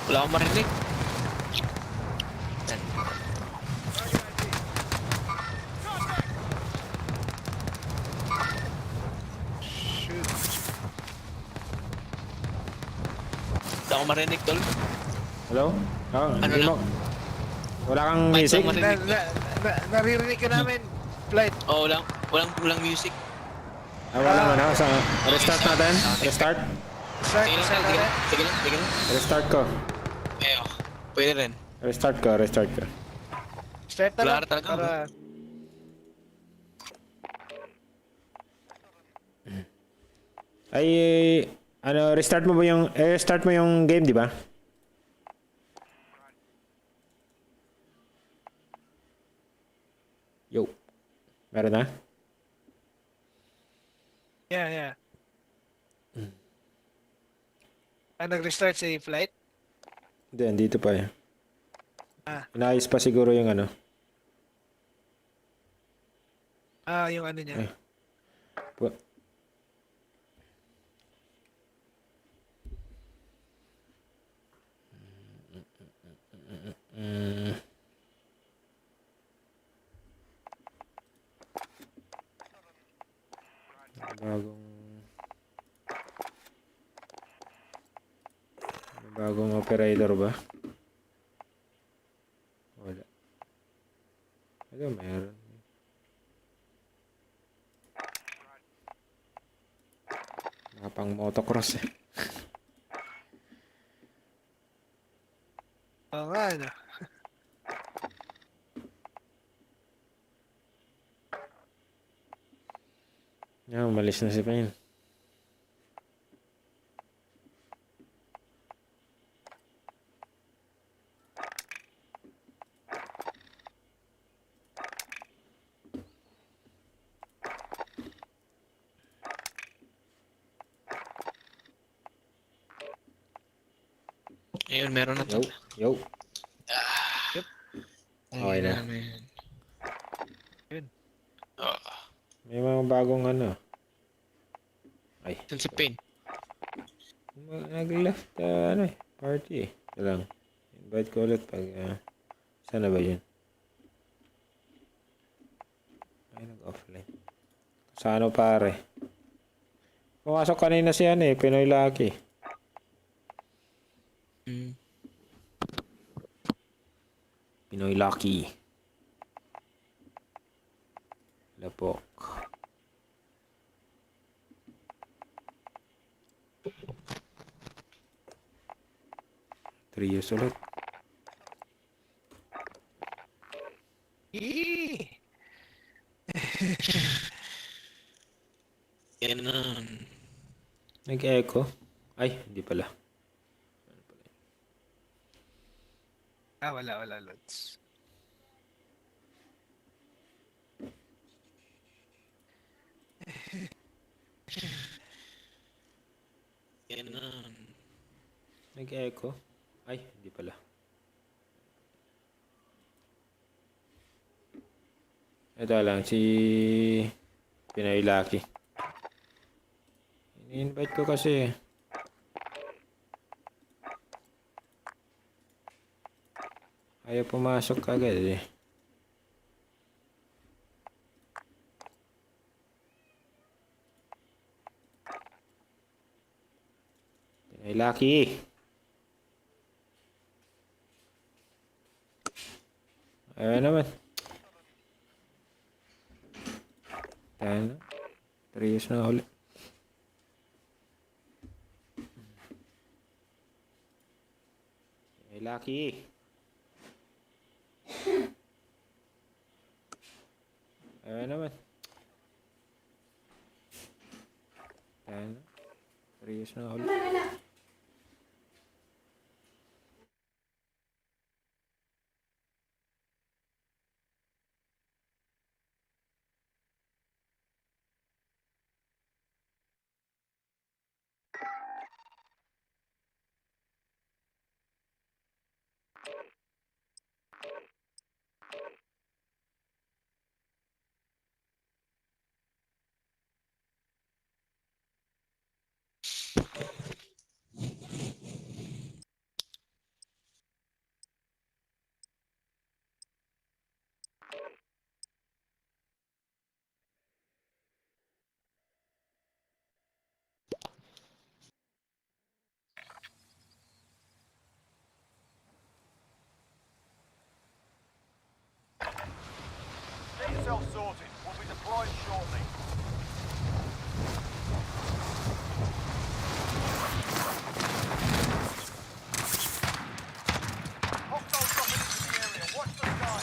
Wala akong marinig. Shoot. Wala akong marinig, tol. Hello? Oh, hindi lang? mo. Wala kang Mic music? lang marinig. Naririnig ka namin. Flight. Oh, walang music. Wala man sa restart natin. Restart. Start. Sige lang, sige lang. Sige lang, sige lang. Restart ko. Eyo, pwede rin. Restart ko. Start na Wala lang. talaga. Para... Ay, ano, restart mo yung game, di ba? Yo. Meron na? Yeah. Nag-restart si flight? Hindi, andito pa eh. Inaayos pa siguro yung ano. Yung ano niya. Eh. Wa- bagong operator ba? Wala. Meron. Pang motocross eh. Oo nga, ano. Umalis na si Pain. Ayun, meron na to. Yo. Okay na. namin. Yun. May mga bagong ano. Ay. Saan si Pain? Nag-left ano eh. Party eh. Ito lang. Invite ko ulit pag saan na ba yun? Ay, nag-offline. Sa ano pare? Pumasok kanina si ano eh. Pinoy Lucky. Pinoy Lucky. Lapok. Trios ulit. Eee! Ganun. Nag-echo. Ay, hindi pala. Wala, Lods. Ganun. Nag-echo. Ay, hindi pala. Ito lang, si Pinoy Lucky. Ini-invite ko kasi. Ayaw pumasok kagad eh. Pinoy Lucky. Ayaw naman. Tayo na. 3 years na ulit. Pinoy Lucky. Ayaw naman. Tayo na. 3 years na ulit. Get yourself sorted. We'll be deploying shortly. Hostiles dropping into the area. Watch the sky.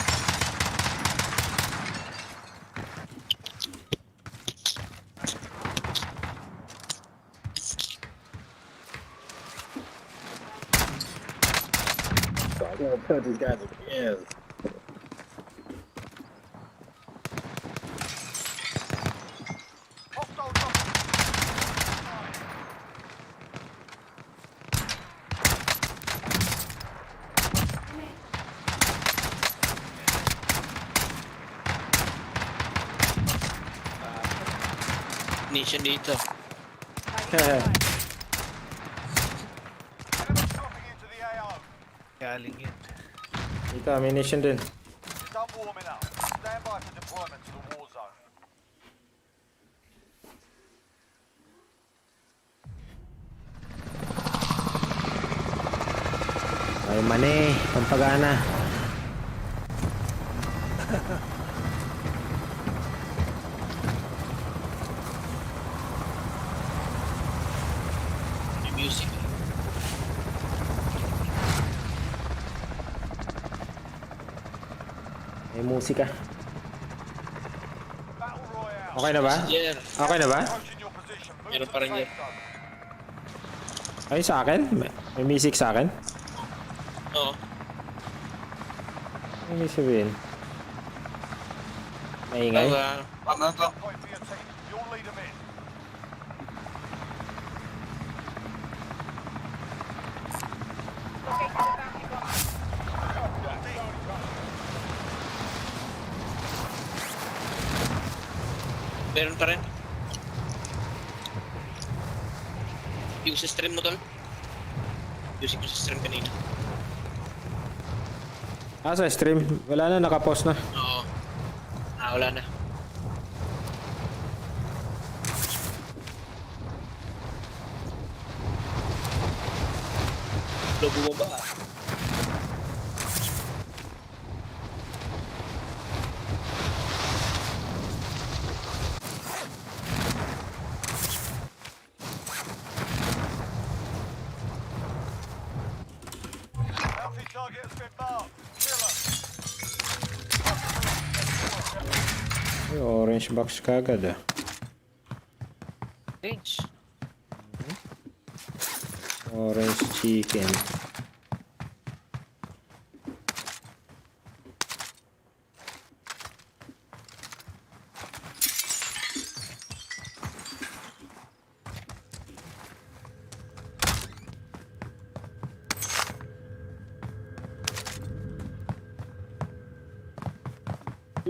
Hostile dropping. Nation dito. Enemy dropping into the AO. Galing yun. Ito, ammunition din. You're done warming up. Stand by for deployment to the war zone. Ay, mani. Pampagana. May music. May musika. Battle Royale. Okay na ba? Yeah. Okay na ba? Approaching your position. Move Meron to pa the rin safe yan. zone. Ay, sa akin? May music sa akin? Oo. Ano may sabihin? Maingay? Mammartek. Point for your team. You'll lead them in. Locate the bounty bomb. Meron pa rin. Yung sa stream mo, tol. Using ko sa stream kanina. Sa stream. Wala na, nakapost na. Oo. Wala na. Logo mo ba? target has been marked. Kill 'em. Ay, orange box kagad ah. Range. Orange chicken.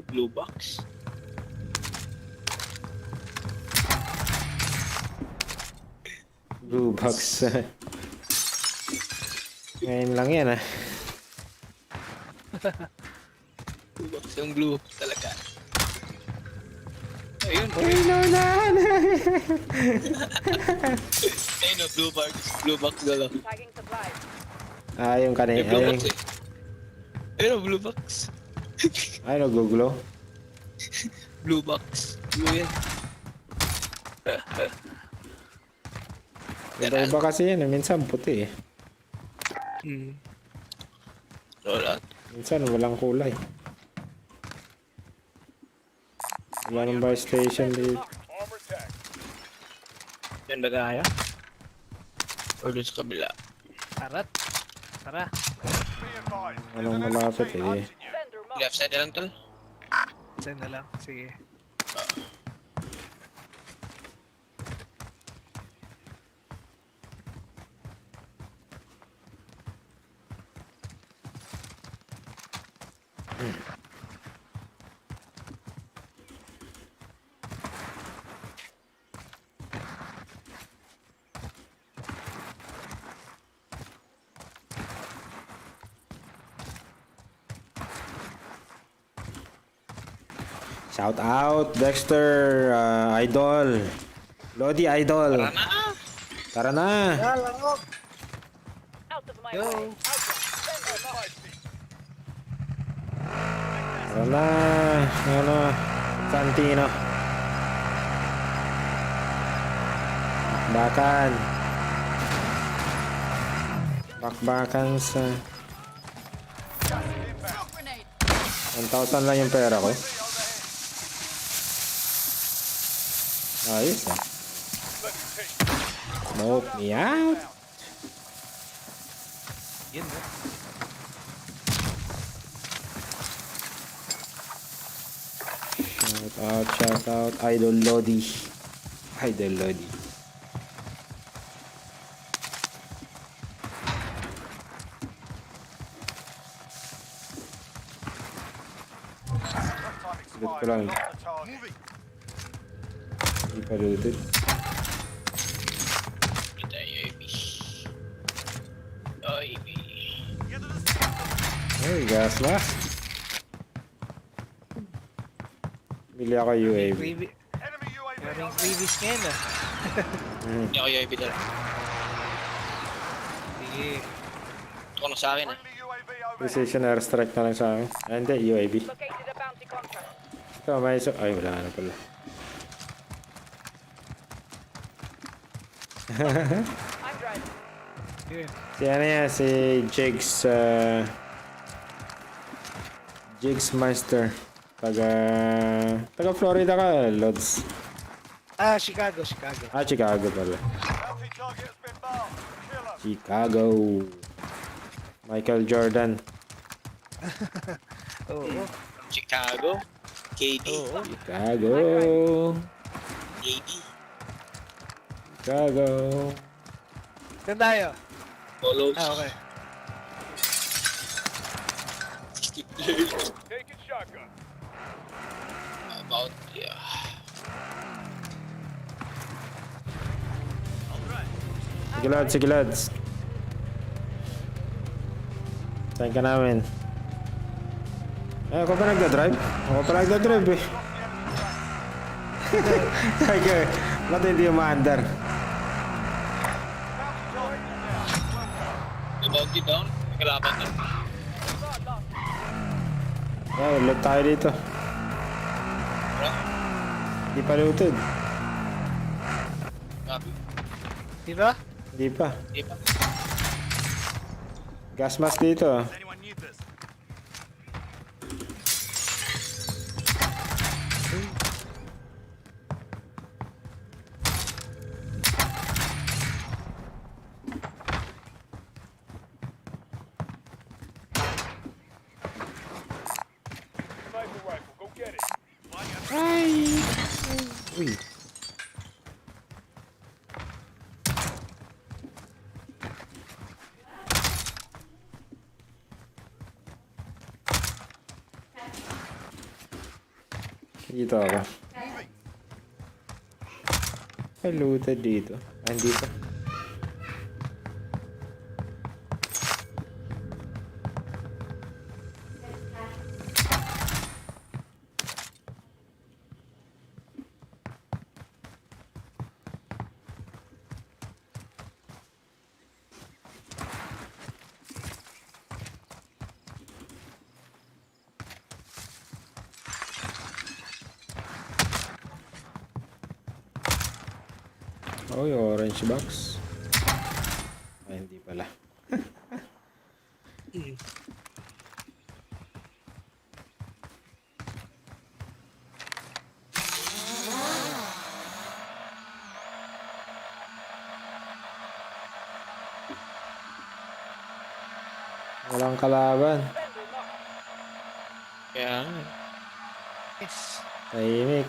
Blue box. Blue box. Ngayon lang yan ah. Blue box yung blue talaga. Ayun. Ayun na. Ayun o, blue box. Blue box galo. Tagging supplies. Ah, yung May kanina. blue Ay, box eh. Ayun o, blue box. ay, nag-glow. Blue box. Blue yan. Iba-iba kasi yan. Minsan puti eh. Wala. Minsan walang kulay. Wala nang buy station dito. Armor tag. Yan ba kaya? Or doon sa kabila. Arat. Tara. Be advised. Anong malapit eh. Hunting you. Sender marked. Left side na lang tol. Send na lang. Sige. Shout out, Dexter, Idol. Lodi Idol. Tara na! Tara na. Out of my Go. way. Sender marked. Tara na. Ano? Santino. Bakbakan. Bakbakan sa... 1,000 lang yung pera ko. Ayos ah. Smoke me out. Yan ba? Shout out, Idol Lodi. Idol Lodi. Time Loot ko expired. lang. Not the target. Hindi pa looted. Kita UAV. UAV. Ay, gas mask. Bili ako UAV. Previ- Enemy UAV Maraming on the previous ngayon ah. Hindi ako UAV dala. Sige. Ito ko na sa akin ah. friendly UAV overhead. Precision airstrike na lang sa akin. Ah, hindi, UAV. Located a bounty contract. Ito, may iso. Ay, wala na pala. I'm driving. Yun. Si ano yan, si Jigs, Jigs Master. Taga Florida ka, Lods. Ah, Chicago. Chicago. Ah, Chicago pala. Bounty target has been marked. Kill 'em. Chicago. Michael Jordan. Oo. Chicago. KD. Oo. Chicago. KD. Chicago. Saan tayo? Follow. Ah, okay. Taking shotgun. About, yeah. Sige lads, sige lads. Saan ka namin? Eh, ako pa nagdadrive? Ako pa nagdadrive eh. Sige, ba't hindi umaandar? May bounty down. May kalaban na. Ulit tayo dito. Hindi pa looted. Copy. Di ba? Hindi pa. Di ba? Gas mask dito. Anyone Dito ako. Ay, looted dito. Ah, hindi pa. Oh, yung orange box. Ay, hindi pala. Walang kalaban. Vendor mark. Kaya, Yes. Tahimik.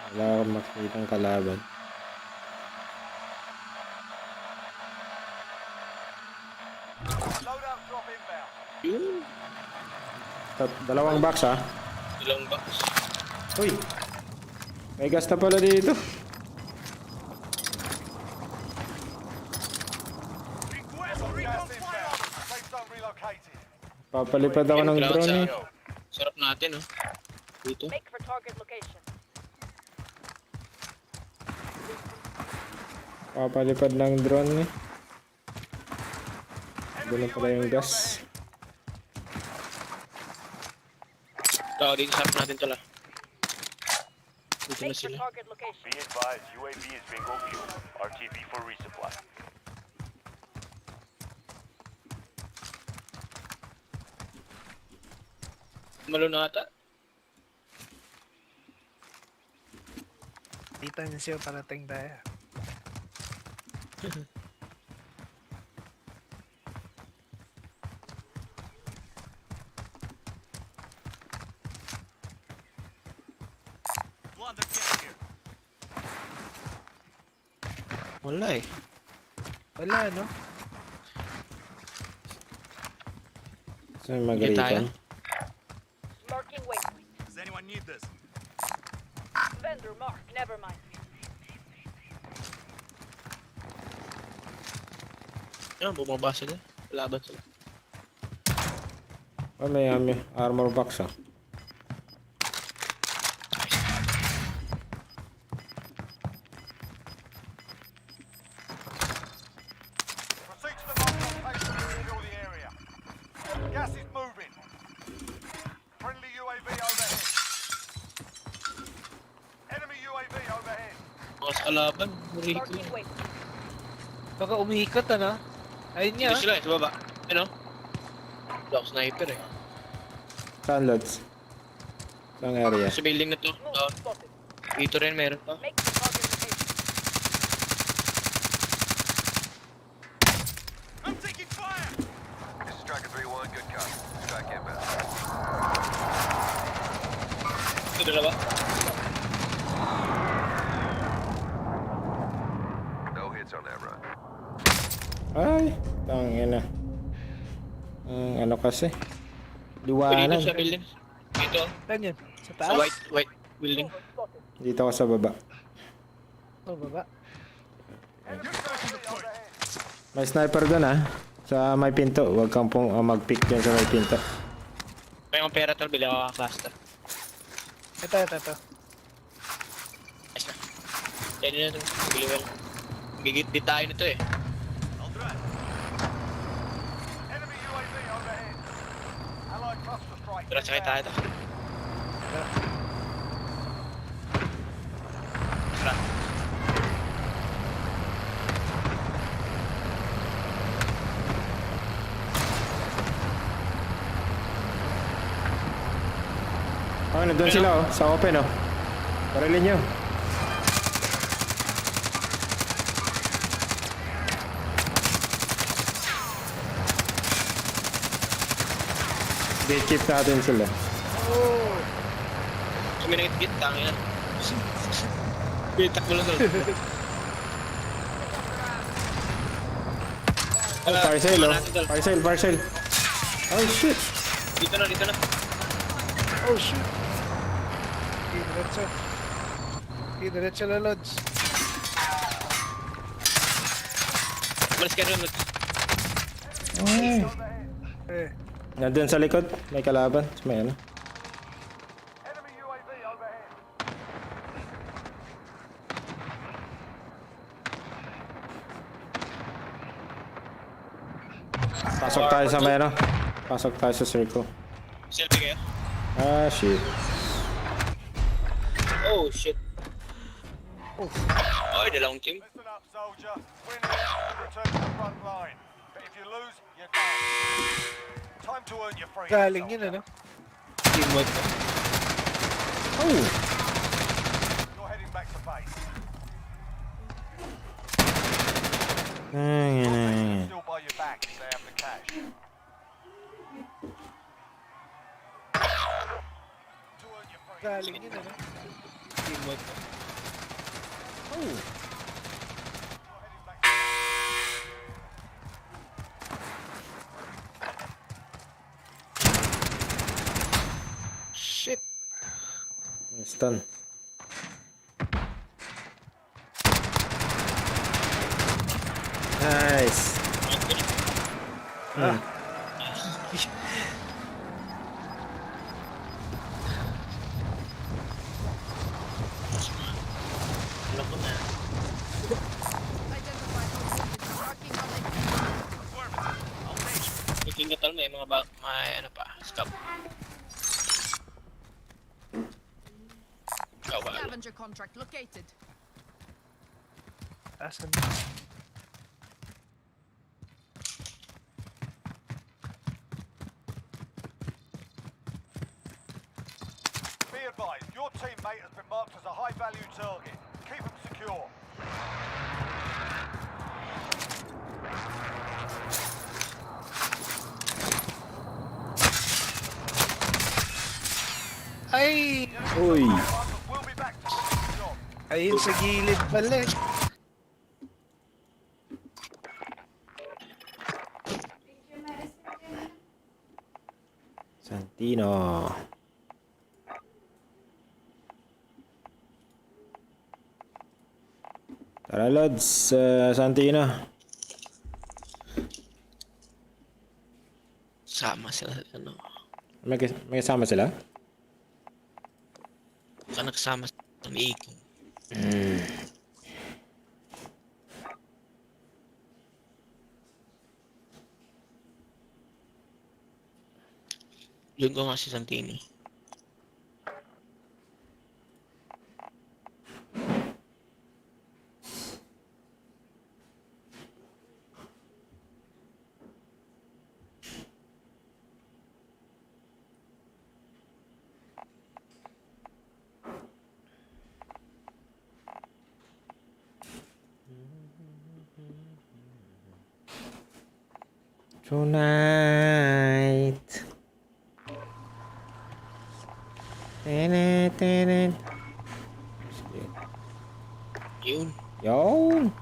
Wala akong makikitang kalaban. Loadout drop inbound. yun. Dalawang box ha. Ilang box. Uy! May gas na pala dito. Gas inbound. Safe zone relocated. Papalipad ako ng drone eh. Sarap natin, oh. Dito. Make for target location. Papalipad ng drone eh. Doon na pala yung gas. Tao, dito sarap natin to, la. Dito na Make for sila. target location. Be advised, UAV is bingo fuel. RTB for resupply. Malo na ata. Dito niyo siya parating tayo. Plunder, get here. Wala eh. Wala, no? Saan Hindi tayo. mag-recon? Marking waypoint. Does anyone need this? Vendor mark. Never mind. Yan, bumaba sila. Laban sila. Oh, may armor box ah. Proceed to the marked location to secure the area. Gas is moving. Friendly UAV overhead. Enemy UAV overhead. Mga sa kalaban. Murihit Marking lang. waypoint. Baka umikot, ano? Ayun niya. Dito sila eh, sa baba. Ano? Wala ako sniper eh. Saan, Lods? Saan area? Sa building na to. Move. Spotted. Dito rin meron pa. Make for target location. I'm taking fire! This is Striker 3-1, good copy. Strike inbound. Ito dalawa. No hits on that run. Ay, tangina. Ano kasi? Dito Liwanag. sa building. Dito. Saan yun? Sa Sa taas? white building. Mover spotted. Dito ako sa baba. O, baba. Enemy UAV overhead. May sniper doon ah. Sa may pinto. Huwag kang mag-pick dyan sa may pinto. May mga pera tol, bili ako cluster. Ito. Ayos na. Yan yun na ito. Bili mo lang. Gigit din tayo nito eh. I'll drive. Enemy UAV overhead. Allied cluster strike. Tara, sakay tayo ito. Tara. Oh, nandun sila oh. Sa open oh. Parilin nyo. Day-chip natin sila. Kami nangit-git, tangin na. Bitak mo lang tol. Oh, parcel oh. Parcel. Oh shit. Dito na, dito na. Oh, shoot. Diretso na, Lods. Malis ka rin. Eh, Nandun sa likod. May kalaban. May ano. Enemy UAV overhead. Pasok tayo sa may ano. Pasok tayo sa circle. Selfie kayo? Ah, shit. Oh, shit. Oh, dalawang team. Listen up, soldier. Win this and return to the front line. But if you lose, you're done. Time to earn your freedom. galing yun, soldier. ano? Teamwork. Oh! You're heading back to base. Still by your back if they have the cash. To earn your freedom. Galing yun, ano? Teamwork. Oh! You're heading back to base. Shit. Stun. Nice. Alam ko na. Ikingatal may mga may ano pa, stop. Kawal. Scavenger contract located. Asan? Be advised, your teammate has been marked as a high-value target. Keep them secure. Ay! Uy! We'll be back to finish the job. Ayun sa gilid pala. eh. Santino. Tara, Lods. Santino. Sama sila, ano. May kasama sila? Baka nakasama sa Ikaw. Yun ko nga si Santino. Tonight. Tenet. Yun. Yon.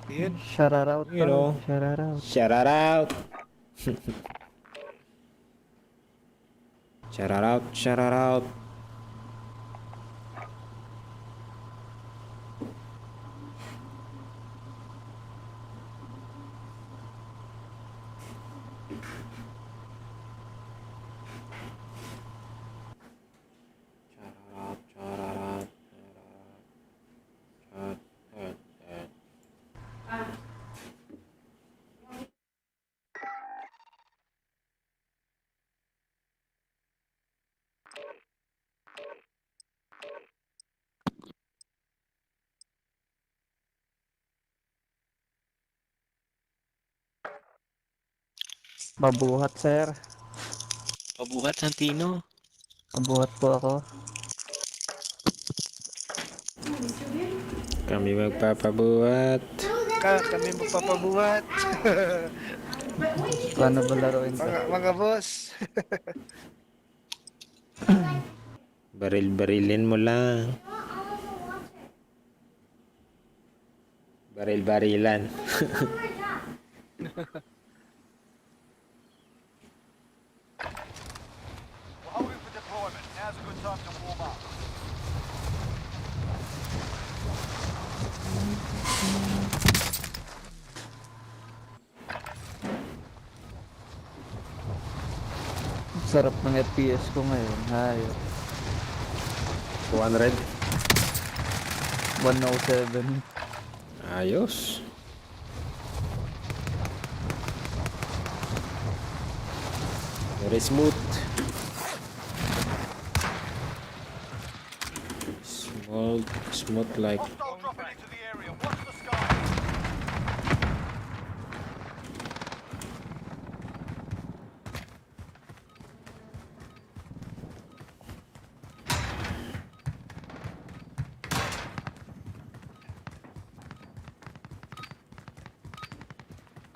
Ayun. Shout out. You know. Shout out. Shout out. Shout out. Mabuhat, sir. Pabuhat, Santino. Mabuhat po ako. Kami magpapabuhat. Kami magpapabuhat. Paano ba laruin to? mga boss. Baril-barilin mo lang. Baril-barilan. Sarap ng FPS ko ngayon. Hayop. 200. 107. Ayos. Very smooth. Smooth like. Hostile dropping into the area. Watch the sky.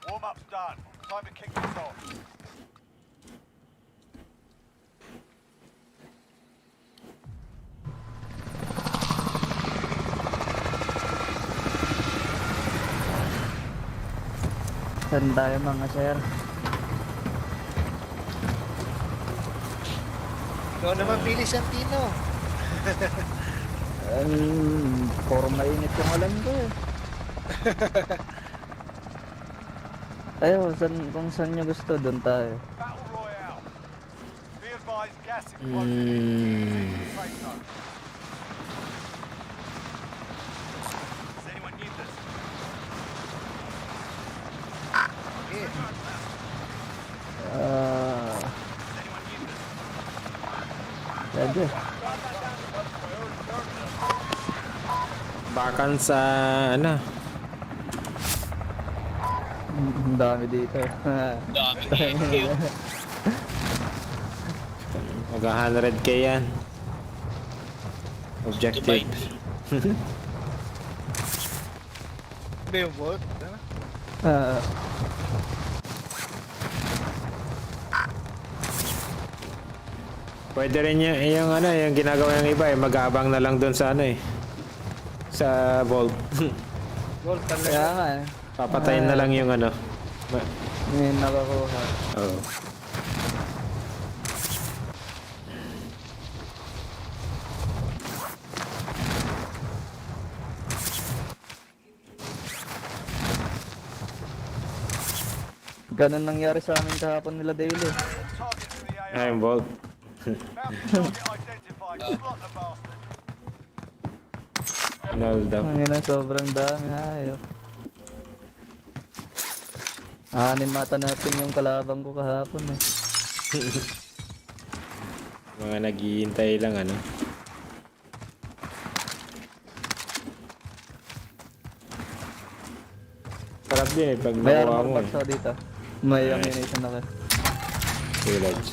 Warm-up's done. Time to kick this off. Saan tayo mga sir? Ikaw naman pili Santino. Puro mainit yung alam ko eh. Ayo, kung saan nyo gusto, doon tayo. Battle Royale. Be advised, gas explosion. Safe zone. Does anyone need this? Does anyone need this? Pwede. Bakan sa ano. Ang dami dito. Dami. Mag 100k yan. Objective. Ba yung vault? Pwede rin yung ano, yung ginagawa ng iba eh, mag-aabang na lang doon sa ano eh. Sa vault. Vault talaga. Kaya nga eh. Papatayin na lang yung ano. May nakakuha. Oo. Ganun nangyari sa amin kahapon nila daily. Targets in the AR. Ay, yung vault. Bounty target identified. Slot the bastard. Hold up. Ang ina, sobrang dami. Hayop. Anin mata natin yung kalabang ko kahapon eh. Mga naghihintay lang ano. Sarap din eh pag May nakuha armor mo box eh. ako dito. May Nice. ammunition ako. Village.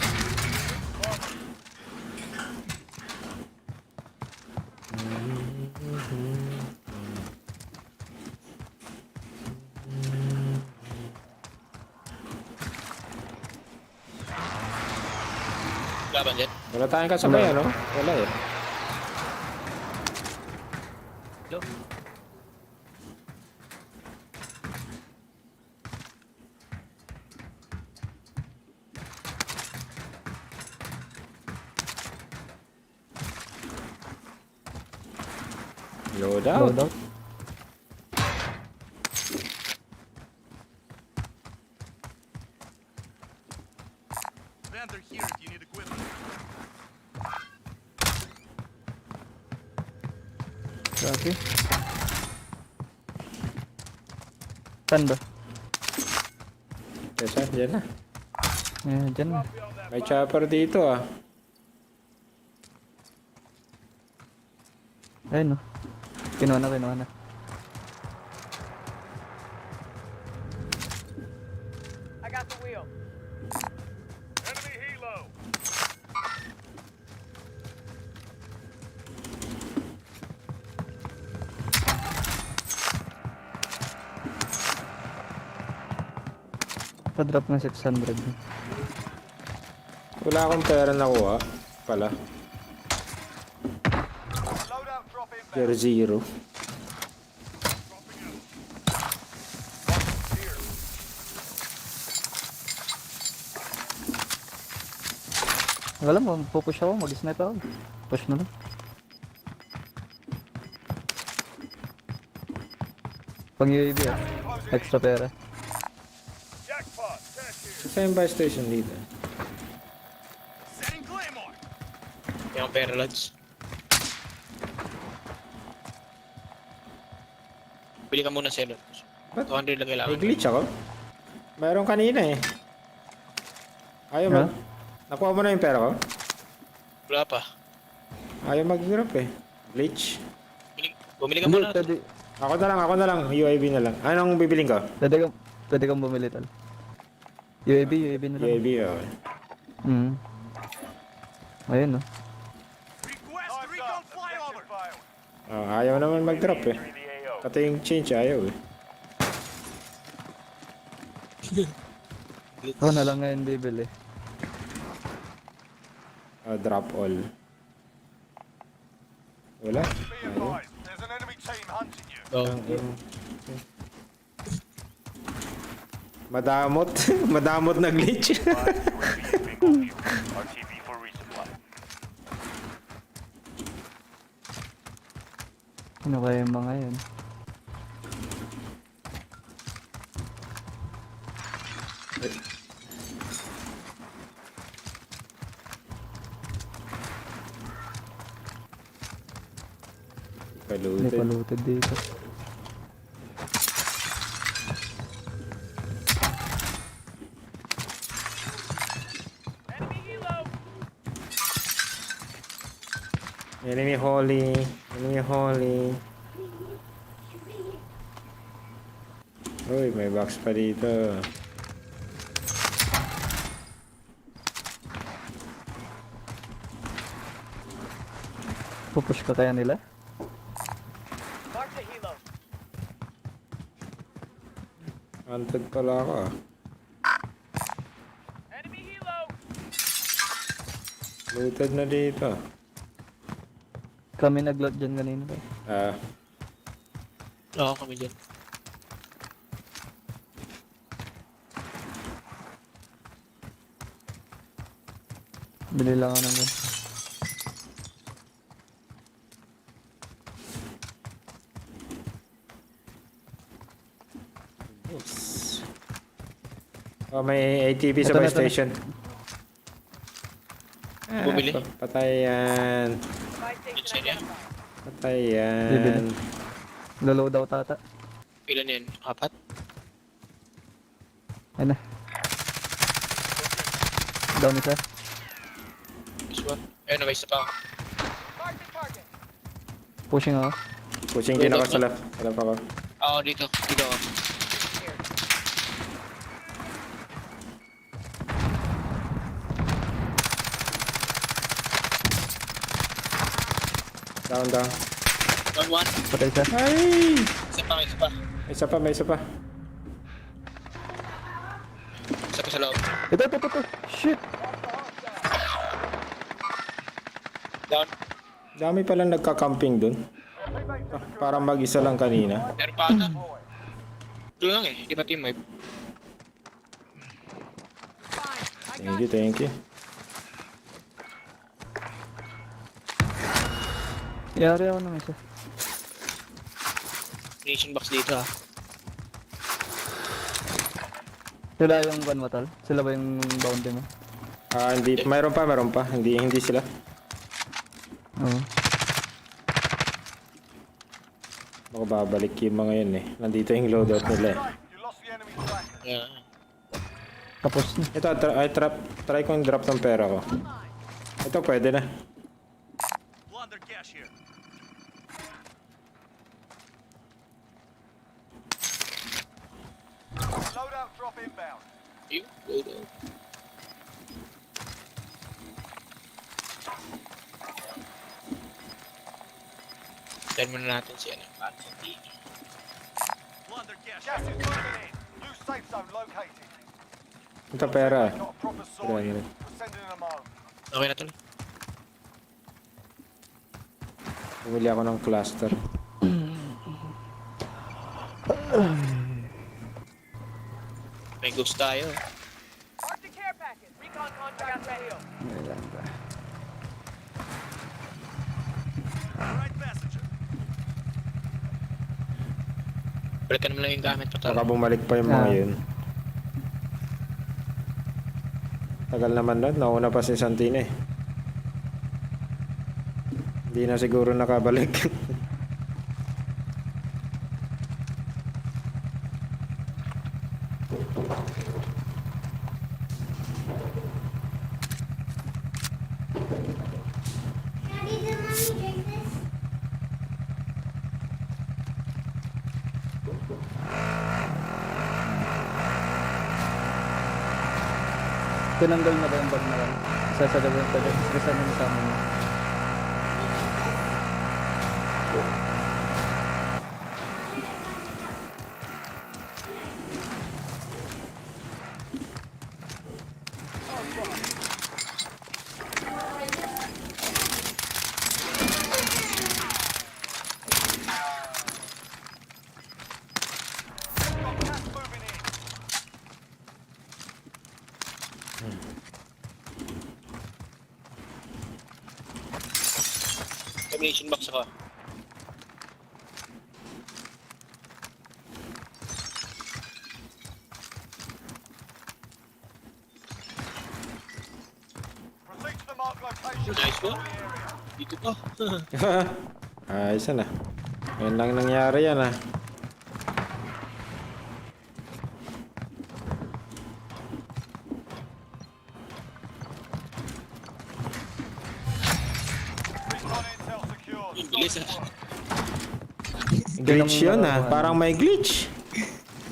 Laban dyan. Wala tayong kasabay ano? Wala eh. Load out. Loadout. Van, they're here if you need equipment. Grabe. Saan ba? Kesa, dyan na. Ayan, dyan na. May chopper dito ah. Ayun no. Kinuha na. I got the wheel. Enemy helo. Pa-drop ng 600. Wala akong pera nakuha. Pala. Loadout drop inbound. Tier 0. Here. Alam mo, pupush ako, mag-snipe ako. Push na lang. Pang UAV ah. Extra pera. Jackpot. Cash here. Isa yung buy station dito. Pera lads. Bili ka muna sir. Ba't? 200 lang kailangan. May glitch ako. Mayroon kanina eh. Ayaw Ha? mag... Nakuha mo na yung pera ko? Wala pa. Ayaw mag-drop eh. Glitch. Bumili ka Hindi, muna. pwede, Ako na lang. UAV na lang. Anong bibiling ko? pwede kang bumili tal. UAV na lang. UAV, oh. Ayun no. Request recon flyover. Failed. Oh, ayaw naman mag-drop eh. Pati yung change ayaw eh. Ako na lang ngayon bibili. Oh, drop all. Wala. Be advised, there's an enemy team hunting you. Oh. Madamot. Madamot na glitch. RTB for resupply. Ano kaya yung mga yan? Hindi Palutin. paluted dito. Enemy helo. Enemy holy. Enemy holy. Uy, may box pa dito. Pupush ka kaya nila? Mark the helo. Hunted pala ako ah. Enemy helo. Looted na dito. Kami nag-load dyan kanina ba? Ah, Oo, kami dyan. Bili lang ako ng gun. oh, may ATV sa Ito buy na, ito na. station. Bumili. Patay yan. Buy station Good side yan. identified. Patay yan. Bibili. Lolo daw tata. Ilan yan? 4? Ayun na. Down isa. This one. Ayun, may isa pa ako. Mark the target. Pushing ako. Pushing din ako sa left. Sa left ako. Oo, dito. Dito ako. Down, down. One. Patay isa. Ay! Isa pa, isa pa. May isa pa, may isa pa. Isa pa sa loob. Ito. Shit! Down. Dami palang nagka-camping dun. Ah, parang mag-isa lang kanina. Meron pa ata. Doon lang eh. Di ba team wipe? Thank you. Yari ako ng isa. Munition box dito ah. Sila yung gun mo tal? Sila ba yung bounty mo? Ah, hindi. Mayroon pa. Hindi sila. Oo. Baka babalik yung mga yun eh. Nandito yung loadout nila eh. You lost the enemy tracker. Yeah. Tapos na. Ito, try kong drop ng pera ko. Ito, pwede na. Plunder cash here. Loadout drop inbound. Yun. Load out. Try muna natin si ano. Plunder cash. Gas is moving in. New safe zone located. Ito, pera. Not a proper Pera sorting. nila. We're sending them home. Okay na to. Bumili ako ng cluster. May ghost tayo. Mark the care package. Recon contract ready. Right passenger. Balikan naman lang yung gamit pa Baka talo. bumalik pa yung mga Ah. yun. Tagal naman doon. Nauna pa si Santino eh. Hindi na siguro nakabalik. Tinanggal na ba yung bag na lang? Sasagawin pa din. Kasi ano yung tama mo? Moving in. Combination box ako. Proceed to the marked location. Nice one. Secure the area. Dito pa. Ayos na. Ngayon lang nangyari yan ah. Recon intel secured. Ang bilis ah. Glitch yun ah. Parang may glitch.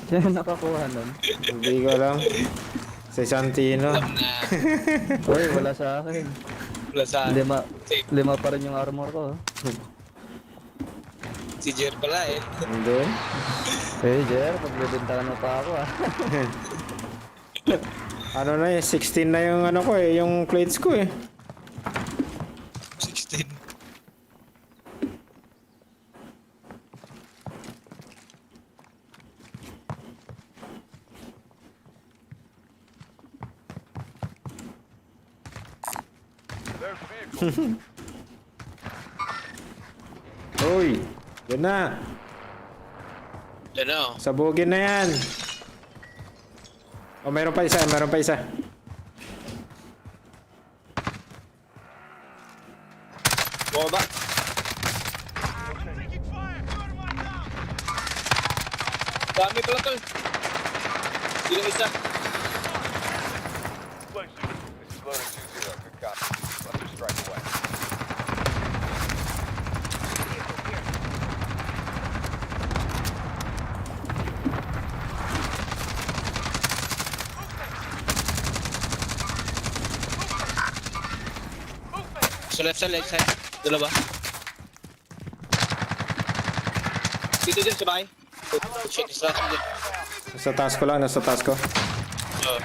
Siya yung nakakuha nun. Hindi ko alam. Si Santino. Alam na. Uy, wala sa akin. Wala sa Lima pa rin yung armor ko. si Jer pala eh. Hindi. Eh, Jer, pagbibintahan mo pa ako ah. Ano na eh. 16 na yung ano ko eh. Yung plates ko eh. 16. There's a vehicle. Uy. Yan na. Yan na oh. Sabugin na yan. Oh, meron pa isa. Meron pa isa. Bumaba. Dami pala tol. Sino isa? This is loaded 2-0. Good copy. Let's strike away. Sa left side. Dalawa. Dito din sa bahay. Check this last one din. Nasa task ko lang. Nasa task ko. Oh.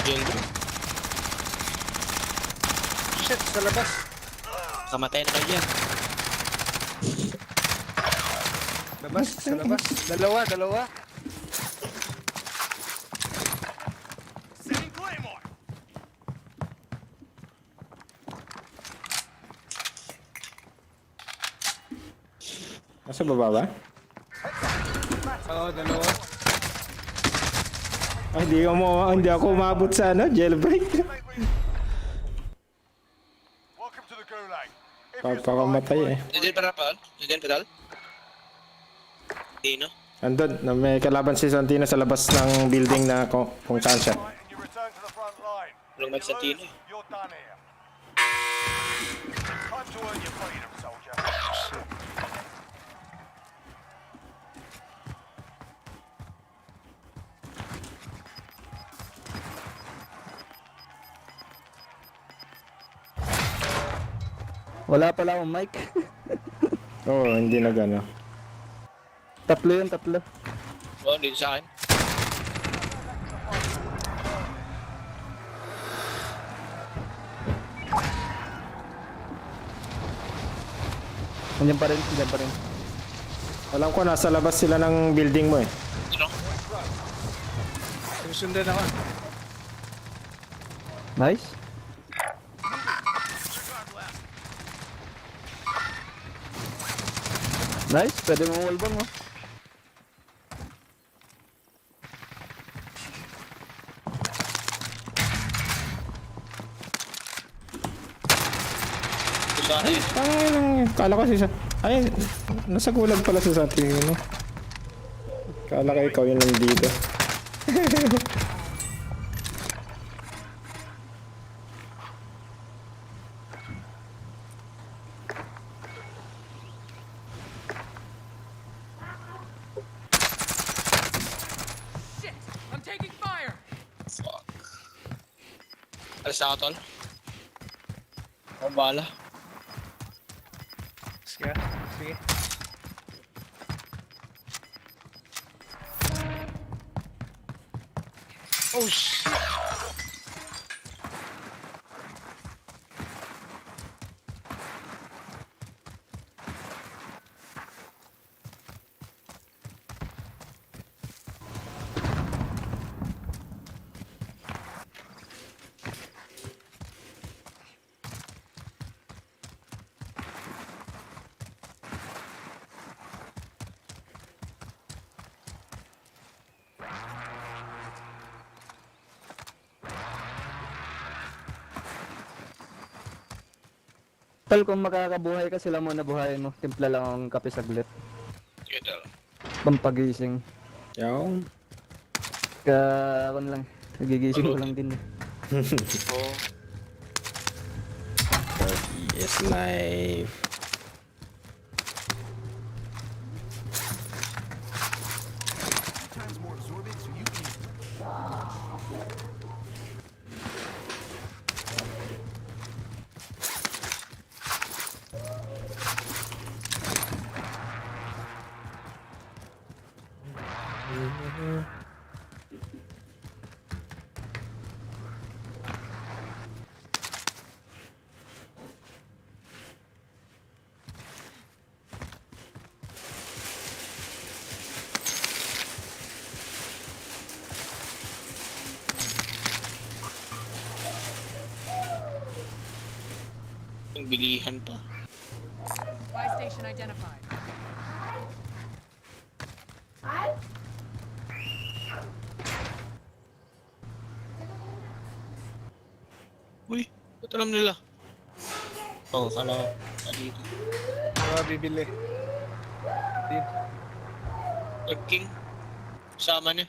Diyan bro. Shit, sa labas. Kamatay na kayo dyan. Labas, sa labas. Dalawa. Setting Claymore. Nasa baba ba? Oo, dalawa. Ay, hindi ako umabot sa ano, jailbreak. Welcome to the Gulag. If you Papakamatay eh. Diyan pa rapal? Diyan pedal? Hindi no? Andun, na may kalaban si Santino sa labas ng building na kung saan siya. fight and you return to the front line. Walang If you Santino lose, eh. you're done here. Time to earn your freedom, soldier. Wala pala akong mic. Oo, hindi na gano. Tatlo yun, tatlo. Oo, dito sa akin. Nandiyan pa rin. Alam ko nasa labas sila ng building mo eh. Ano? Susundan ako. Nice. Nice, pwede mo wallbang oh. Sana yun. Kala ko siya. Ay, nasa gulag pala sa ating ano. Kala ko ikaw yun lang dito. Shit! I'm taking fire! Fuck. Alis na ako, tol. Ako bahala. Sige. Sige. Oh, shit. Tol, kung makakabuhay ka, sila muna buhayin mo. Timpla lang ang kape saglit. Sige, tol. Pampagising. Yaw. Ako na lang. Nagigising ko lang din. Oo. Yes, life. Times more absorbing, so you can. Yung bilihan pa. Buy station identified. Uy, ba't alam nila? Oo, kala ko. Dito. Ano bibili? King. Sama niya.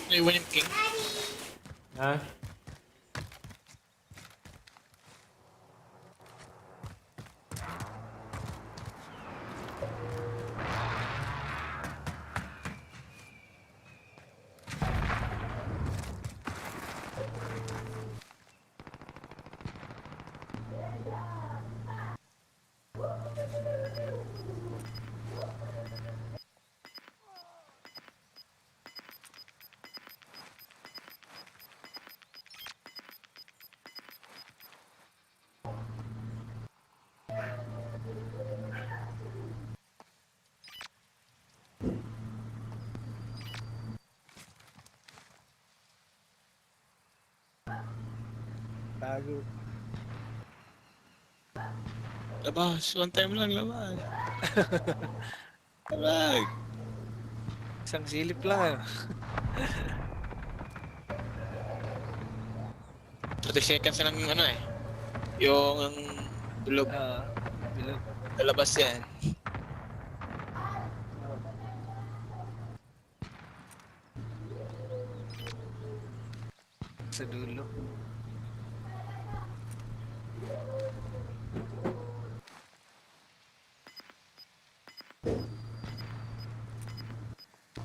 Naiwan yung King. Ha? Tago. Labas, one time lang labas. Labas. Isang silip lang. 30 seconds lang yung ano eh. Yung bilog. Bilog. Lalabas yan. Sa dulo.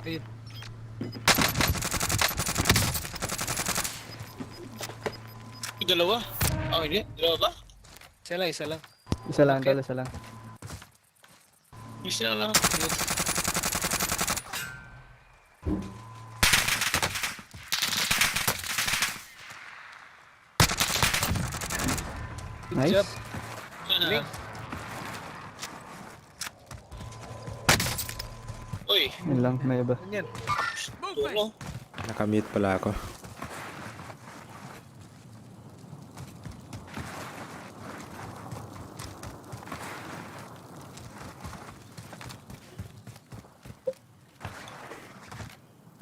Ayun. Yung dalawa? Oh, hindi. Dalawa ba? Isa lang, isa lang. Isa lang, Okay. tol, isa lang. Isa na lang. Good Nice. job. Ah. Uy, Yun lang, may iba. Ano yan? tulo. Nakamute pala ako.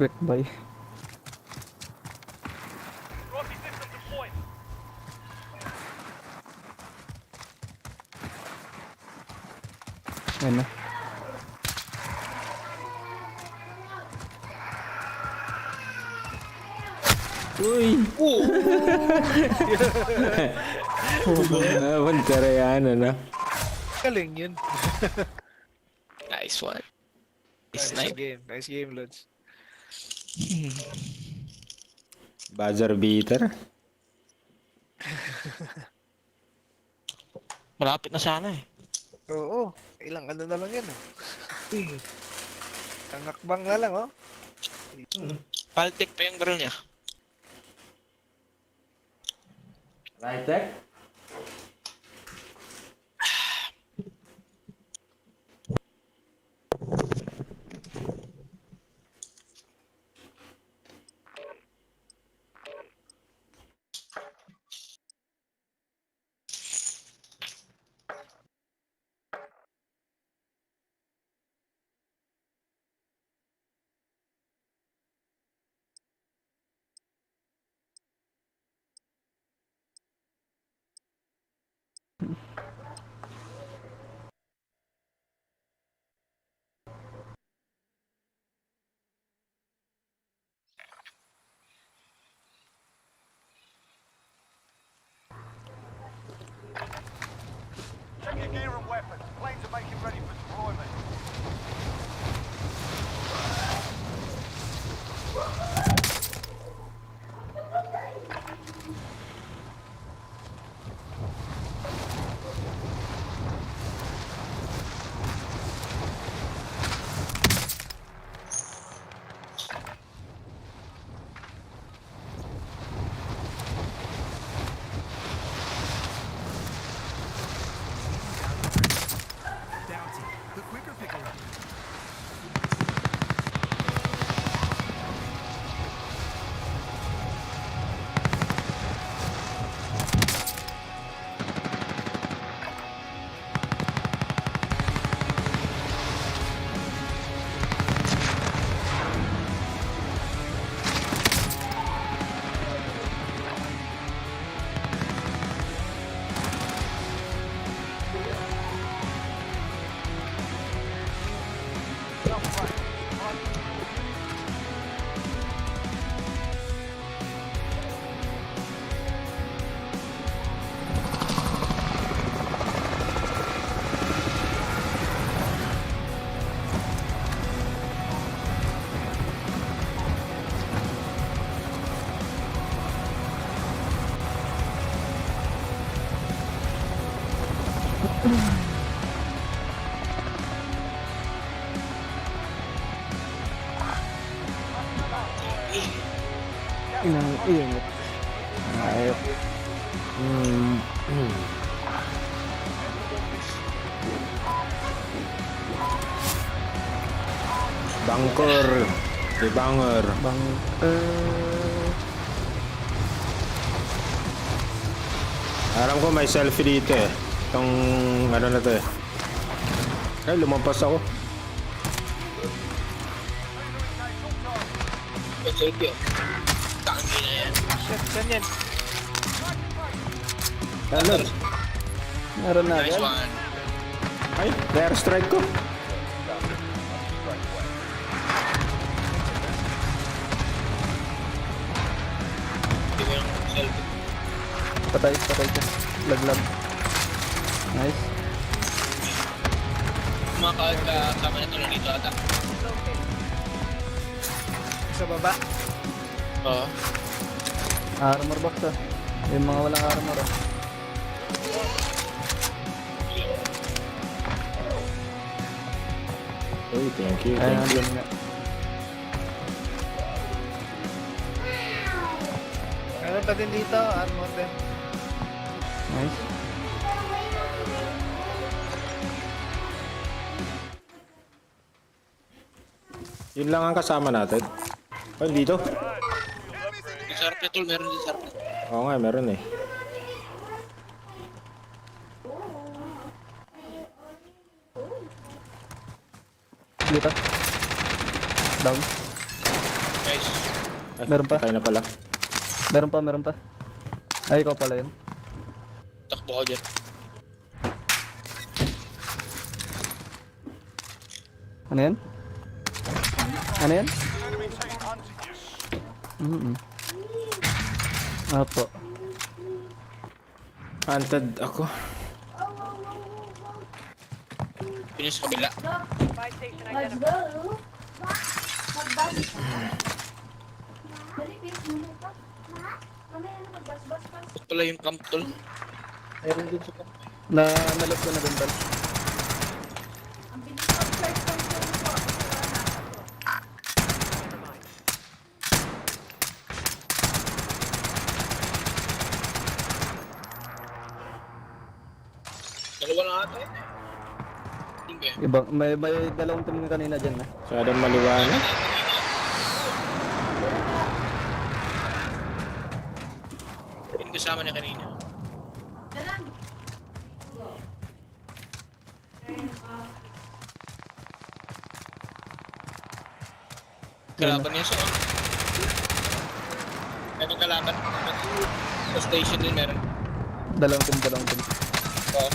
quick buy. Rocky system deployed. Ayun na. Uy! Naman karayaan na. Galing yun. Nice one. Nice Nice snipe. game. Nice game, Lods. Buzzer beater. Malapit na sana eh. Oo. Ilang ano na lang yan, oh. Ang hakbang na lang, oh. Paltik pa yung barrel niya. Right tech? Check your gear and weapons. Planes are making ready for deployment. Bounty, the quicker picker up. Ingat. Ayop. Bunker. Di banger. Bang... Alam ko may selfie dito eh. Itong ano na to eh. Ay, lumampas ako. Selfie oh. Tangi na yan. Shit, saan yan? Ano? Meron na Nice agad. one. Ay, rare strike ko. Hindi ko yung selfie. Patay ka. Laglag. Nice. Mga kasama na tulong dito ata. Sa baba. Oo. Armor box ah. Yung mga walang armor ah. Uy, thank you. Ayun, Thank you. yun nga. Meron pa din dito, armor din. Nice. Yun lang ang kasama natin. Oh, dito. Yung sarpe tol, meron din sarpe. Oo nga, meron eh. Dito. Down. Ay, Meron pa. patay na pala. Meron pa. Ay, ikaw pala yun. Takbo ako dyan. Ano yan? Ano yan? Enemy team hunting you. Apo. Hunted ako. Pinis sa kabila. Buy station identified. Ito pala yung camp tol. Meron din sa camp. Nalot ko na dun, Bal. Dalawa na ata yun. Hindi. Ibang, may dalawang team kanina dyan na. Masyadong maliwanag. Yung kasama niya kanina. Kalaban niya siya. Meron kalaban. Sa station din meron. Dalawang team. Oo.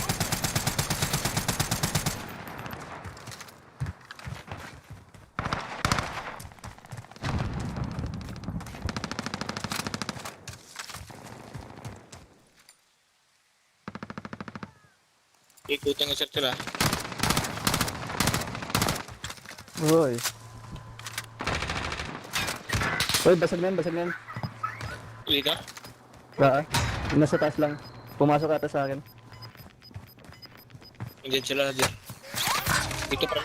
Ikutin nga sila. Uy. Uy, basag na yan. Uli ka? Nasa taas lang. Pumasok ata sa akin. Hindi sila dyan. Dito pa.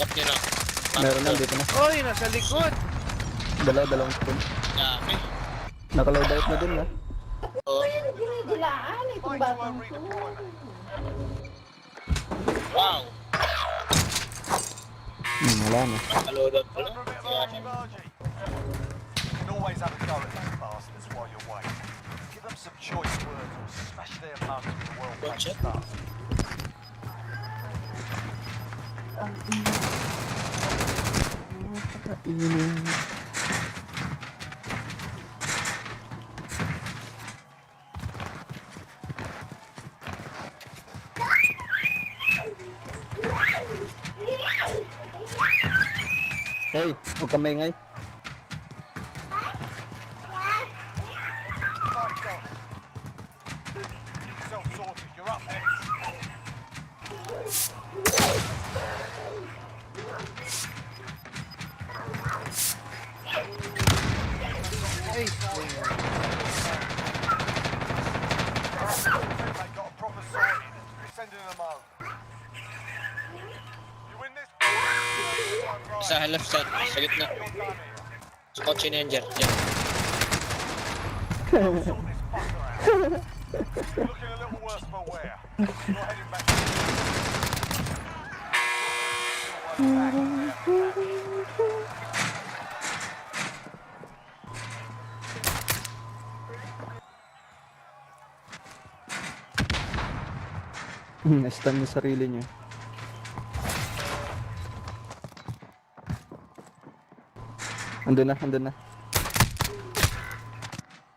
Tap niya na. Meron na, dito na. Oy, nasa likod! Dalawang team. Dami. Nakaload out na din na. Oo. Find to redeployment. Wow! Wala na. Nakaloadout pala. For a bit of argy-bargy. You can always have a go at those bastards while you're waiting. Give them some choice words or smash their mugs with the world-famous Gotcha. stuff. Hey, huwag kang maingay. Fight on. Get yourself sorted. You're up next. Ay, They got a proper sorting. We're sending them home. You win this. Sa left side. Sa gitna. You're done here. Sa kotse ni Angel. Diyan. Sort this fucker out. You're looking a little worse for wear. You're heading back. Na-stun yung sarili niya. Andun na.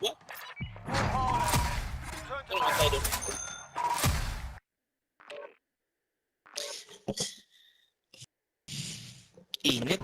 What? Ano nga tayo doon? Init.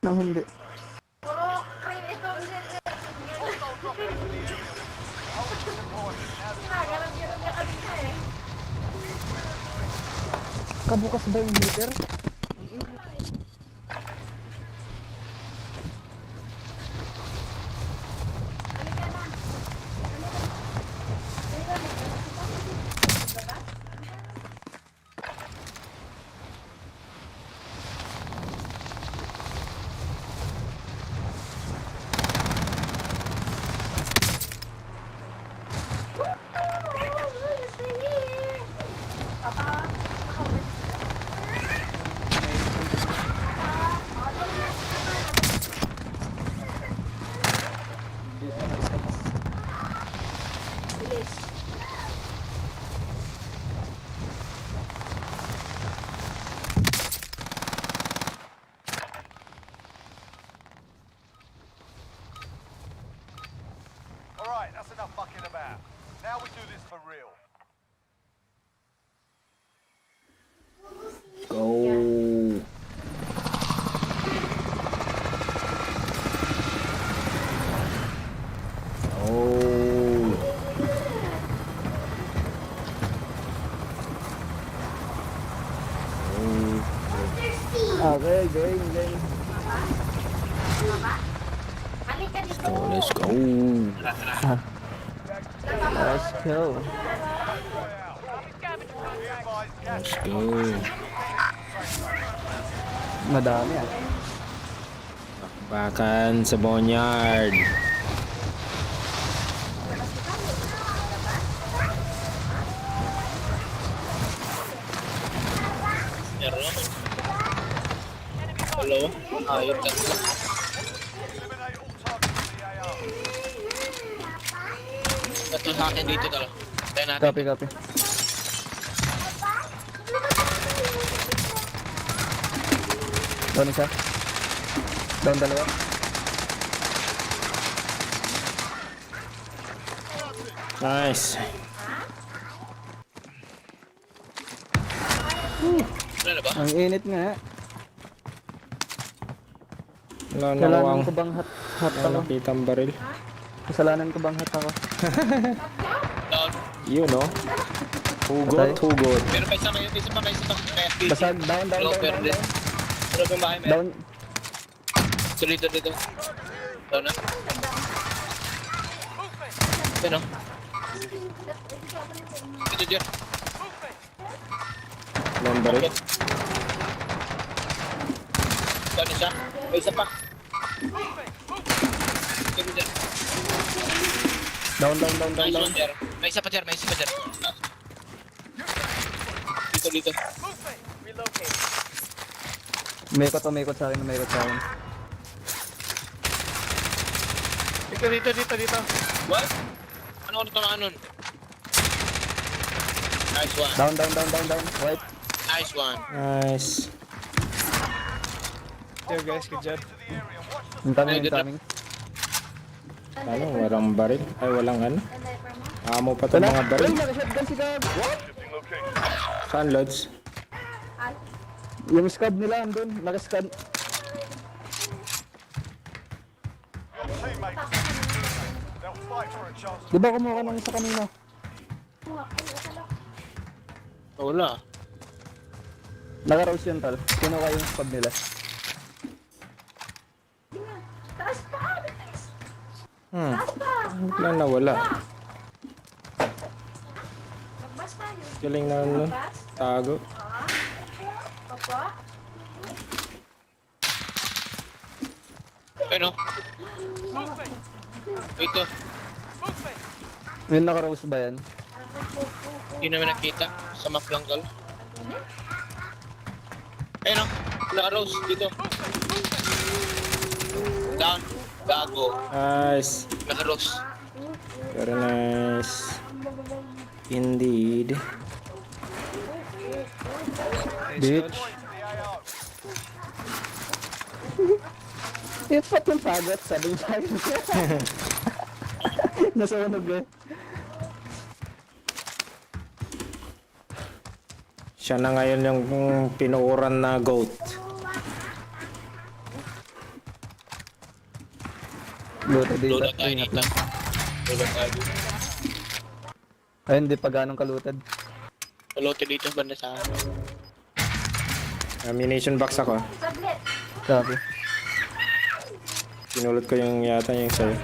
Nang hindi. Kabukas ba yung heater? Alright, that's enough fucking about. Now we do this for real. Go. Oh. Okay, going. Let's go. Let's go. Let's go. Madami ah. Bakan sa boneyard. Meron. Hello? Ayun ka. Eliminate all targets in the AR. Ito sa akin dito talo. Tayo natin. Copy. Down isa. Down dalawa. Nice. Wala na ba? Ang init nga. Wala na Kasalanan ako ko bang hat ang ako? nakitang baril. Kasalanan ko bang hat ako? Down. Yun no? Hugot. Pero may isa pa. Kaya speed. Basag, down. Low, pero din. Pero yung bahay Down. So dito. Down na. Ano? Dito dyan. Ilang baril? Down isa. May isa pa. Dito dyan. Down. Nice one there. May isa pa dyan. Dito. Umikot sa akin. Dito. What? Ano nun? Nice one. Down. White. Nice one. Nice. There guys, good job. Incoming. Ano? Walang baril? Ay, walang ano? Amo pa itong mga baril. Uy, naka-shotgun si Gab. Saan, Lods? Yung scab nila andun. Naka-scab. Your teammates, they'll fight for a chance to Di ba kumuha ka nung isa kanina? Wala. Naka-rose yun, tal. Kinuha yung scab nila. Biglang nawala. Galing na nun. Tago. Ano? Ito. Yung naka-rose ba yan? Hindi namin nakita sa map lang tol. Ayun o. Naka-rose dito. Down. Gago. Nice. Naka-rose. Very nice. Indeed. Bitch. It's what yung sagot, sabi yung sagot. Nasunog eh. Siya na ngayon yung pinuuran na goat. Luto dito. Load tayo Ingat dito. lang. Load tayo dito. Ay, hindi pa ganong kalutad. Load dito banda sa akin. Ammunition box ako. Sabi. Pinulot ko yung yata yung sa'yo.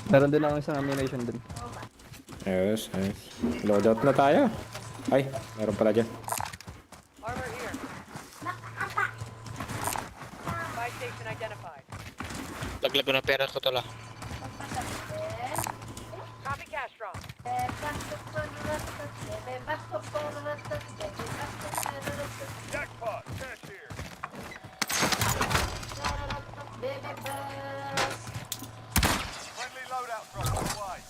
Meron din ako isang ammunition dun. Ayos, ayos. Loadout na tayo. Ay, meron pala dyan. Armor here. Buy station identified. Laglag ko ng pera ko tala. Copy cash drop. Jackpot, cash here. Friendly loadout drop on the way.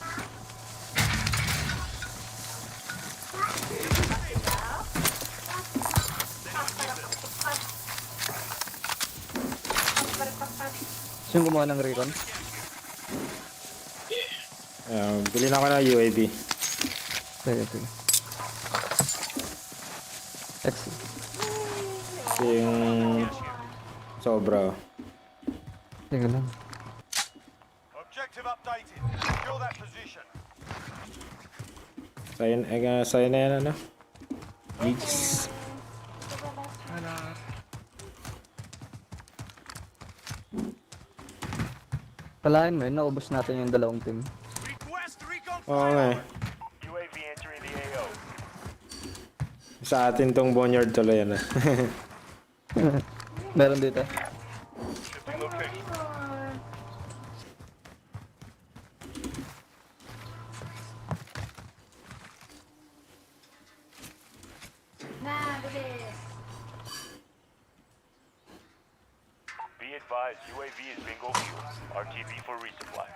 Sino gumawa ng recon? Bilhin ako ng UAV. Sige, sige. X. Yung sobra. Sige lang. Objective updated. Secure that position. Sa'yo na yan, ano? Yes. Palain mo yun, naubos natin yung dalawang team. Request recon Oo nga eh. UAV entering the AO. Sa atin tong boneyard tuloy yan. Meron dito. Shifting location. Be advised, UAV is bingo fuel. RTB for resupply.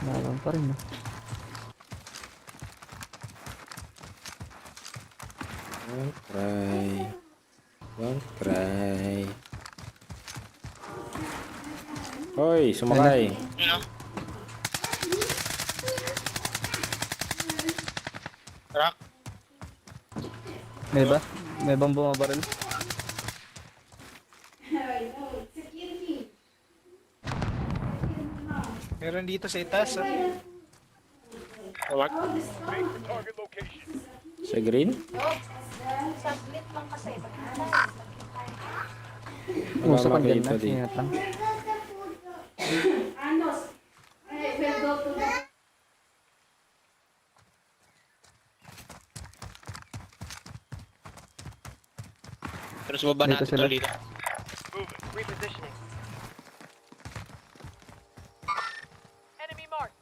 Nalang pa rin. Don't cry. Don't cry. Hoy, sumakay. Ano? Rock. May ba? May bang bumabaril? Meron dito sa itaas. Rock. Target location. Sa green? Wala Usap ang dyan makita na. dito. Ingat lang. Pero sa baba Dito natin sila. to dito. Repositioning. Enemy marked.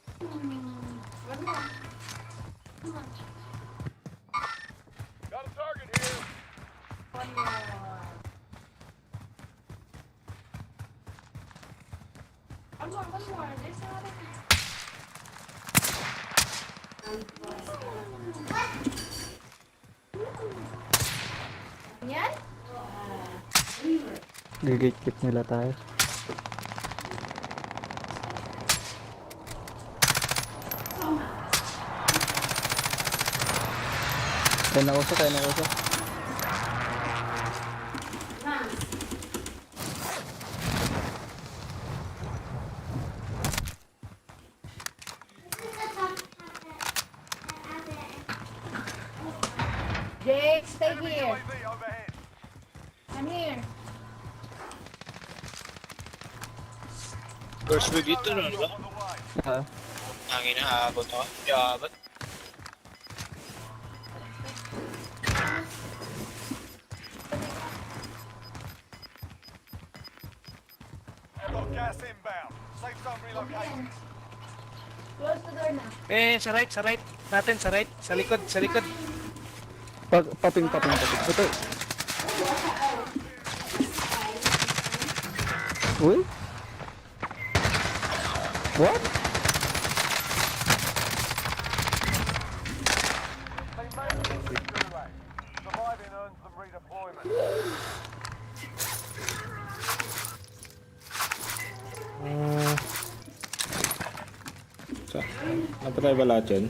Got a target here. Gigate nila tayo. Kaya nausok, kaya nausok. Jake, stay Enemy here. UAV overhead. I'm here. First wave dito na, di ba? On the way. Ha? Hangin na, abot ako. Abot. Got gas inbound. Safe zone relocated. Close the door na. Sa right. Natin, sa right. Sa likod. Paping. Ito. Uy? What? They made it to the gulag. Surviving earns them redeployment. Napatay ba lahat yun?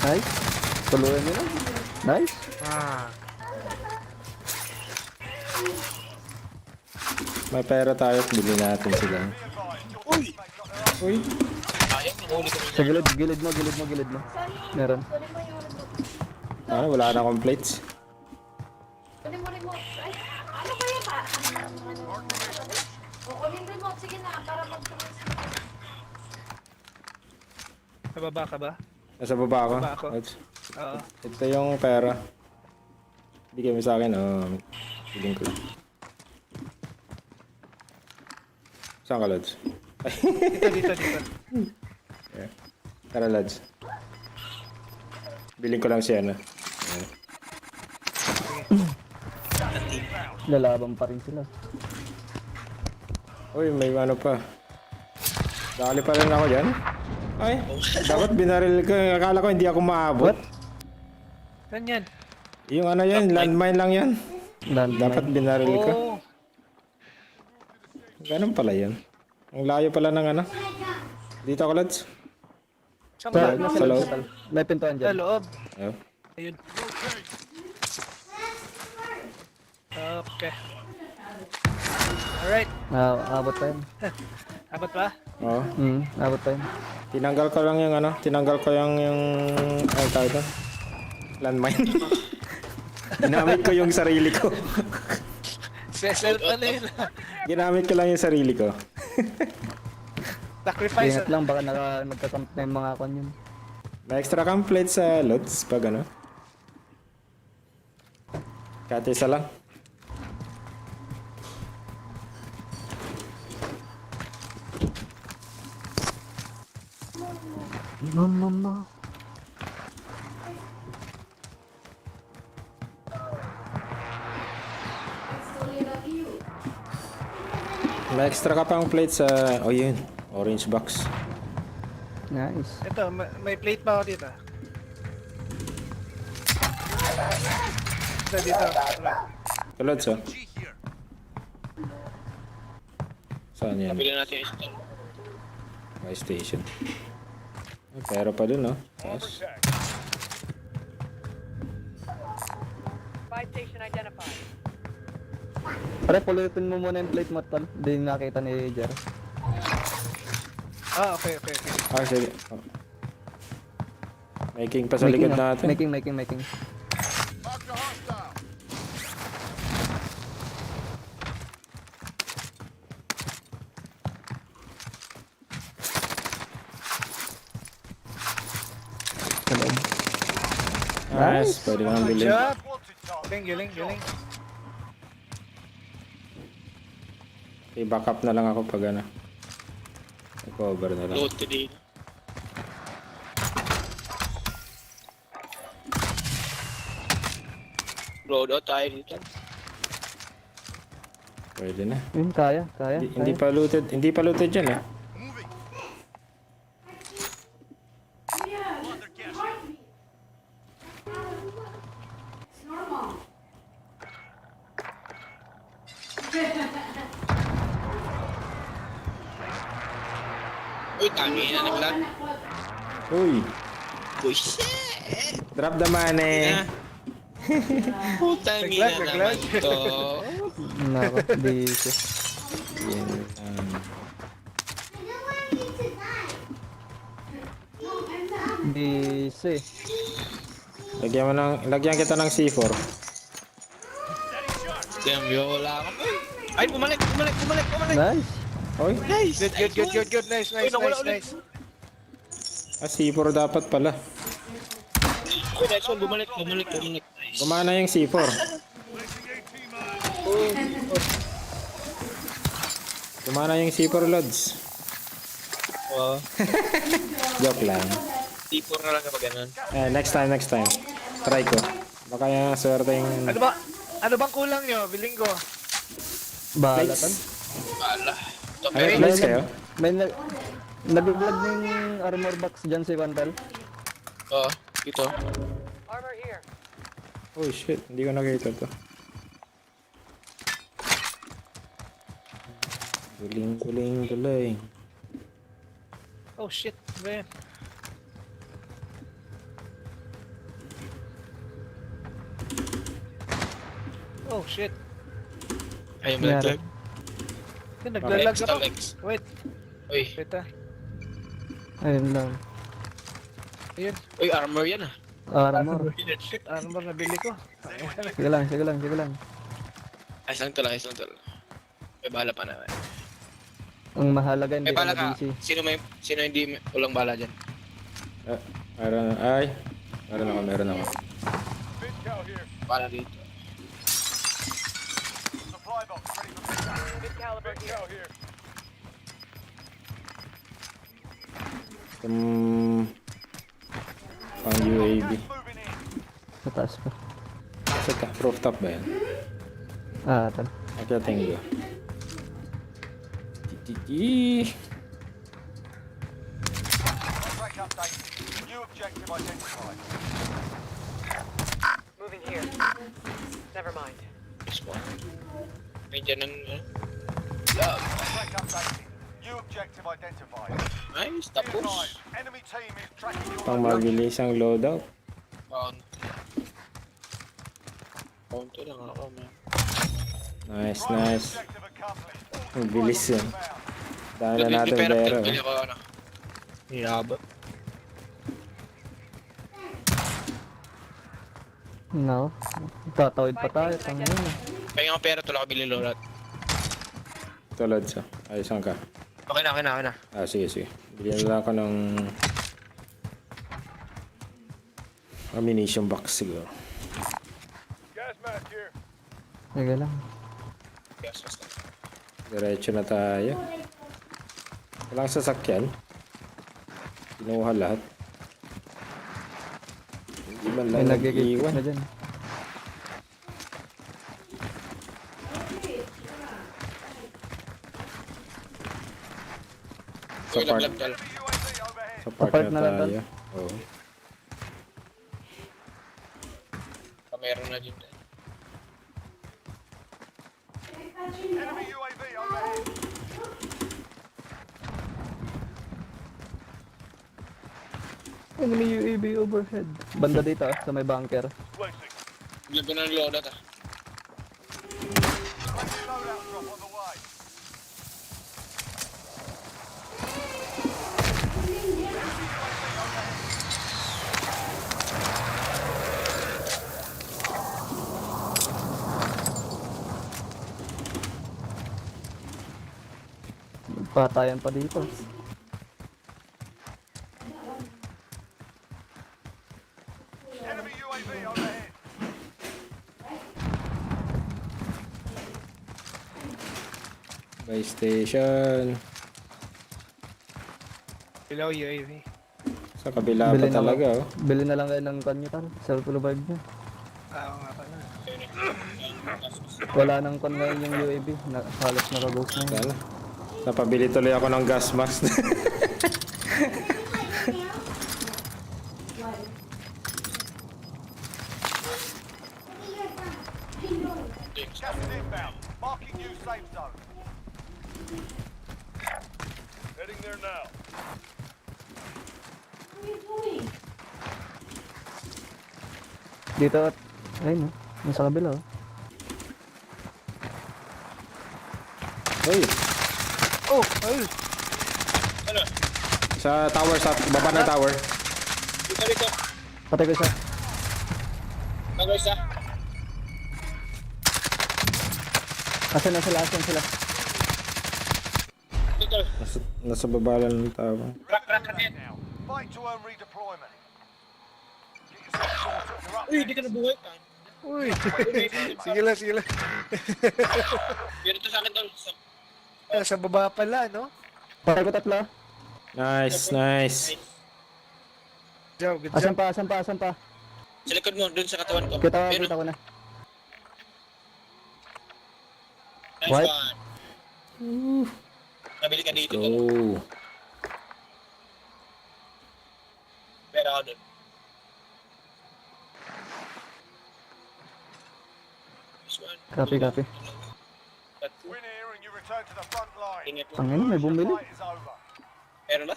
Nice. Tuluyan nyo na. Nice. May pera tayo, bili natin sila. Uy! Sayang, nahuli ko Sa gilid, gilid mo. Meron. Kunin mo yung remote. Ano, wala na akong plates. Kunin mo remote. Ay, ano ba yun ba? O, kunin remote. Sige na, para mag-tulis. Nababa ka ba? Nasa baba ako. Baba ako. Lods. Oo. Ito yung pera. Bigay mo sa akin, biling ko. Saan ka, Lods? Dito. Yeah. Tara, Lods. Biling ko lang siya, no? Lalaban pa rin sila. Uy, may ano pa. Dali pa rin ako dyan. Ay, dapat binaril ko. Akala ko hindi ako maabot. What? Saan yan? Yung ano yan, landmine lang yan. Dapat binaril ko. Oh. Ganun pala yan. Ang layo pala ng ano. Dito ako, Lods. Saan Sa, ba? Sa loob. May pintuan Sa dyan. loob. Oh. Ayun. Okay. Alright. Abot pa yun. Abot ba? Oo. Abot pa yun. Tinanggal ko lang yung ano. Tinanggal ko yung ano tawag doon? Landmine. Ginamit ko yung sarili ko. Sesel pa na yun. Ginamit ko lang yung sarili ko. Sacrifice. Ingat lang, baka nagkakamp na yung mga kon yun. May extra kang plate sa Lods pag ano. Kahit isa lang. Mama. May extra ka pang plate sa... Oh yun. Orange box. Nice. Ito, may plate pa ako dito. Dito. Sa Lods, oh. Saan yan? Nabili natin yung stone. My station. May pera pa dun, oh. Yes. Spy station identified. Pare, pulutin mo muna yung plate mo, tol. Hindi nakita ni Jer. Okay. Ah, sige. Oh. Making pa sa likod natin. Making. Nice. Pwede ka nang bilhin. Job. Wanted target. Galing. I-back up na lang ako pag ano. I-cover na lang. Load today. Load out tayo dito. Pwede na. Yun, kaya. Hindi pa looted. Hindi pa looted dyan, eh. Uy, tangi na naglag. Uy! Uy, shit! Drop the money! Putang ina naman to. Nako, busy. Busy. Lagyan kita ng C4. Damn, wala ka pa. Ay, bumalik. Nice. Oy! Nice. Good. Nice. Ah, C4 dapat pala. Uy, next one, bumalik. Gumana yung C4. Gumana yung C4, Lods. Oh, Joke lang. T4 na lang kapag ganun. Next time. Try ko. Baka yung swerte yung... Ano ba? Ano bang kulang nyo? Biling ko. Bahala tan. Ala. Ito, Ay, pero plates kayo? May nag-vlog ng armor box dyan si Pantel. Oo, ito. Armor here. Oh shit, hindi ko nakita to. Guling. Oh shit, man. Oh shit. Ayun, Meron. malaglag. Naglalag Lex, ako. Lex. Wait, Uy, wait ah. Ayun lang. Ayun. uy, armor yan ah. Armor. Shit, ano ba nabili ko? Sige lang. Ayos lang to lang. May bala pa naman. Ang mahalaga hindi May bala ka ka. busy. Sino hindi walang bala dyan? Meron ako. Big cow here. Bala dito. Supply box ready for pickup. Good caliber Big here. cow here. Pang UAV. Gas moving in. Sa taas pa. Saka, rooftop ba yan? Tan. Akyatin ko. Tititi. Contract update. New objective identified. Moving here. Never mind. Spawn. May dyan ng... Contract updated. New objective identified. Nice, Be tapos. advised, enemy team is tracking your Pang mabilis ang loadout. Counter lang ako, man. Nice. objective accomplished. Ang bilis yan. Dahil na natin Pero, pero. bili ko ano. Hiyaba. No. Tatawid pa tayo. Tangin. Kaya nga pera, tulak ko bili lorat. Tulad sa. Ayos ka. Okay na. Sige. Bigyan lang ako ng ammunition box siguro. Gas mask here. Sige lang. Yes, basta. Diretso na tayo. Walang sasakyan. Kinuha lahat. Hindi man May lang nagigit nag-iwan. na dyan. Sa Uy, park. laglag tal. Enemy UAV overhead. Sa park Park na na lang tayo. Oo. Meron na dito. Enemy UAV overhead. Enemy UAV overhead. Banda dito sa may bunker. Placing. Laglag ko na ng lorat ah. Friendly loadout drop on the way. Patayan pa dito. Enemy UAV overhead. By station. Below UAV. Sa kabila pa talaga oh. Bili na lang kayo ng kanyo tal. Self revive nyo. Oo nga pala. Wala nang kon ngayon yung UAV. Halos nakaghost na yun. Sana. Napabili tuloy ako ng gas mask. Gas is inbound. Marking new safe zone. Heading there now. Dito at... Ayun nasa kabila oh. Hoy, Oh, ayun. Ano? sa tower, sa baba ng tower. Dito. Patay ko isa. Bago isa. Asan na sila? Dito. Nasa baba lang ng tower. Crack yan. Now, fight to earn redeployment. Get yourself sorted. You're up Uy, next. di ka nabuhay. Uy. Sige lang. Pero ito sa akin tol. Sa baba pala, no? Patay ko tatlo. Nice. Job, good Asan job. pa? Sa likod mo, dun sa katawan ko. Kita Ayun, ko na. Nice What? one. Nabili ka Let's dito. go. Pero ako dun. This one. Copy, copy. Win here and you return to the front line. Ingat mo. Ang ina, may Lose, your bumili. fight is over. Meron ba?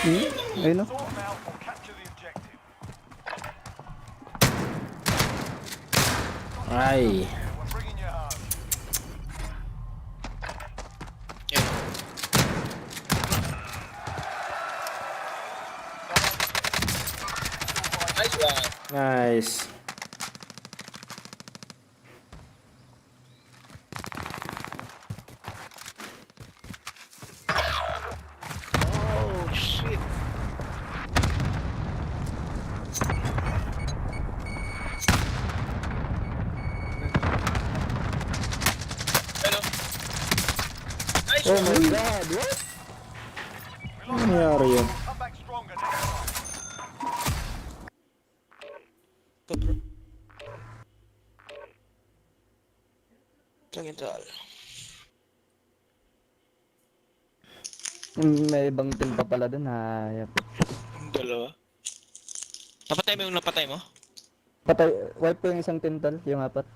Ayun no. Sort them out or capture the objective. Ay. We're bringing you home. Yan. Nice one. Nice. Oh, shit. Ano? Nice Oh one. my god, what? Ano nangyari yun? Come back stronger next time. Ito tol. May ibang team pa pala dun, hayop. Yung dalawa. Napatay mo yung napatay mo? Patay, wipe ko yung isang team tol, yung apat.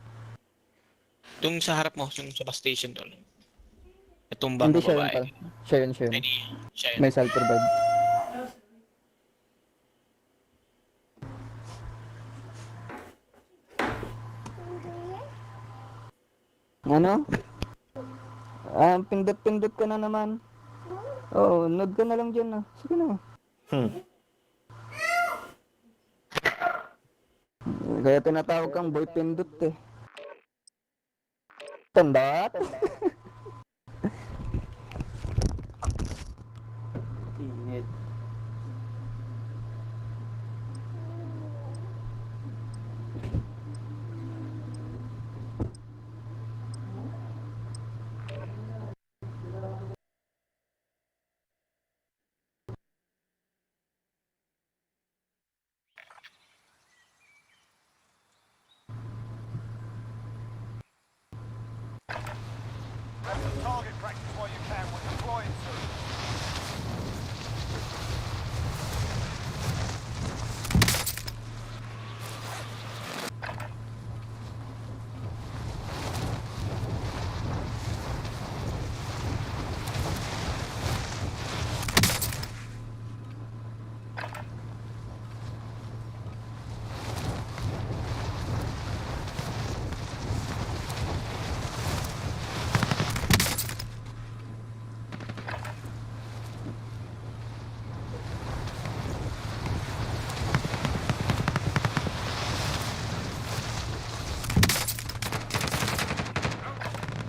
Yung sa harap mo, yung sa bus station tol. Natumba Hindi mo siya yun babae. tol. Siya yun, siya yun. Hindi, siya yun. May salter vibe. Ano? Pindot-pindot ka na naman. Oo, nod ka na lang dyan ah. Sige na. Kaya tinatawag kang boy pindot eh. Tandot? Init. Grab some target practice while you can. We're deploying soon.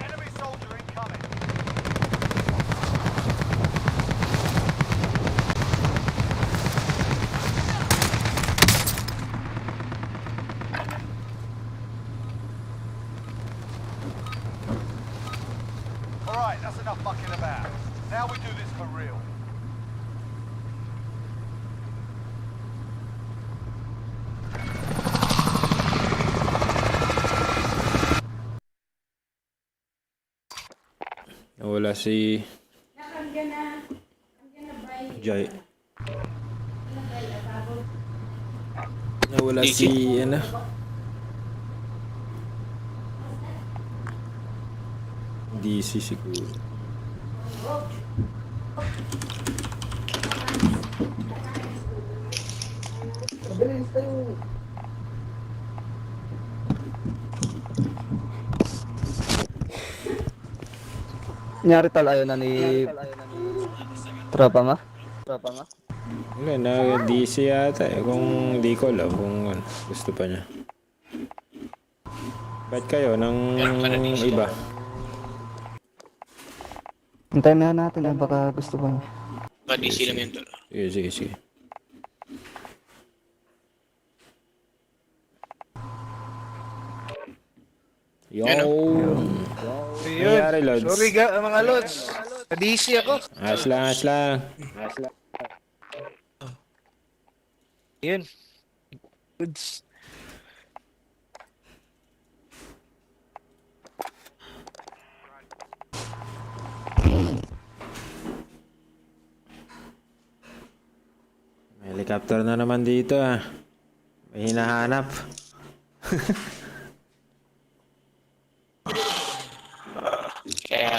Enemy soldier incoming. Alright, that's enough mucking about. Now we do this for real. Nawala si Nakanggan na. Anggan na ba? Jai. Nawala DC. si ano? DC siguro. Nyari tal ayaw na ni tropa ma? Wala na DC yata eh. Kung di ko alam kung ano, gusto pa niya. Ba't kayo ng iba? Hintayin na natin baka gusto pa niya. Pa-DC lang yun tol. Sige. Yo! Ayun. Nangyari, Lods? Sorry mga lods. Na-DC ako. Ayos lang. Yun. Goods. Helicopter na naman dito ah. May hinahanap. Kaya,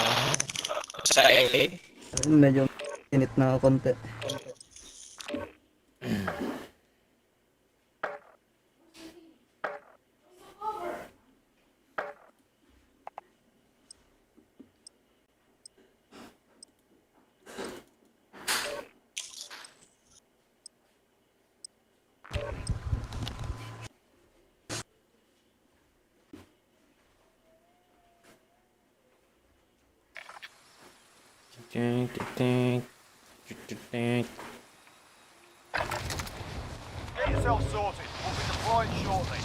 sa LA, Medyo init na konti. Tink, tink, tink. Get yourself sorted. We'll be deployed shortly.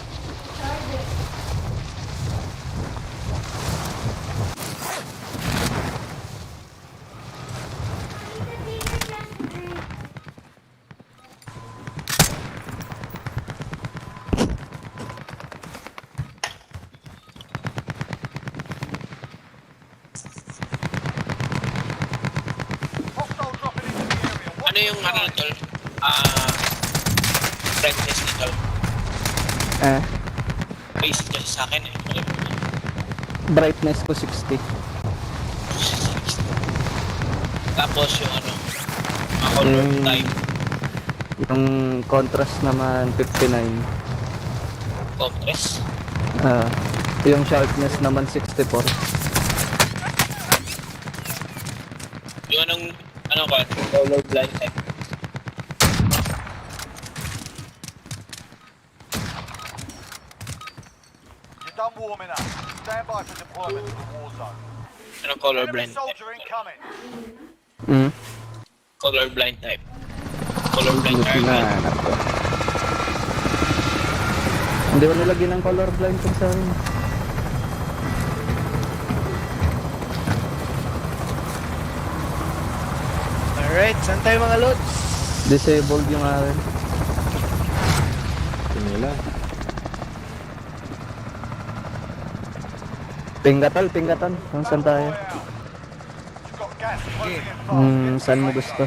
Hostile dropping into the area. ano yung ano nito? Brightness nito. Basic kasi sa akin eh. Brightness ko 60. Tapos yung ano, color type, Yung contrast naman 59. contrast. Yung sharpness naman 64. Yung ano ba, color blind type. You're done warming up. Stand by for deployment to the war zone. Ano color Enemy blind type? soldier incoming. Color blind type. Color blind type. Hindi ko nilagyan ng colorblind kung sa akin. Alright, saan tayo mga lods? Disabled yung akin. Nila. Pingatan. Kung saan tayo? You've got gas closing in fast. Saan mo gusto?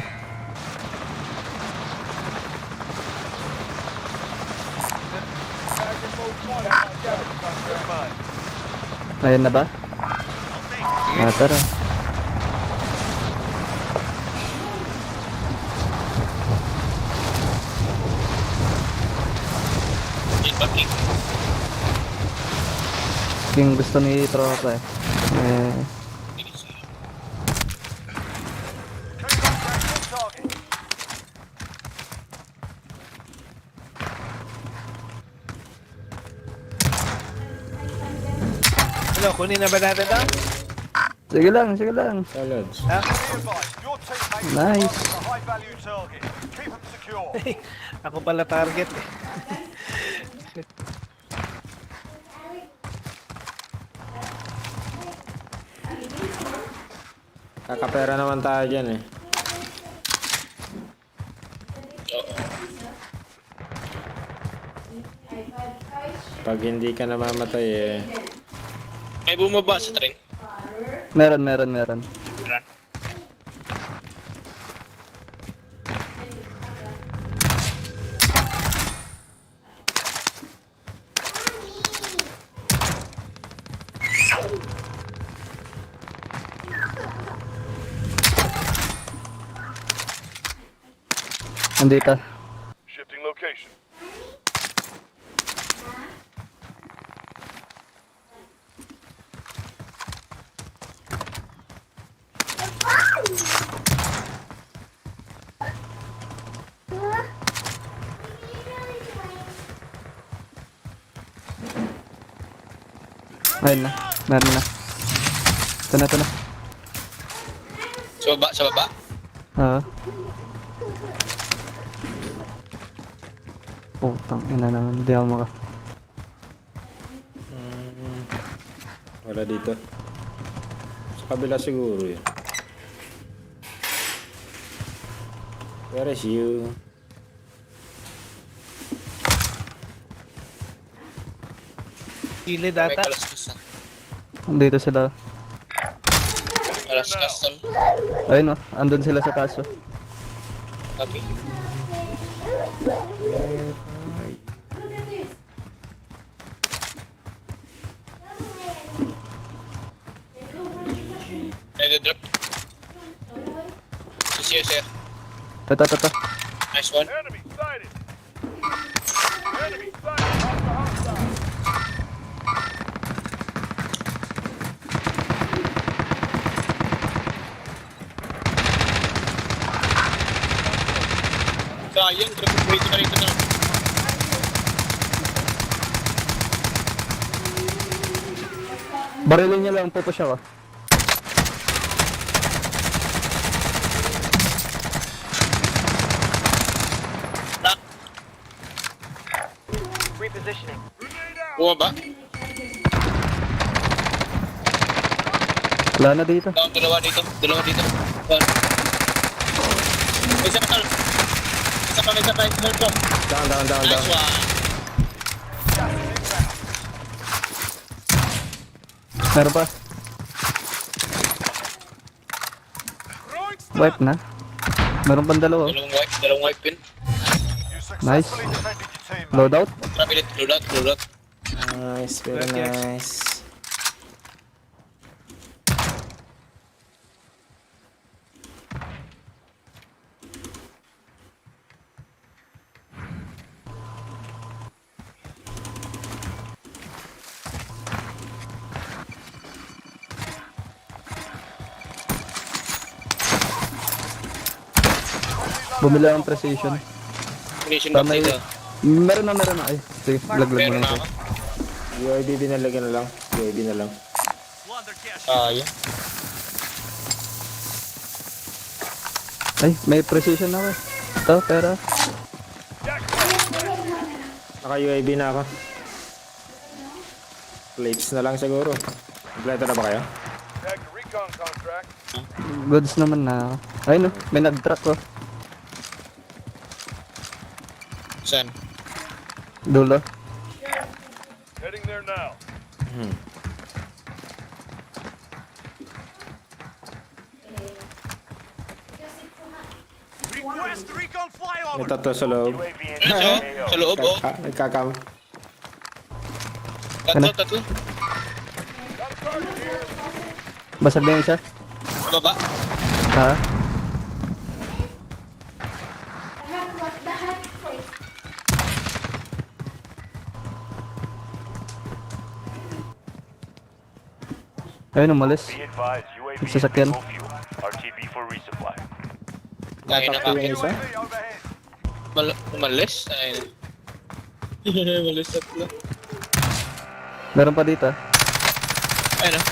Ayun na ba? Tara. Yung public. Yung gusto ni tropa eh. Target. Ano, kunin na ba natin ito? Sige lang. Salads. Be advised, your teammates Nice. are a high-value target. Keep them secure. Ako pala target eh. Kakapera naman tayo dyan eh. Pag hindi ka namamatay eh. May bumaba sa train. Meron. Meron. Andito. Shifting location. Ayun na. Meron na. Ito na. Sa baba. Putang ina naman. Hindi ako maka... Wala dito. Sa kabila siguro yun. Where is you? Gilid May ata. kalaskas. Andito sila. Kalaskas tol. Ayun o. Andun sila sa kaso. Copy. Look at this. Nag-drop. Sir, sir. Ito. Nice one. Enemy sighted. Enemy sighted. Hostile. Sayang, traffic dito na rito na. Barilin niya lang, pupush ako. Repositioning. Bumaba. Wala na dito. Dalawa dito. One. Isa pa tol. Isa pa. Hold ko. Down. Nice one. Meron pa. Wipe na. Meron pang dalawa. Dalawang wipe pin. You Nice. successfully defended your team. Loadout. Trapilot, loadout. Nice, very nice. Bumili ang precision. Munition box Tama dito. Meron na. Ay, sige, laglag mo Meron na na ito. ako. UAV binalagyan na lang. UAV na lang. Sayang. Ay, may precision ako eh. Ito, pera. Naka-UAV na ako. Plates na lang siguro. Kompleto na ba kayo? Tag the recon contract. Goods naman na ako. Ay no, may nag-truck ko. Saan? Dulo. Heading there now. Request recon flyover. May tatlo sa loob. Sa loob, oh. Nagkakam. Tatlo. Basag na yung isa. Sa baba. Ha? What the heck? Ayun, umalis. Be advised, UAV Yung sasakyan. full fuel. RTB for resupply. Dahil Tatakbo yung isa. UAV overhead. Umalis? Ay. Umalis tatlo. Meron pa dito. Ayun ah.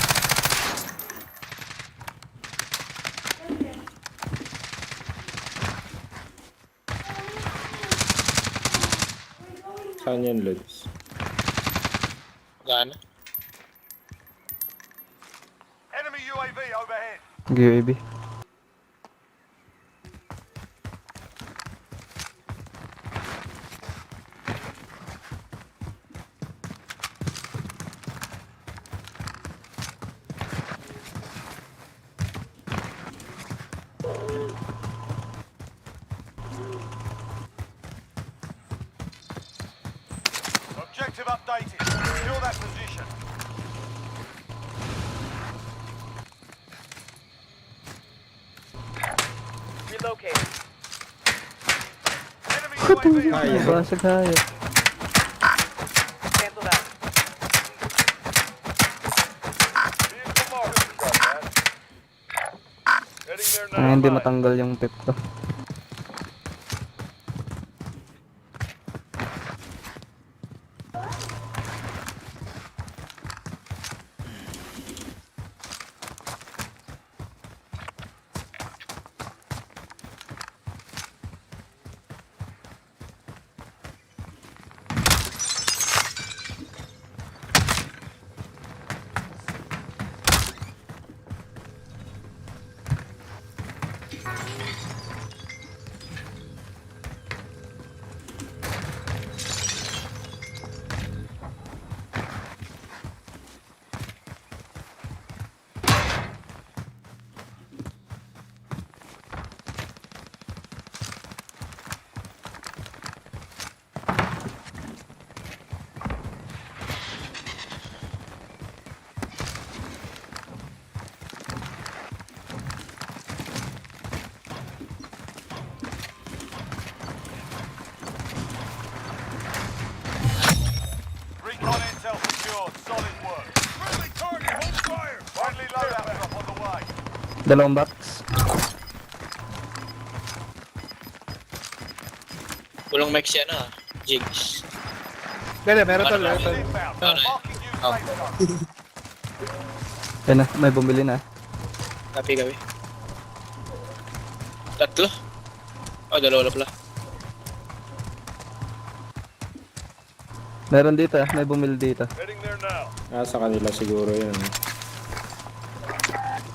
Saan yan, Lods? Gana. Enemy UAV overhead. UAV. Objective updated. Secure that position. Relocating. Enemy UAV Ay, overhead. Basag tayo. Cancel that. Vehicle marked. Got that. Heading there now. Ay, hindi matanggal yung tip to. Dalawang box. Walang mic siya na. Jigs. Meron tol. Inbound. Ano? Marking you Oh. safe zone. Yan na, may bumili na. Gabi. Tatlo? Oh, dalawa na pala. Meron dito, may bumili dito. Heading there now. Sa kanila siguro yun.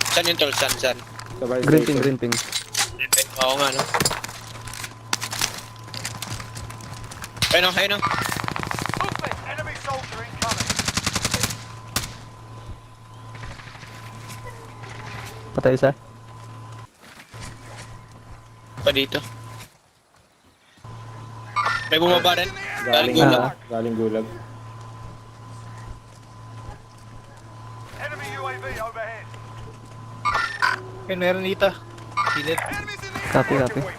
Saan yun, tol? Saan? Sa buy Green ping, station. green ping. Oo nga, no? Ayun o. Movement. Enemy soldier incoming. Patay isa. Pa dito. May bumaba rin. Galing gulag. Galing gulag. Enemy UAV overhead. Meron dito. Pilit. Enemies in the air. Copy. Waypoint.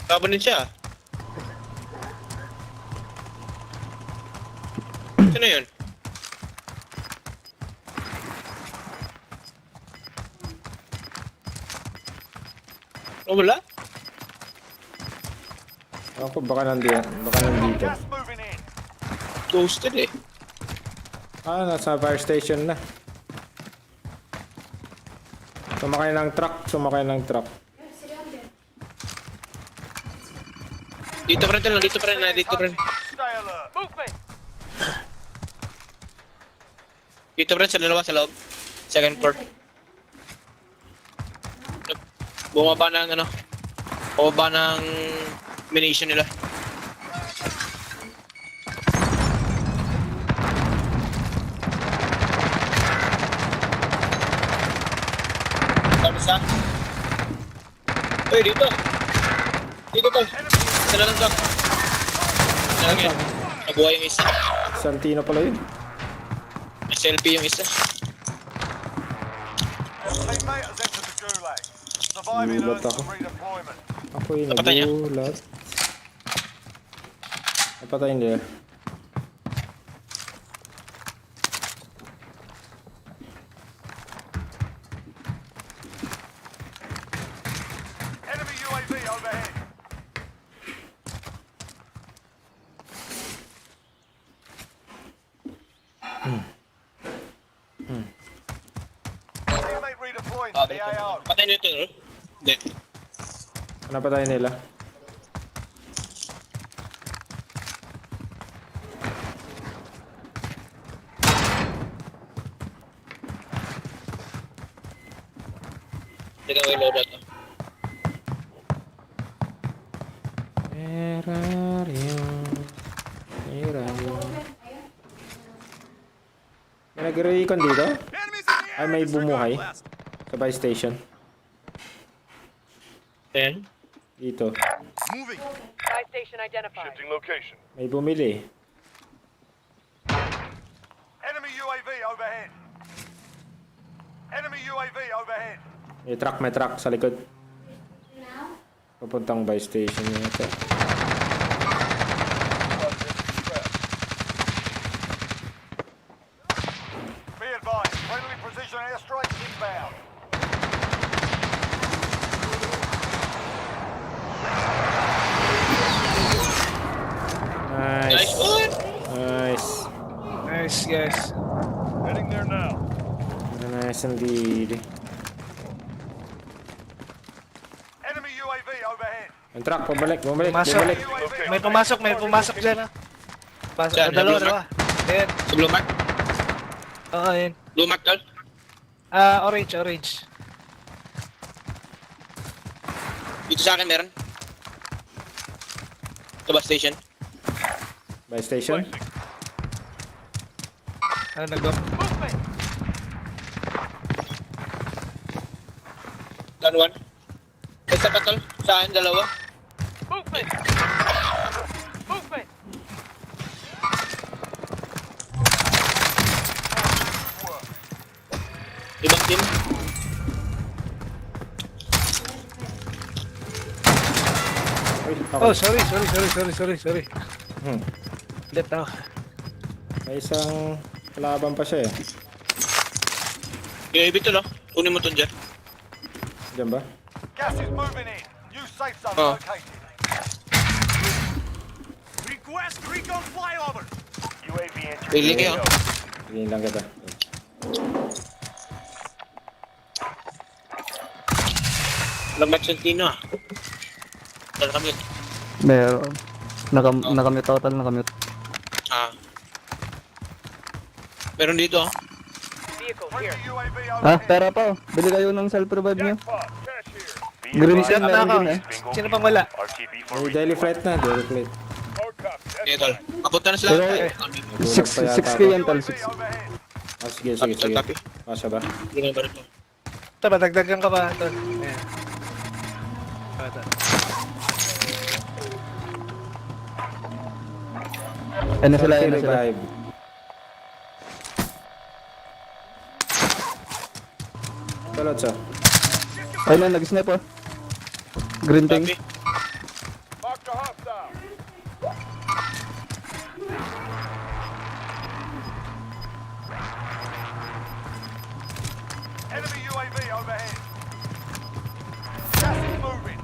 Kabanin siya. Sino yun? Oh, wala? Ako, baka nandito. Gas moving in. Ghosted eh. Nasa fire station na. Sumakay ng truck. Dito pa rin. Dito pa rin. Stay alert. Movement! Dito pa rin sa dalawa sa loob. Second floor. Bumaba ng munition nila. Tapos isa. Uy, dito to. Sila lang to. Lagi. Nabuhay yung isa. Santino pala yun. SLP yung isa. Teammate has entered the gulag. Surviving Gulat earns ako. some redeployment. Ako yung Napatay niya? nagulat. Napatay niya. Enemy UAV overhead. Teammate redeploying to the AO. Patay nyo ito, no? Hindi. Napatay nila. Hindi ka reload ito. May nag-recon dito? Enemies in the Ay, air. may Disregard bumuhay. blast. Sa buy station. Ayan. Dito. Moving. Buy station identified. Shifting location. May bumili. Enemy UAV overhead. Enemy UAV overhead. May truck sa likod. Papuntang buy station yata. Be advised, friendly precision airstrike inbound. Nice. Nice one! Nice. Nice, guys. Heading there now. Nice indeed. Enemy UAV overhead. Yung truck, bumalik. Pumasok. May pumasok dyan, ah. Saan? Dalawa. Ayan. Sa blue mark? Oo, ayan. Blue mark, tol? Orange. Dito sa akin meron. Sa bus station. Buy station? Ano, nag-go? Movement! Down one. Isa pa, tol. Sa akin, dalawa. Movement! Movement! Ibang team. Uy, ako. Oh, sorry. Hmm. Ulit ako. May isang kalaban pa siya eh. UAV to, no? Kunin mo to dyan. Diyan ba? Gas is moving in. New safe zone Oh. located. Request recon flyover. UAV entry. Pili kayo. Tingin lang kita. Lambat Santino, ah. Dala kami. Meron. Nakamute total, nakamute. Ah. Meron dito, ah. Vehicle Friendly here. UAV Ah, overhead. pera pa oh. Bili kayo ng self-revive nyo. Jackpot. Cash here. Green team Tama meron ako. din eh. Sino pang wala? RTB for May daily flight na, daily flight. Okay, tol. Papunta na sila. Pero, Okay. 6k yan tal, 6. overhead. Ah, sige. Copy. Kasya ba? Hindi na ba rin to? Ito, madagdagan ka pa, Tol. Ayan. Ito. Ano sila, ano sila. Revive. Salot siya. Ayun na, nag-snipe oh. Green thing. Copy. Mark the hostile. Enemy UAV overhead. Gas is moving.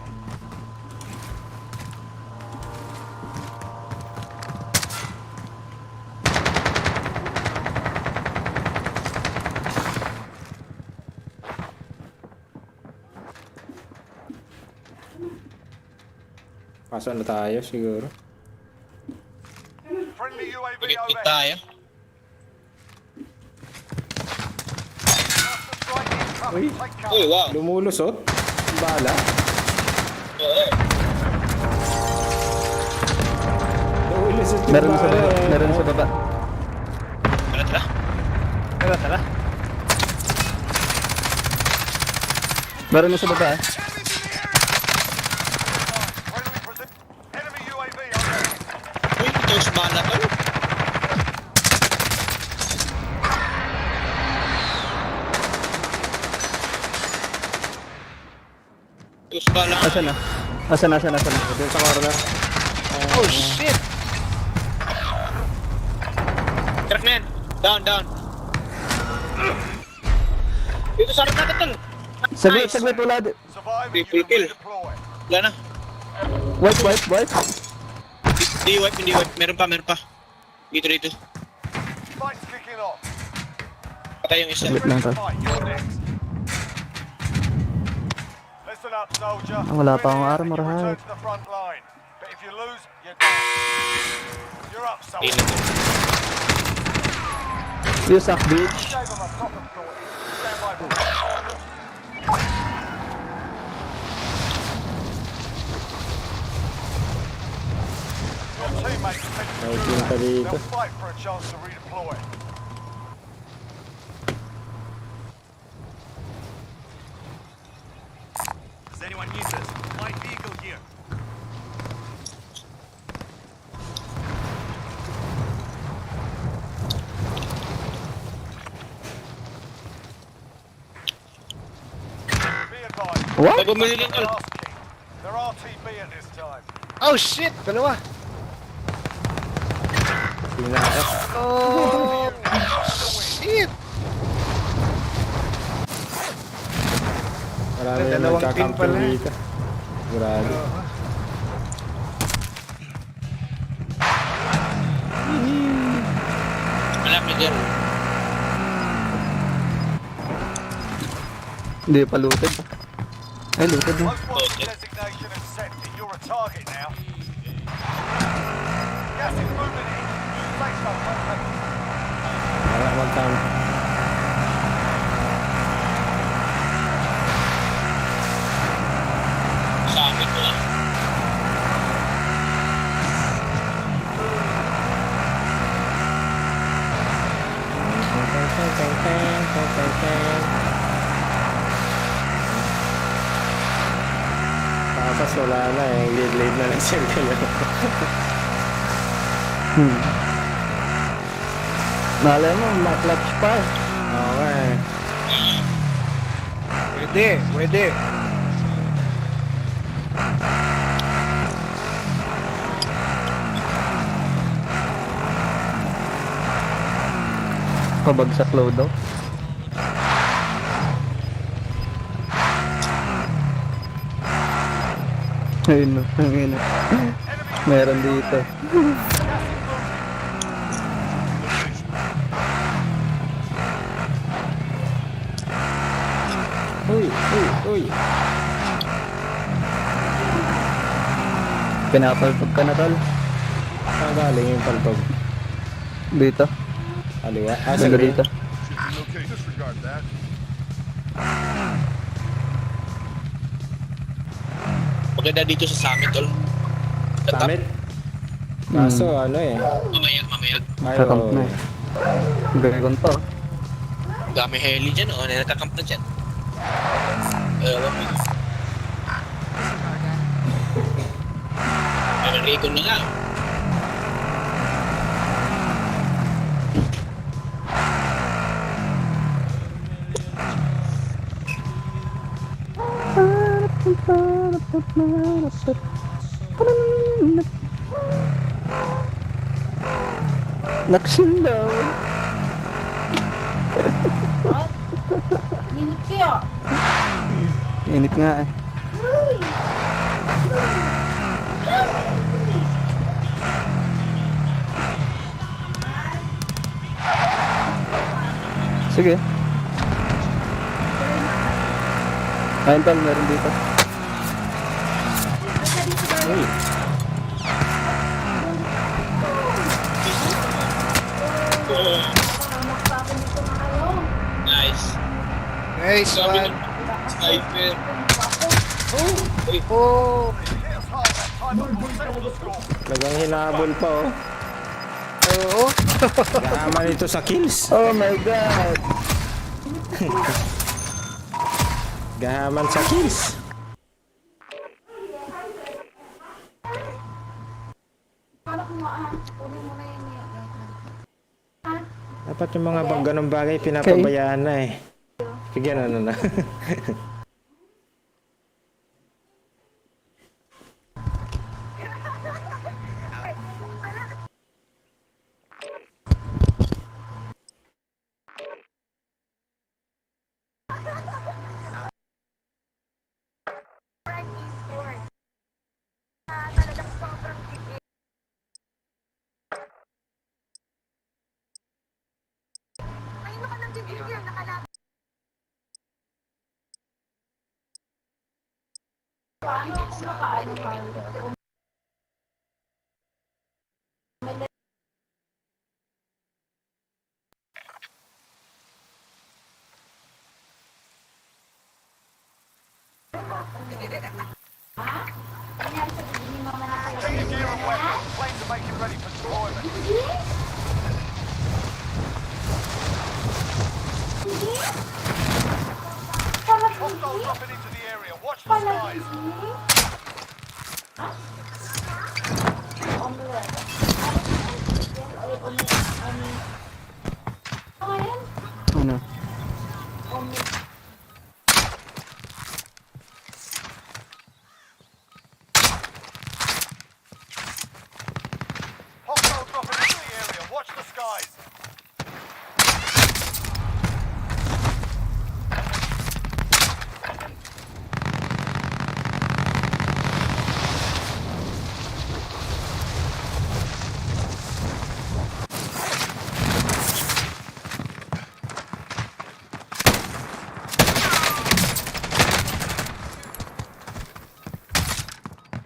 Pasok na tayo siguro. Friendly UAV Pagkit overhead. tayo. Cluster strike incoming. Take cover. Uy, wow. Lumulusot. Bala. Oo. Lumulusot yung Meron sa bala baba, eh. meron sa baba. Tara. Meron na sa baba ah. Friendly precision. Enemy UAV overhead. Uy, tos bala pa. Tos bala. Asan na? Asan na? Doon sa corner. Oh, shit! Crack na yan. Down. Dito sa harap natin, tol. Saglit, wala. Survive and Triple you can kill. redeploy. Wala na. White. Hindi wipe. Meron pa. Dito. Fight's kicking off. Patay yung isa. Saglit lang to. Fight, you're next. Listen up, soldier. Wala pa akong Win here armor, and you ha? return to the front line. But if you lose, you're done. You're up, Hindi soldier. na. You suck, bitch. Gave him a proper thought. Stand by for your teammates take the May good team pa act. dito. They'll fight for a chance to redeploy. Does anyone need this? Light vehicle here. Be advised. What? May bumili din, tol. Last kick. They're RTB at this time. Oh, shit! Dalawa! Tingnan ako. Oh, shit! Marami yung Dalawang team nagkakamping pala. dito. Sigurado. Malapit dyan. Hindi pa looted. Ay, looted na. Most wanted designation accepted. You're a target now. Gas is moving in. Safe zone located. Para magkama. Sa amin ko lang. Tapos wala na eh. Lead na lang siya kayo. Malay mo, ma-clutch pa. Okay. Pwede, pwede. Pabagsak load daw. Ayun no, ayun no. Meron dito. Uy, uy, uy. Pinapalpag ka na tol. Saan galing yung palpag? Dito. Aliwa? Banda Sige. dito. Okay, disregard that. Maganda dito sa summit, tol. Summit? Kaso ano eh. Mamaya. Ay, Kakamp oo. na eh. Gagon to. Dami heli dyan, oh. Nakakamp na dyan. Recon na nga. Naksindaw. Init kaya. Init nga eh. Sige. Ayun tol, meron dito. Uy. Nice. Nice Sabi one. ng sniper. Oh, Lagang hinabol pa oh. oo. Gahaman ito sa kills. Oh my god. Gahaman sa kills. Dapat yung mga ganong bagay pinapabayaan na eh. Sige na. Take your gear and weapons. Planes are making ready for deployment. Hostiles dropping into the area. Watch the skies. Ano? Hostiles dropping into the area. Watch the skies.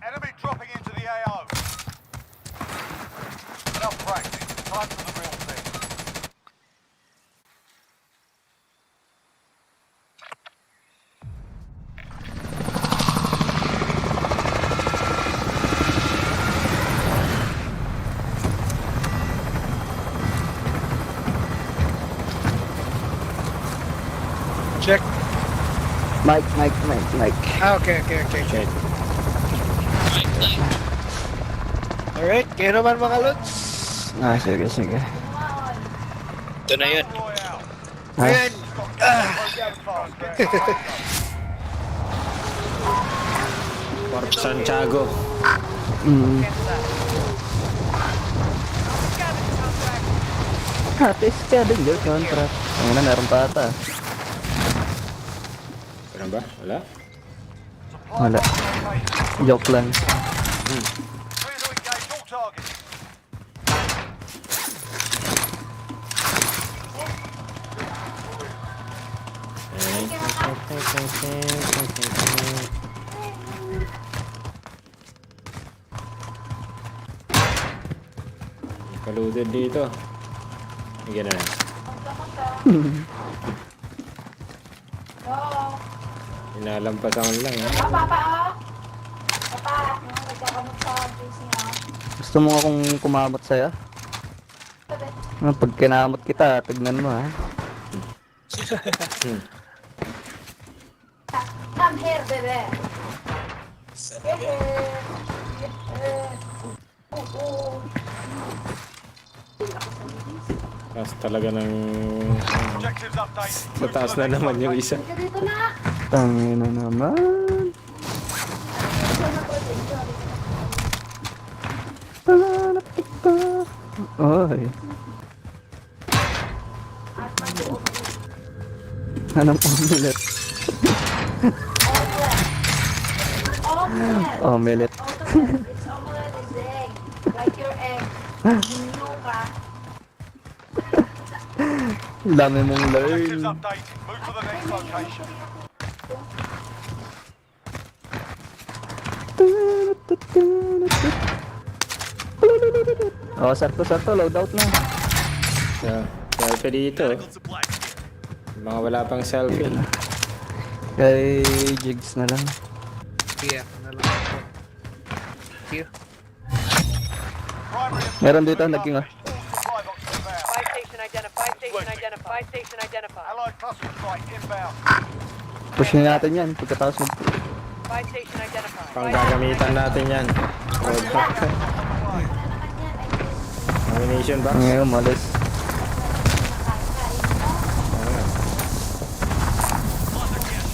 Enemy dropping into the AO. Enough practice. Time for the real thing. Check. Mike. Ah, okay. Check. Alright, kayo naman mga lods. Ah, sige. Ito na yun. Royale. Ha? Ayan. Fast. Fort Santiago. Mm. Scavenge contract. Happy scavenger contract. Ang na, meron pa ata. Ano ba? Wala? Wala. Joke lang. Clear to engage all targets. Kaludod dito. Bigyan na lang. Inalampasan lang eh. Papa, nagkakamot sa facing ah. Gusto mo akong kumamot sa'yo? Pag kinamot kita, tignan mo ha. Come here, bebe. Taas talaga ng... Objectives updated. Sa taas na naman yung isa. Ka dito na. Tangina naman. Pangarap kita. Oy. Anong omelette? Omelette. Omelette. It's omelette is egg. Like your egg. Ginyo ka. Dami mong Objectives learn. updated. Move to the next location. Oh, sarto, loadout na. So, selfie dito. Medical supplies here. Mga wala pang selfie. Kay Jigs na lang. Yeah, na lang. Here. Primary Meron dito, naging all supply boxes inbound. Buy station identified. Buy station identified. Buy station identified. Allied cluster strike inbound. Push na natin yan. Pagkatapos mag... Buy station identified. Pang gagamitan natin yan. Roadblock. Ammunition box. Ngayon, malis.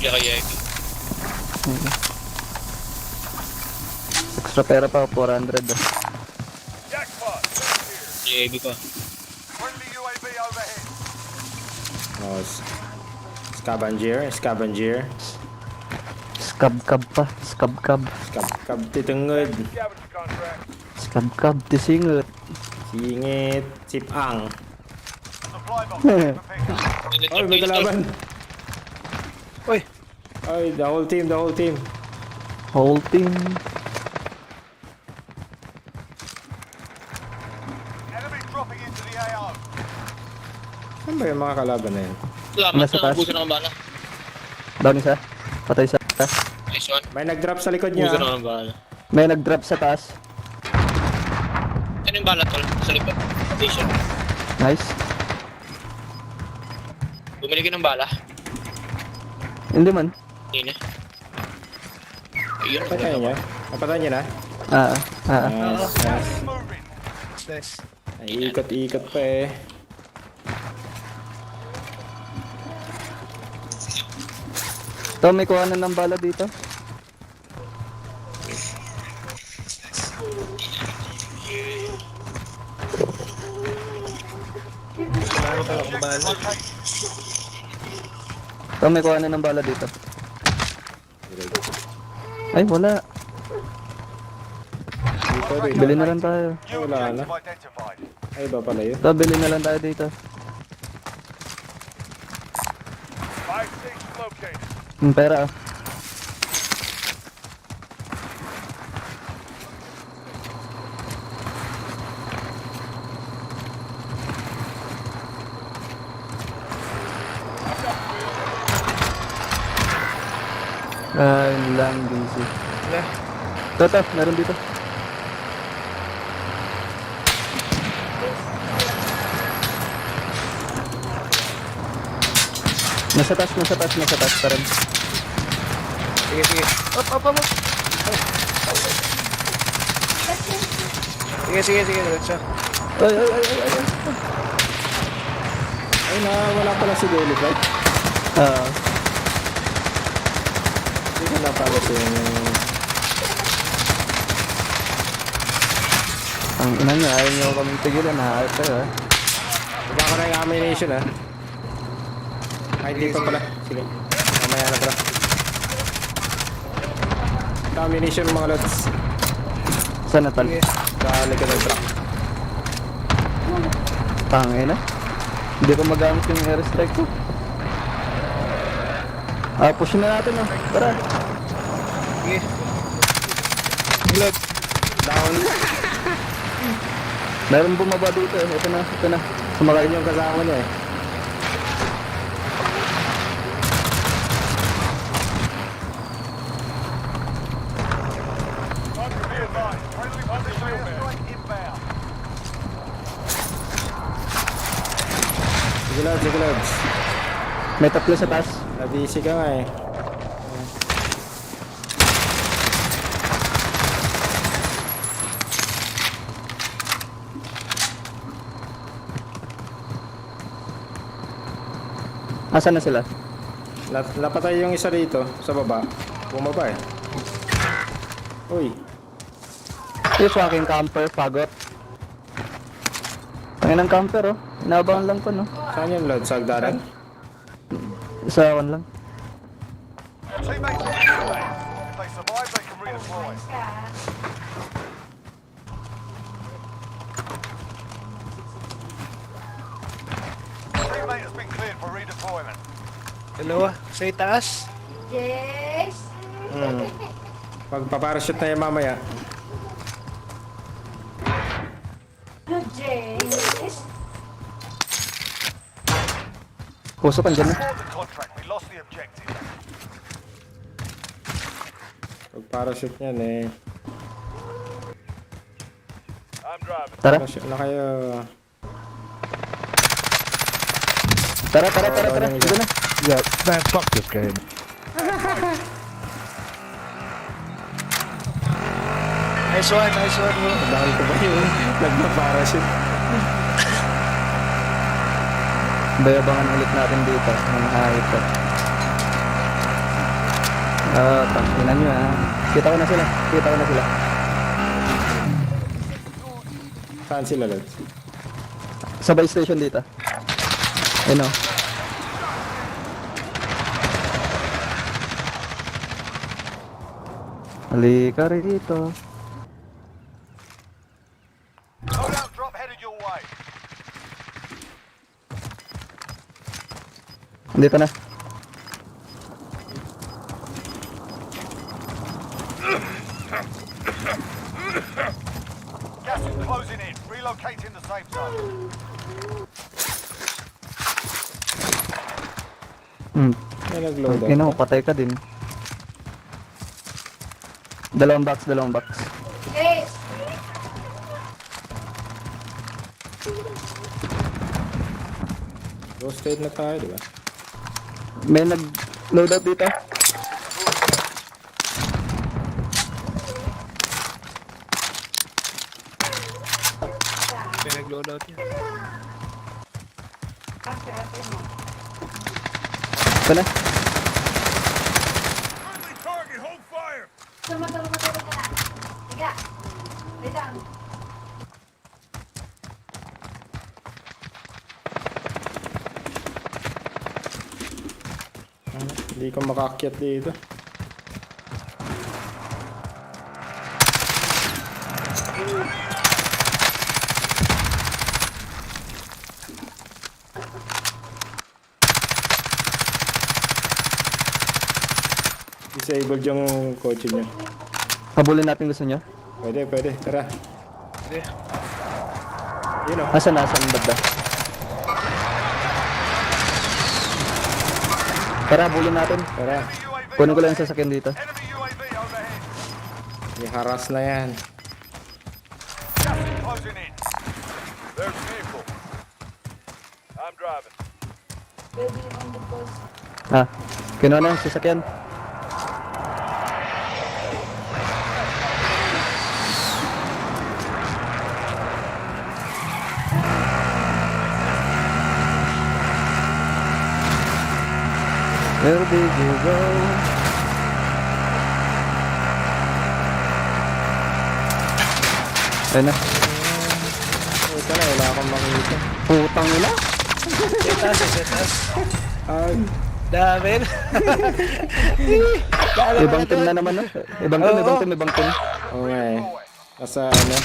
Yaki. Extra pera pa, 400. Jackpot. UAV pa. Friendly UAV overhead. Oh, scavenger. Skab-kab pa. Skab-kab. Kab titungod. Scavenger contract. Skab-kab, tisingot. Singit. Sipang. Supply box ready for pickup. Ay, may kalaban. Uy. Ay, the whole team. Whole team. Enemy dropping into the AO. Saan ba yung mga kalaban na yan? Salamat Nasa na, taas. nabuso na ang bala. Down isa. Patay isa. Nice one. May nag-drop sa likod niya. Nabuso na ang bala. May nag-drop sa taas. Ano yung bala tol? Sa likod. Station. Nice. Bumili ka ng bala. Hindi man. Hindi na. Ayun. Napatay niya. Napatay niya na. Gas is moving. Nice. Ay, ikot pa eh. Ito, may kuhanan ng bala dito. Ito, may kuhanan ng bala dito. Ay, wala. Dito. Bili na lang tayo. New Wala na. objective identified. Ay, iba pala yun. Ito, bili na lang tayo dito. Buy station located. Yung pera ah. Yun lang, busy. Ito, meron dito. Nasa taas pa rin. Sige. Up. Sige. Diretso. Ay. Ay, wala pala si Daily Bright. Ah, Hindi ko na pala si Ang ina nyo, ayaw nyo kaming tigilan ha. Ayos kayo ha. Baba ko na yung ammunition ha. Ay, di pa pala. Sige. Mamaya na bro. Ito ammunition mga lods. Saan na tal? Sa likod ng truck. Tangin na. Hindi ko magamit yung airstrike ko. Push na natin oh. Tara. Sige. Reload. Down. Meron bumaba dito eh. Ito na. Sumakay Ayun yung kasama niya eh. Be advised, friendly position airstrike inbound. Sige lods. May tatlo sa taas. Nabisi ka nga eh. Asan na sila? Napatay yung isa dito sa baba. Bumaba eh. Uy. Yung fucking camper, pagot. Ang ng camper oh. Inabangan lang ko no. Saan yung load? Sa agdaran? Isa lang. Your teammates are on your way. If they survive, they can redeploy. Your teammate has been cleared for redeployment. Dalawa. Sa itaas. Yes. Pagpaparachute na yung mamaya. Yes. Puso ka dyan na. Support the contract. We lost the objective. Pagparachute niyan eh. I'm driving. Tara. Parachute na kayo. Tara. Dito na. Yeah, man, fuck this game. Nice one bro. Dahil ko ba yung nagpa-parachute? Bayabangan ulit natin dito. Ang hayop ko. Tanginan nyo ha. Kita ko na sila. Saan sila lods? Sabay station dito. Ayun o. Halika rito. Loadout drop headed your way. Dito na. Gas is closing in. Relocating the safe zone. May nag-load Ina mo, patay ka din. Dalawang box. Yes. Ghost state na tayo, di ba? May nag-load out dito. Pinag-loadout yan. Ito na. Friendly target, hold fire! Tulog ka. Higa. Lay down. Hindi ko makaakyat dito. Disabled yung kotse niya. Habulin natin gusto nyo. Pwede. Tara. Sige. Yun o. Asan banda? Tara, habulin natin. Tara. Kunin ko lang yung sasakyan dito. Enemy UAV overhead. Iharas na yan. Gas is closing in. There's a vehicle. I'm driving. Baby on the post. Kinuha na yung sasakyan. Where did you go? Ayun na. ka na, wala akong makita. Putang ina. Setas. Ay, Dami. Ibang team na naman, no? Ibang team. oo nga eh. Nasa ano?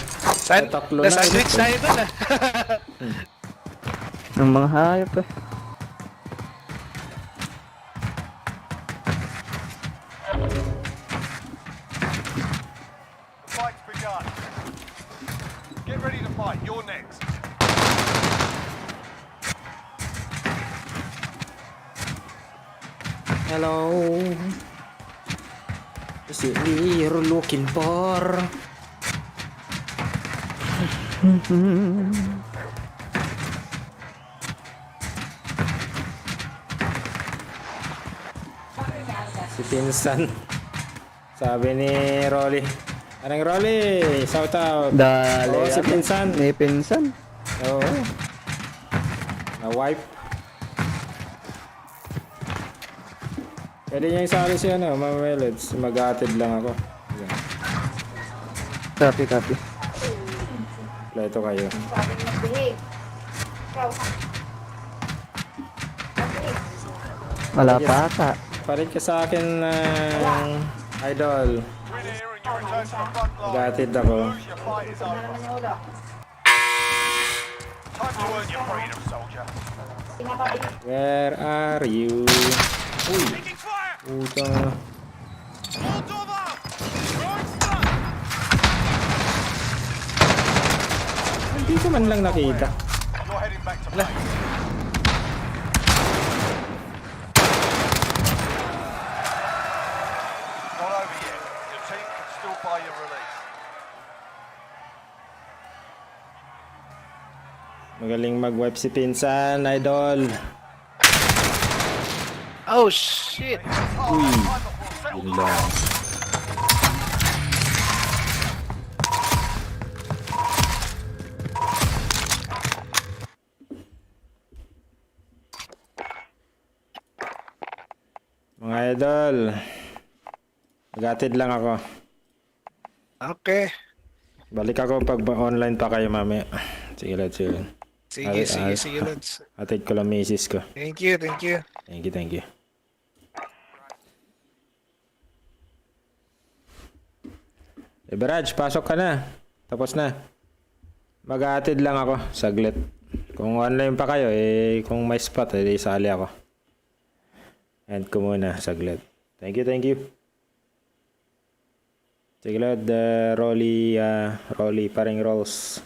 Tataklo na. Sandwich tayo dun ah. Ang mga hayop eh. The fight's begun. Get ready to fight. You're next. Hello. Is it me you're looking for? Si Pinsan. Sabi ni Rolly. Anong Rolly? Shout out. Dali. Oo, si Pinsan. May pinsan. Oo. Na-wipe. Pwede niya isali si ano, Mama Melody. Mag-atid lang ako. Yan. Copy. Pleto kayo. Sabi niya, behave. Ikaw, Wala pa ata. Palit ka sa akin ng idol. Win here and you return to the front line. Mag-atid ako. Lose, your fight is over. naman yung ulo. Time to earn your freedom, soldier. Pinapabig. Where are you? Uy! Taking fire! Puta. Moldova! Throwing stun! Hindi ko man lang nakita. You're heading back to base. Not over yet. Your team can still buy your release. Magaling mag-wipe si Pinsan, idol. Oh shit. Uy! Time before Yun lang. Mga idol, mag-atid lang ako. Okay. Balik ako pag online pa kayo mamaya. Sige, let's go. Sige, Lods. Atid ko lang misis ko. Thank you. Thank you. Barrage, pasok ka na. Tapos na. Mag-aatid lang ako, saglit. Kung online pa kayo, kung may spot, isali ako. End ko muna, saglit. Thank you. Sige, Lord, Rolly, paring rolls.